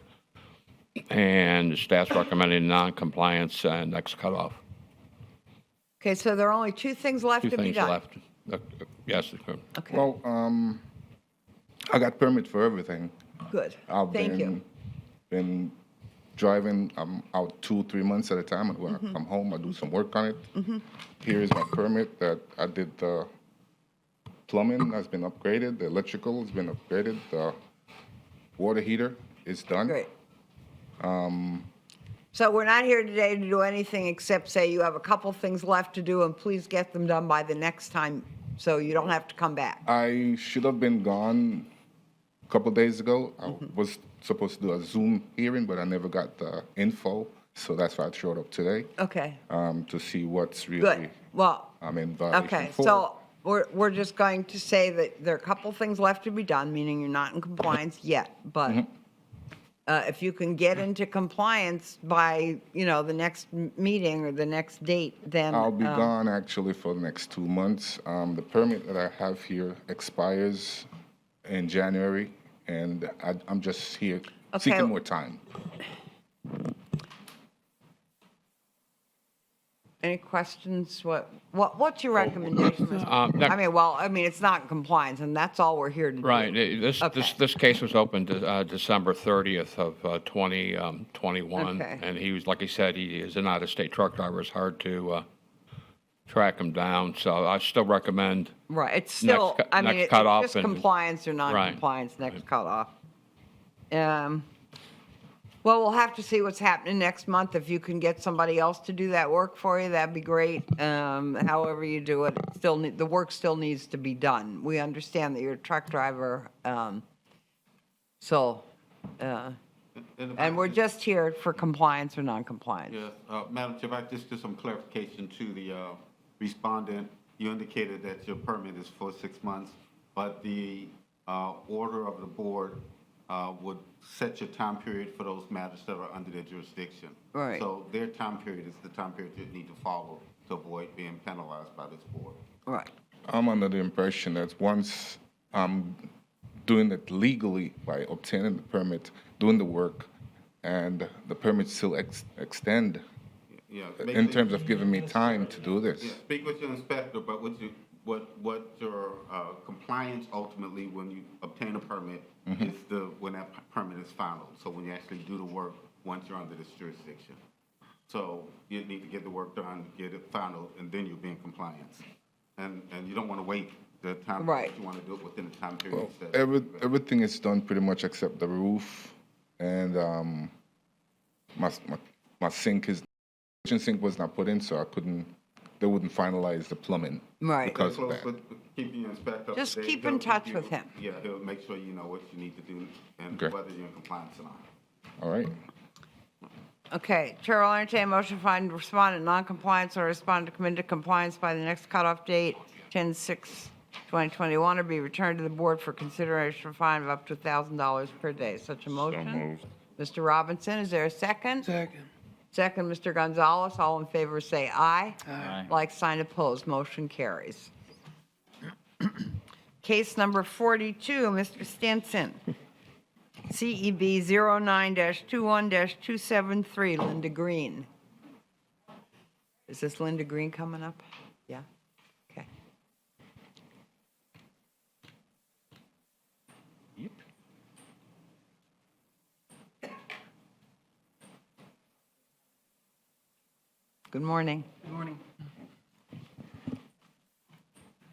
And the staff's recommending non-compliance and next cutoff. Okay, so there are only two things left Two to be things done. left. Yes. Okay, Well, I got permit for everything. good. I've Thank you. been driving. I'm out 2-3 months at a time, and when I come home, I do some work on it. Mm-hmm. Here is my permit that I did. The plumbing has been upgraded. The electrical has been upgraded. The water heater is done. Great. So we're not here today to do anything except say you have a couple things left to do, and please get them done by the next time, so you don't have to come back. I should have been gone a couple days ago. I Mm-hmm. was supposed to do a Zoom hearing, but I never got the info, so that's why I showed up today Okay, to see what's really good. Well, I'm in violation okay, for. so we're just going to say that there are a couple things left to be done, meaning you're not in compliance yet, but if you can get into compliance by, the next meeting or the next date, then. I'll be gone actually for the next 2 months. The permit that I have here expires in January, and I'm just here Okay. seeking more time. Any questions? What's your recommendation? It's not in compliance, and that's all we're here to do. Right. Okay. This case was opened December 30th of 2021. Okay. And he was, like he said, he is an out-of-state truck driver. It's hard to track him down. So I still recommend. Right, it's still, next it's cutoff just and- compliance or non-compliance, next cutoff. Well, we'll have to see what's happening next month. If you can get somebody else to do that work for you, that'd be great. However you do it, the work still needs to be done. We understand that you're a truck driver, and we're just here for compliance or non-compliance. Yes, Madam Chair, if I just do some clarification to the respondent. You indicated that your permit is for 6 months, but the order of the board would set your time period for those matters that are under their jurisdiction. Right. So their time period is the time period you need to follow to avoid being penalized by this board. Right. I'm under the impression that once I'm doing it legally by obtaining the permit, doing the work, and the permit still extend Yeah. in terms of giving me time to do this. Yeah, speak with your inspector, but what your compliance ultimately when you obtain a permit is when that permit is final. So when you actually do the work once you're under this jurisdiction. So you need to get the work done, get it final, and then you'll be in compliance. And you don't want to wait the time. Right. You want to do it within the time period. Everything is done pretty much except the roof, and my sink kitchen sink was not put in, so they wouldn't finalize the plumbing. Right. Because of that. Keeping your inspector up Just to date. keep in He'll touch give you- with him. Yeah, he'll make sure you know what you need to do and Okay. whether you're in compliance or not. All right. Okay, Chair will entertain a motion to find respondent non-compliance or respondent to come into compliance by the next cutoff date, 10/6/2021, or be returned to the board for consideration of fine of up to $1,000 per day. Such a motion? moved. Mr. Robinson, is there a second? Second. Second, Mr. Gonzalez. All in favor say aye. Aye. Like sign opposed, motion carries. Case number 42, Mr. Stinson. CEB 09-21-273, Linda Green. Is this Linda Green coming up? Yeah? Okay. Good morning. Good morning.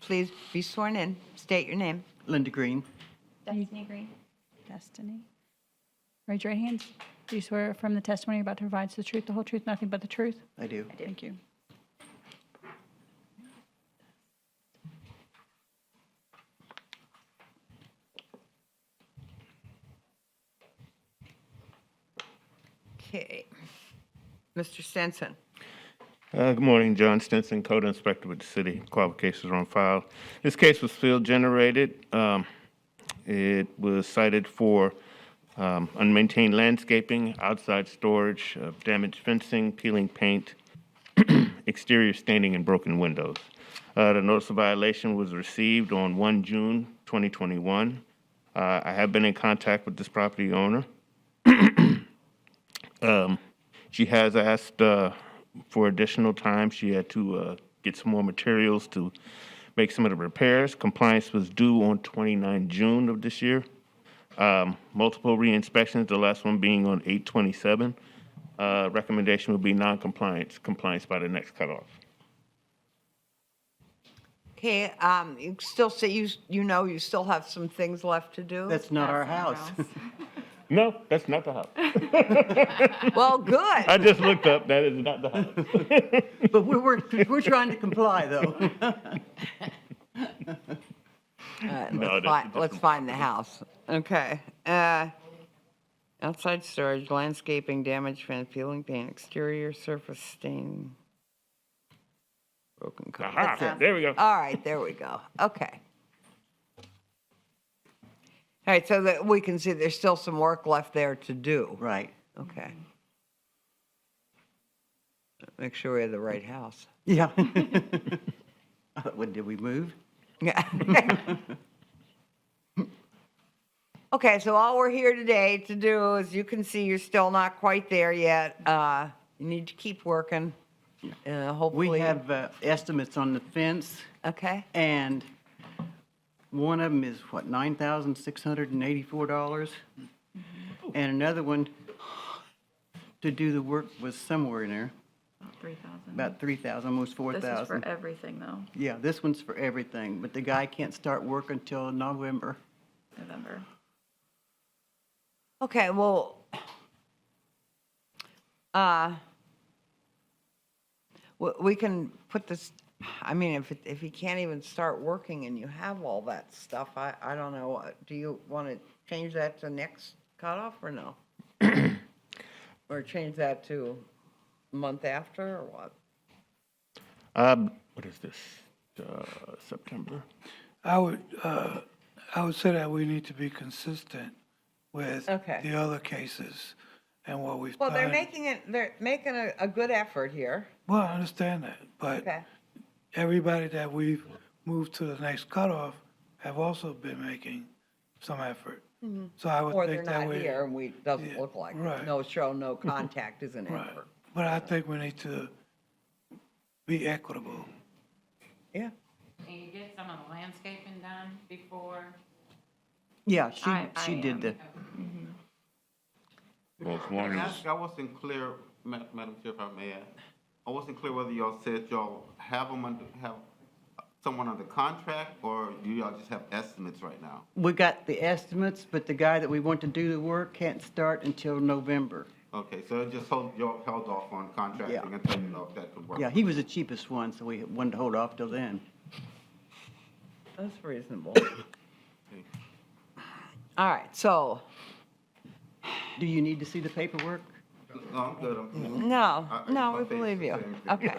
Please be sworn in. State your name. Linda Green. Destiny Green. Destiny. Raise your right hands. Do you swear affirm the testimony you're about to provide is the truth, the whole truth, nothing but the truth? I do. Thank you. Okay. Mr. Stenson. Good morning, John Stinson, Code Inspector with the City. Qualifications are on file. This case was field generated. It was cited for unmaintained landscaping, outside storage, damaged fencing, peeling paint, exterior staining, and broken windows. The notice of violation was received on 1 June 2021. I have been in contact with this property owner. She has asked for additional time. She had to get some more materials to make some of the repairs. Compliance was due on 29 June of this year. Multiple re-inspections, the last one being on 8/27. Recommendation would be non-compliance, compliance by the next cutoff. Okay, you still say, you know you still have some things left to do? That's not our house. No, that's not the house. Well, good. I just looked up, that is not the house. But we're trying to comply, though. All right, No, let's find the house. Okay. Outside storage, landscaping, damage, fence, peeling paint, exterior surface stain. Broken color. Aha, there we go. All right, there we go. Okay. All right, so that we can see there's still some work left there to do. Right. Okay. Make sure we have the right house. Yeah. When did we move? Yeah. Okay, so all we're here today to do is, you can see you're still not quite there yet. You need to keep working. Hopefully. We have estimates on the fence. Okay. And one of them is, what, $9,684? And another one to do the work was somewhere in there, 3,000. about 3,000, almost 4,000. This is for everything, though. Yeah, this one's for everything, but the guy can't start work until November. Okay, well, we can put this, I mean, if he can't even start working and you have all that stuff, I don't know, do you want to change that to next cutoff or no? Or change that to a month after or what? What is this, September? I would say that we need to be consistent with Okay. the other cases and what we've Well, done. they're making a good effort here. Well, I understand that, but Okay. everybody that we've moved to the next cutoff have also been making some effort. So I would Or they're think that not we. here and we, doesn't look like it. right. No show, no contact is an Right. effort. But I think we need to be equitable. Yeah. Can you get some of the landscaping done before? Yeah, I she did am. the, Well, as long as, I wasn't clear, Madam Chair, if I may add, I wasn't clear whether y'all said y'all have someone under contract, or do y'all just have estimates right now? we got the estimates, but the guy that we want to do the work can't start until November. Okay, so it just y'all held off on contracting Yeah. until you know if that could work. Yeah, he was the cheapest one, so we wanted to hold off till then. That's reasonable. All right, so, Do you need to see the paperwork? No, I'm good. no, we believe you. Okay.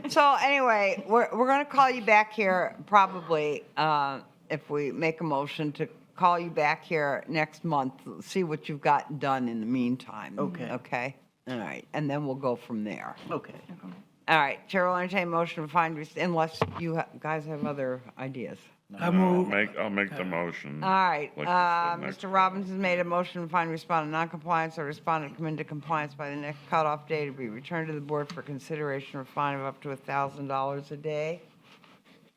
So anyway, we're going to call you back here probably, if we make a motion to call you back here next month, see what you've gotten done in the meantime. Okay. Okay? All right, and then we'll go from there. Okay. All right, Chair will entertain a motion to find, unless you guys have other ideas. I move. I'll make the motion. All right, like you said, next Mr. Robbins has made a motion to find respondent non-compliance or respondent come into compliance by the next cutoff date to be returned to the board for consideration or fine of up to $1,000 a day.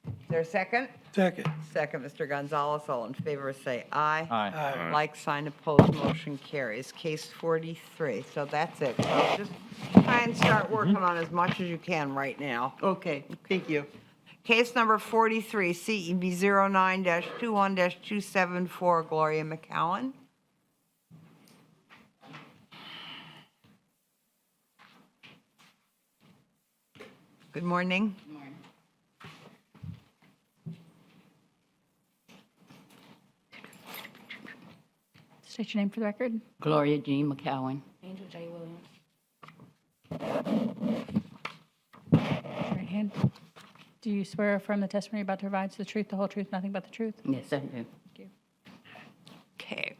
Is there a second? Second. Second, Mr. Gonzalez. All in favor, say aye. Aye. Aye. Like sign opposed, motion carries. Case 43. So that's it. So just try and start working on as much as you can right now. Okay, thank you. Case number 43, CEB 09-21-274, Gloria McCowan. Good morning. State your name for the record. Gloria Jean McCowan. Angel J. Williams. Right hand. Do you swear or affirm the testimony you're about to provide is the truth, the whole truth, nothing but the truth? Yes, I do. Okay,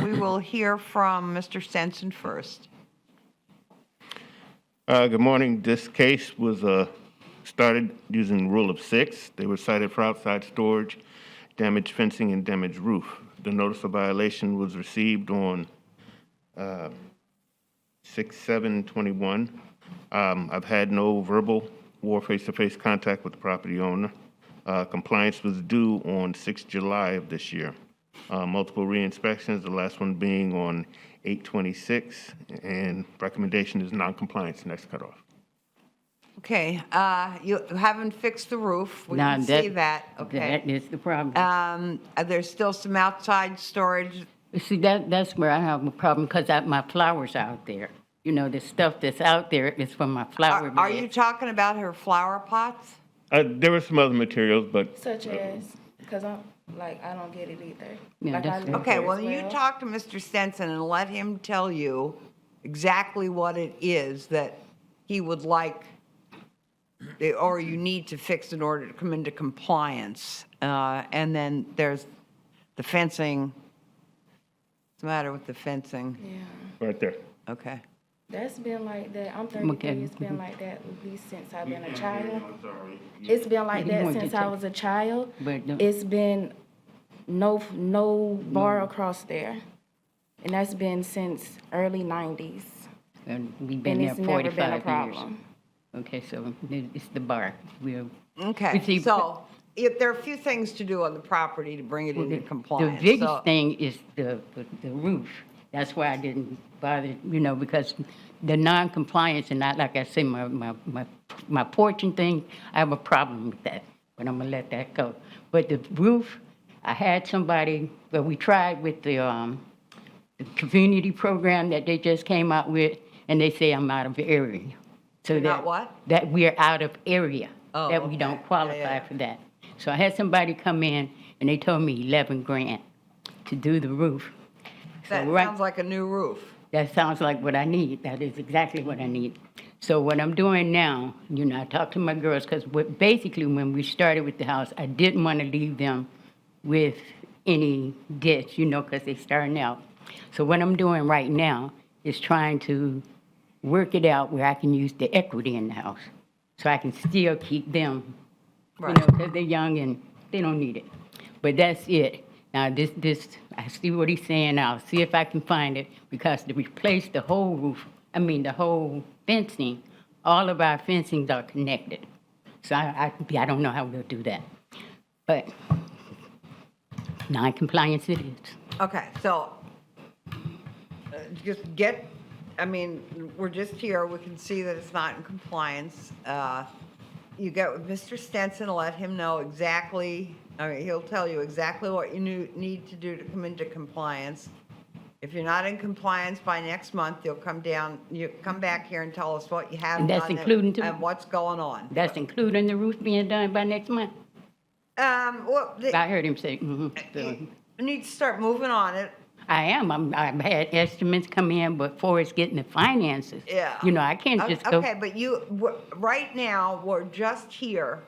we will hear from Mr. Stenson first. Good morning. This case was started using Rule of 6. They were cited for outside storage, damaged fencing, and damaged roof. The notice of violation was received on 6/7/21. I've had no verbal or face-to-face contact with the property owner. Compliance was due on 6 July of this year. Multiple re-inspections, the last one being on 8/26, and recommendation is non-compliance, next cutoff. Okay, you haven't fixed the roof. We Now, can see that, okay. That is the problem. There's still some outside storage. See, that's where I have a problem, because my flowers are out there. You know, the stuff that's out there is from my flower bed. Are you talking about her flower pots? There were some other materials, but Such as, because I don't get it either. Yeah, Like, I that's- live Okay, there well, as you talk to Mr. Stenson and let him tell you exactly what it is that he would like, or you need to fix in order to come into compliance. And then there's the fencing. What's the matter with the fencing? Yeah. right there. Okay. That's been like that. I'm 33. Okay. It's been like that at least since I've been a child. It's been like that since I was a child. But the- It's been no bar across there. And that's been since early 90s. And we've been And there it's never been a 45 years. problem. Okay, so it's the bar. We're. Okay, we see- so if there are a few things to do on the property to bring it into The compliance. biggest So- thing is the roof. That's why I didn't bother, because the non-compliance and not, like I say, my porch and thing, I have a problem with that, but I'm gonna let that go. But the roof, I had somebody, well, we tried with the community program that they just came out with, and they say I'm out of area. So Not that- what? That we're out of area, Oh, that we okay. don't qualify Yeah. for that. So I had somebody come in, and they told me 11 grand to do the roof. That right- sounds like a new roof. That sounds like what I need. That is exactly what I need. So what I'm doing now, I talked to my girls, because basically when we started with the house, I didn't want to leave them with any debts, because they're starting out. So what I'm doing right now is trying to work it out where I can use the equity in the house, so I can still keep them, Right. because they're young and they don't need it. But that's it. Now, this, I see what he's saying. I'll see if I can find it, because to replace the whole roof, the whole fencing, all of our fencings are connected. So I don't know how we'll do that. But non-compliance it is. Okay, so just we're just here, we can see that it's not in compliance. You get with Mr. Stenson, let him know exactly, he'll tell you exactly what you need to do to come into compliance. If you're not in compliance by next month, you come back here and tell us what you have And done. that's including And what's going on. That's including the roof being done by next month? Well, I heard him say, you need to start moving on it. I am. I've had estimates come in, but for it's getting the finances. Yeah. I can't just go Okay, but right now, we're just here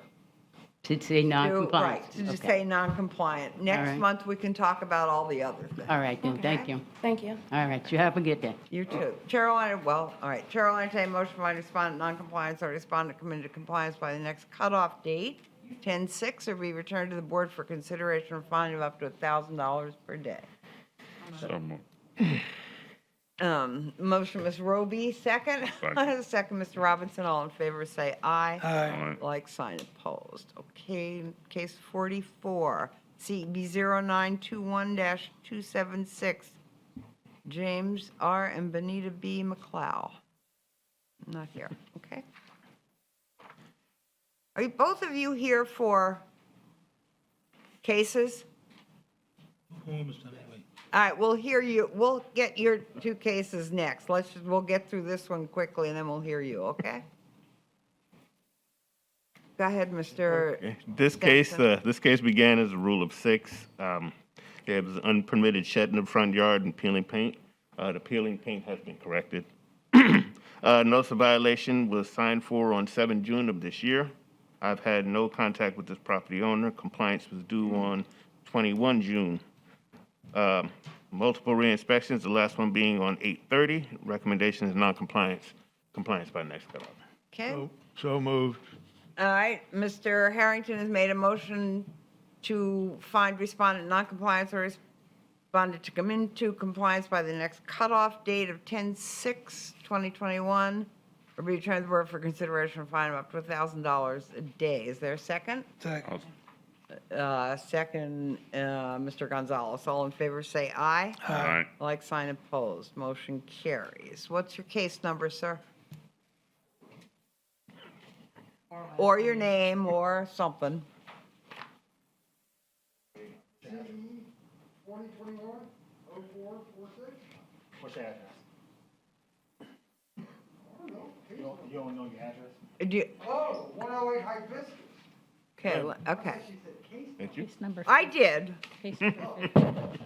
to say non-compliance. Right, to just Okay. say non-compliant. Next right. month, we can talk about all the other things. All right, then, thank you. Thank you. All right, you have a good day. You too. Chair will entertain a motion by respondent non-compliance or respondent come into compliance by the next cutoff date. 10-6, or be returned to the board for consideration or fine of up to $1,000 per day. So moved. Motion, Ms. Roby, second. Second. Second, Mr. Robinson. All in favor, say aye. Aye. Like sign opposed. Okay, case 44, CB 0921-276, James R. and Benita B. McLeod. Not here, okay. Are you, both of you here for cases? All right, we'll hear you, we'll get your two cases next. We'll get through this one quickly and then we'll hear you, okay? Go ahead, Mr. Okay. This case began as a rule of 6. There was unpermitted shed in the front yard and peeling paint. The peeling paint has been corrected. Notice of violation was signed for on 7 June of this year. I've had no contact with this property owner. Compliance was due on 21 June. Multiple re-inspections, the last one being on 8/30. Recommendation is non-compliance. Compliance by next cutoff. Okay, So moved. all right, Mr. Harrington has made a motion to find respondent non-compliance or respondent to come into compliance by the next cutoff date of 10/6/2021, or be returned to the board for consideration of fine of up to $1,000 a day. Is there a second? Second. Second, Mr. Gonzalez. All in favor, say aye. Aye. Like sign opposed. Motion carries. What's your case number, sir? Or your name or something. What's the address? You don't know your address? Do you, Oh, 108 Hibiscus. okay, okay. Thank you. Case number. I did. Case number 50.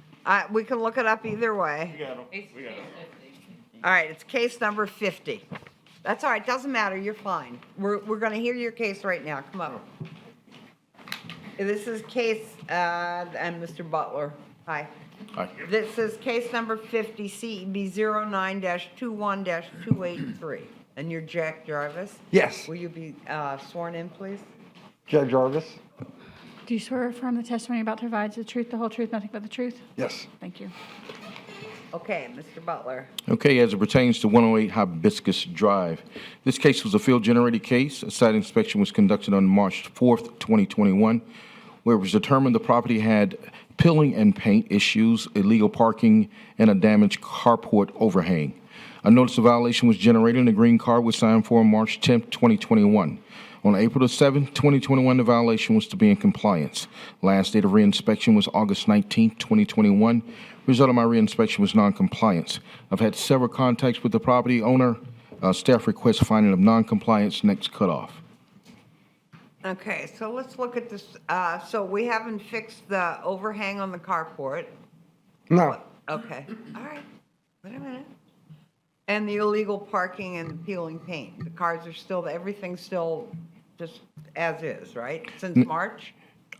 We can look it up either way. All right, it's case number 50. That's all right, doesn't matter, you're fine. We're going to hear your case right now, come up. This is case, and Mr. Butler, hi. Hi. This is case number 50, CEB 09-21-283. And you're Jack Jarvis? Yes. Will you be sworn in, please? Jack Jarvis? Do you swear or affirm the testimony you're about to provide is the truth, the whole truth, nothing but the truth? Yes. Thank you. Okay, Mr. Butler. Okay, as it pertains to 108 Hibiscus Drive, this case was a field-generated case. A site inspection was conducted on March 4th, 2021, where it was determined the property had peeling and paint issues, illegal parking, and a damaged carport overhang. A notice of violation was generated and a green card was signed for on March 10th, 2021. On April 7, 2021, the violation was to be in compliance. Last date of reinspection was August 19, 2021. Result of my reinspection was non-compliance. I've had several contacts with the property owner. Staff requests finding of non-compliance next cutoff. Okay, so let's look at this. So we haven't fixed the overhang on the carport. No. Okay, all right. Wait a minute. And the illegal parking and the peeling paint. The cars are still, everything's still just as is, right? Since March?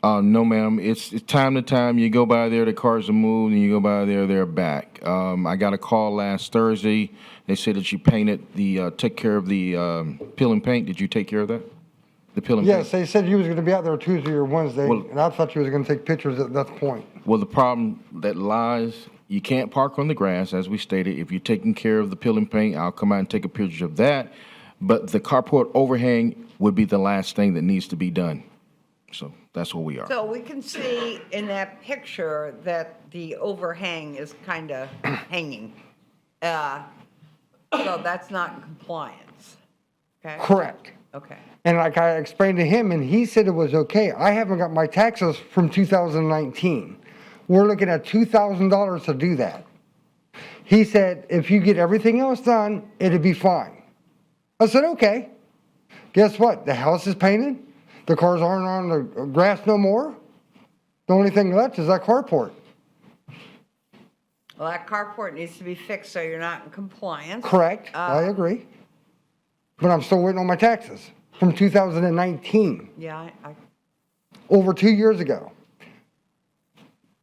No, ma'am. It's time to time. You go by there, the cars are moved, and you go by there, they're back. I got a call last Thursday. They said that you painted took care of the peeling paint. Did you take care of that? The peeling paint? Yes, they said you was going to be out there Tuesday or Wednesday, Well- and I thought you was going to take pictures at that point. Well, the problem that lies, you can't park on the grass, as we stated. If you're taking care of the peeling paint, I'll come out and take a picture of that. But the carport overhang would be the last thing that needs to be done. So that's where we are. So we can see in that picture that the overhang is kind of hanging. So that's not in compliance, okay? Correct. Okay. And like I explained to him, and he said it was okay. I haven't got my taxes from 2019. We're looking at $2,000 to do that. He said, if you get everything else done, it'd be fine. I said, okay. Guess what? The house is painted. The cars aren't on the grass no more. The only thing left is that carport. Well, that carport needs to be fixed so you're not in compliance. Correct. I agree. But I'm still waiting on my taxes from 2019, Yeah, over 2 years ago.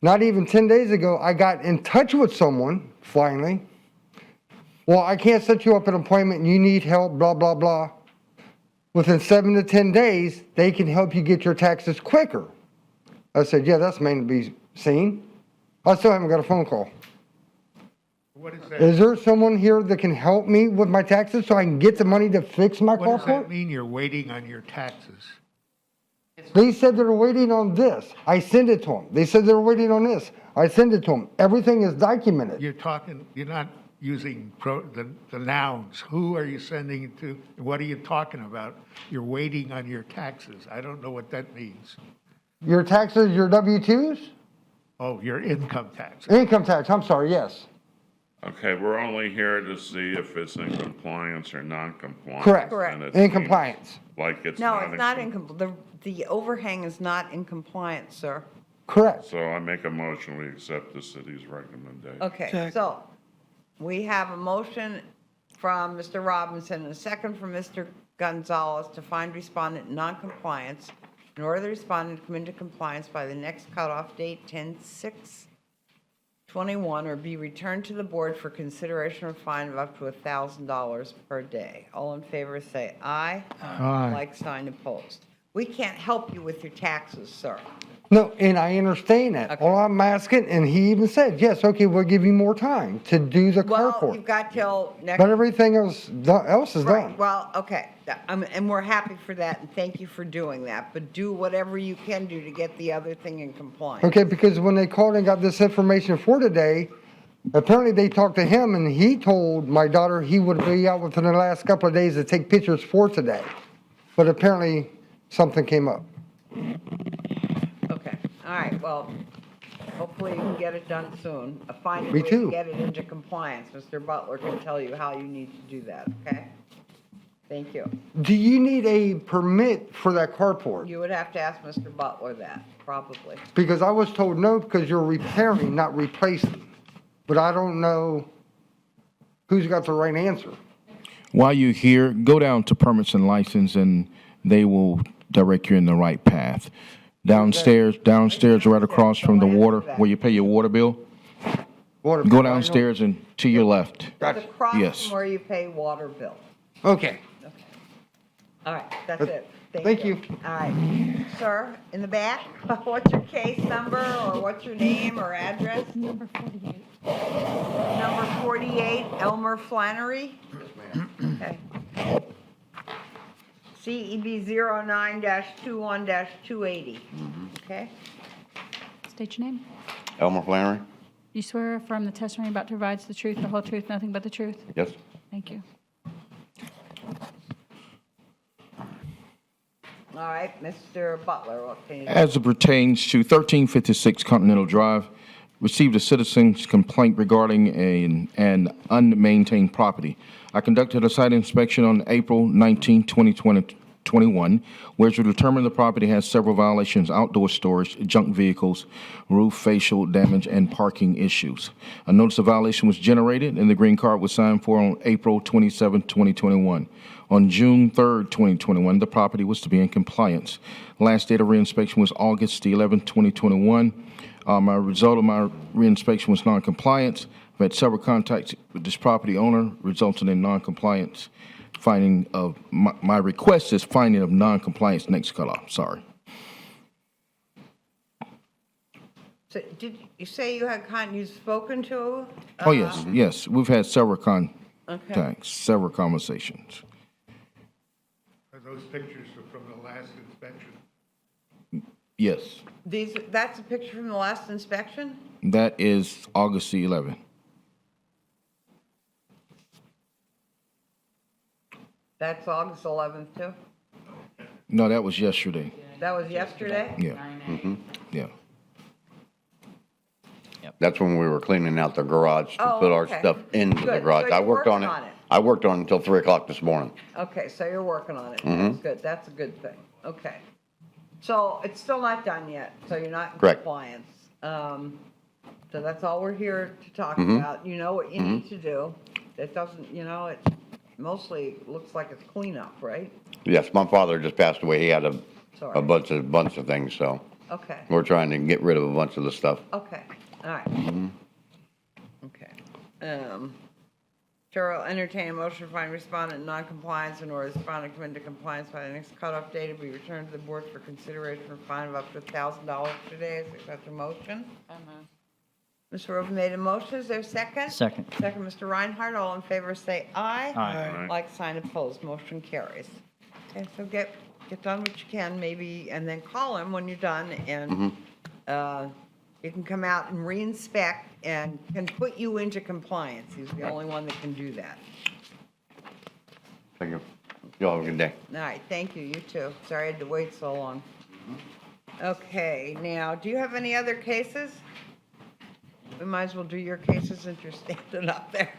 Not even 10 days ago, I got in touch with someone, finally. Well, I can't set you up an appointment and you need help, blah, blah, blah. within 7 to 10 days, they can help you get your taxes quicker. I said, yeah, that's mainly to be seen. I still haven't got a phone call. What is that? Is there someone here that can help me with my taxes so I can get the money to fix my What does that carport? mean, you're waiting on your taxes? They said they're waiting on this. I send it to them. They said they're waiting on this. I send it to them. Everything is documented. You're not using the nouns. Who are you sending it to? What are you talking about? You're waiting on your taxes. I don't know what that means. Your taxes, your W-2s? Oh, your income tax. Income tax, I'm sorry, yes. Okay, we're only here to see if it's in compliance or non-compliance. Correct. and it In seems compliance. Like it's No, not. it's not the overhang is not in compliance, sir. Correct. So I make a motion, we accept the city's recommendation. Okay, so we have a motion from Mr. Robinson and a second from Mr. Gonzalez to find respondent in non-compliance in order the respondent to come into compliance by the next cutoff date, 10/6/21, or be returned to the board for consideration of fine of up to $1,000 per day. All in favor, say aye. Aye. Like sign opposed. We can't help you with your taxes, sir. No, and I understand that. All I'm asking, and he even said, yes, okay, we'll give you more time to do the Well, carport. you've got till next. But everything else is Right, done. well, okay, and we're happy for that, and thank you for doing that, but do whatever you can do to get the other thing in compliance. Okay, because when they called and got this information for today, apparently they talked to him and he told my daughter he would be out within the last couple of days to take pictures for today. But apparently something came up. Okay, all right, well, hopefully you can get it done soon. Find a Me way too. to get it into compliance. Mr. Butler can tell you how you need to do that, okay? Thank you. Do you need a permit for that carport? You would have to ask Mr. Butler that, probably. Because I was told no, because you're repairing, not replacing. But I don't know who's got the right answer. While you're here, go down to permits and license, and they will direct you in the right path. Downstairs, right across from the water, where you pay your water bill. Go downstairs and to your left. It's across Yes. from where you pay water bill. Okay. All right, that's it. Thank you. All right. Sir, in the back, what's your case number, or what's your name or address? Number 48. Number 48, Elmer Flannery? Okay. CEB 09-21-280. Okay? State your name. Elmer Flannery? You swear or affirm the testimony about to provide the truth, the whole truth, nothing but the truth? Yes. Thank you. All right, Mr. Butler, what can you do? As it pertains to 1356 Continental Drive, received a citizen's complaint regarding an unmaintained property. I conducted a site inspection on April 19, 2021, where it was determined the property has several violations: outdoor storage, junk vehicles, roof facial damage, and parking issues. A notice of violation was generated, and the green card was signed for on April 27, 2021. On June 3rd, 2021, the property was to be in compliance. Last date of reinspection was August 11, 2021. My result of my reinspection was non-compliance. I've had several contacts with this property owner, resulting in non-compliance. Finding of, my request is finding of non-compliance next cutoff, sorry. So did you say you had you've spoken to? Oh, yes, we've had several contacts, Okay. several conversations. Are those pictures from the last inspection? Yes, That's a picture from the last inspection? that is August the 11th. That's August 11th, too? No, that was yesterday. That was yesterday? Yeah, yeah. That's when we were cleaning out the garage to Oh, put our okay. stuff into the Good. garage. So I you're worked on working it. on it. I worked on it until 3 o'clock this morning. Okay, so you're working on it. Mhm. That's good. That's a good thing. Okay. So it's still not done yet, so you're not in Correct. compliance. So that's all we're here to talk Mhm. about. You know what you need to do. It doesn't, it mostly looks like it's cleanup, right? Yes, my father just passed away. He had a Sorry. bunch of things, so Okay, we're trying to get rid of a bunch of the stuff. okay, all right. Mhm. Okay. Chair will entertain a motion to find respondent in non-compliance and or respondent come into compliance by the next cutoff date and be returned to the board for consideration for a fine of up to $1,000 today. Is there such a motion? Mr. Rubin made a motion. Is there a second? Second. Second, Mr. Reinhardt. All in favor say aye. Aye. Like sign opposed. Motion carries. Okay, so get done what you can, maybe, and then call him when you're done, and you can come out and re-inspect and can put you into compliance. He's the only one that can do that. Thank you. You all have a good day. All right, thank you. You too. Sorry I had to wait so long. Okay, now, do you have any other cases? We might as well do your cases since you're standing up there.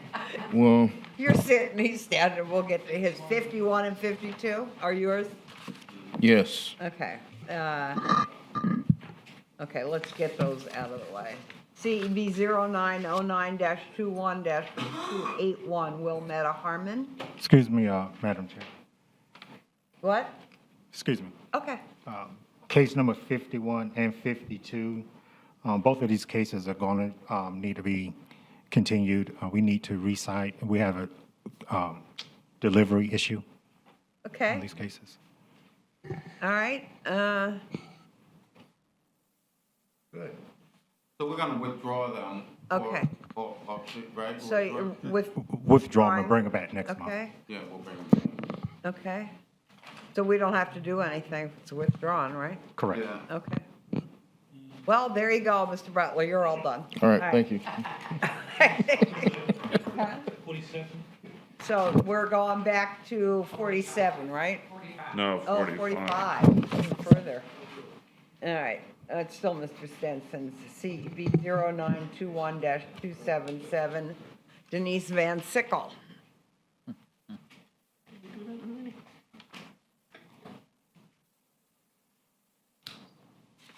Well, You're sitting, he's standing. We'll get to his 51 and 52 are yours? yes. Okay. Okay, let's get those out of the way. CEB 0909-21-2281, Wilmetta Harmon. Excuse me, Madam Chair. What? Excuse me. Okay. Case number 51 and 52, both of these cases are going to need to be continued. We need to recite. We have a delivery issue on Okay. these cases. All right. Good. So we're gonna withdraw them. Okay. Right? So you- with. Withdraw them and bring them back next month. Okay, Yeah, we'll bring them. okay. So we don't have to do anything if it's withdrawn, right? Correct. Yeah. Okay. Well, there you go, Mr. Butler, you're all done. All right, thank you. So we're going back to 47, right? No, Oh, 45. 45, even further. All right, it's still Mr. Stenson's, CB 0921-277, Denise Van Sickle.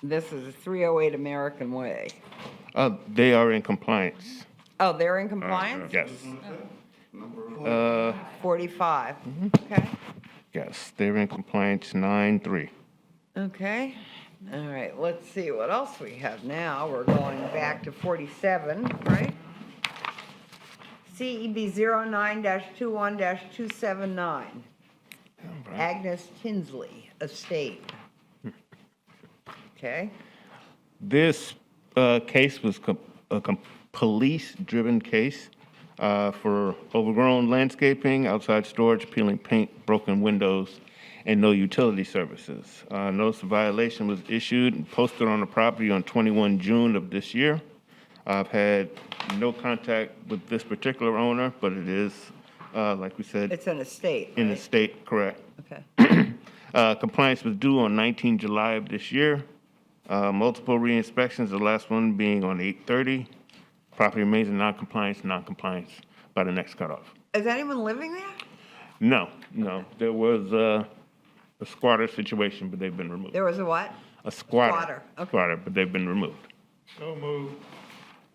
This is 308 American Way. They are in compliance. Oh, they're in compliance? Yes. 45, okay. Yes, they're in compliance 9-3. Okay, all right, let's see what else we have now. We're going back to 47, right? CEB 09-21-279, Agnes Tinsley Estate. Okay, This case was a police-driven case for overgrown landscaping, outside storage, peeling paint, broken windows, and no utility services. Notice of violation was issued and posted on the property on 21 June of this year. I've had no contact with this particular owner, but it is, like we said, it's an estate, in the right? state, correct. Okay, Compliance was due on 19 July of this year. Multiple re-inspections, the last one being on 8/30. Property remains in non-compliance by the next cutoff. is anyone living there? No, there was a squatter situation, but they've been removed. There was a what? A squatter. Squatter, okay. Squatter, but they've been removed. So moved.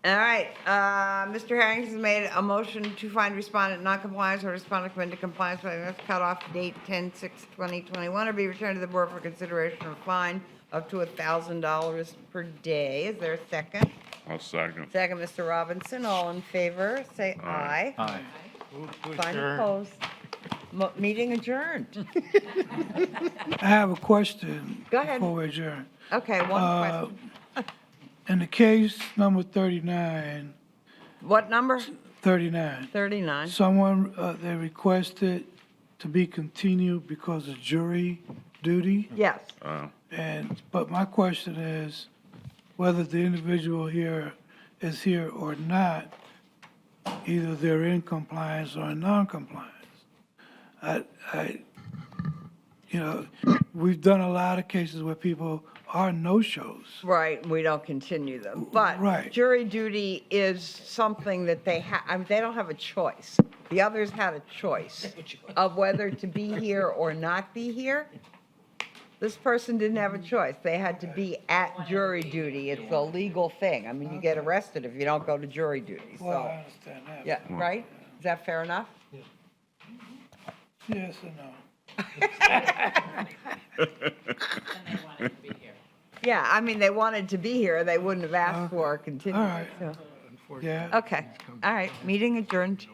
All right, Mr. Harrington has made a motion to find respondent non-compliance or respondent come into compliance by the next cutoff date 10/6/2021 or be returned to the board for consideration of a fine up to $1,000 per day. Is there a second? I'll second. Second, Mr. Robinson. All in favor, say aye. Aye. Fine opposed. Meeting adjourned. I have a question. Go ahead. Before we adjourn. Okay, one question. In the case number 39, What number? 39, 39. someone, they requested to be continued because of jury duty. Yes. But my question is whether the individual here is here or not, either they're in compliance or in non-compliance. We've done a lot of cases where people are no-shows. Right, we don't continue them. But Right. jury duty is something that they they don't have a choice. The others had a choice of whether to be here or not be here. This person didn't have a choice. They had to be at jury duty. It's a legal thing. I mean, you get arrested if you don't go to jury duty, Well, I so. understand that. Yeah, right? Is that fair enough? Yes or no? Yeah, I mean, they wanted to be here. They wouldn't have asked for a continuance. All right. so. Yeah. Okay, all right, meeting adjourned.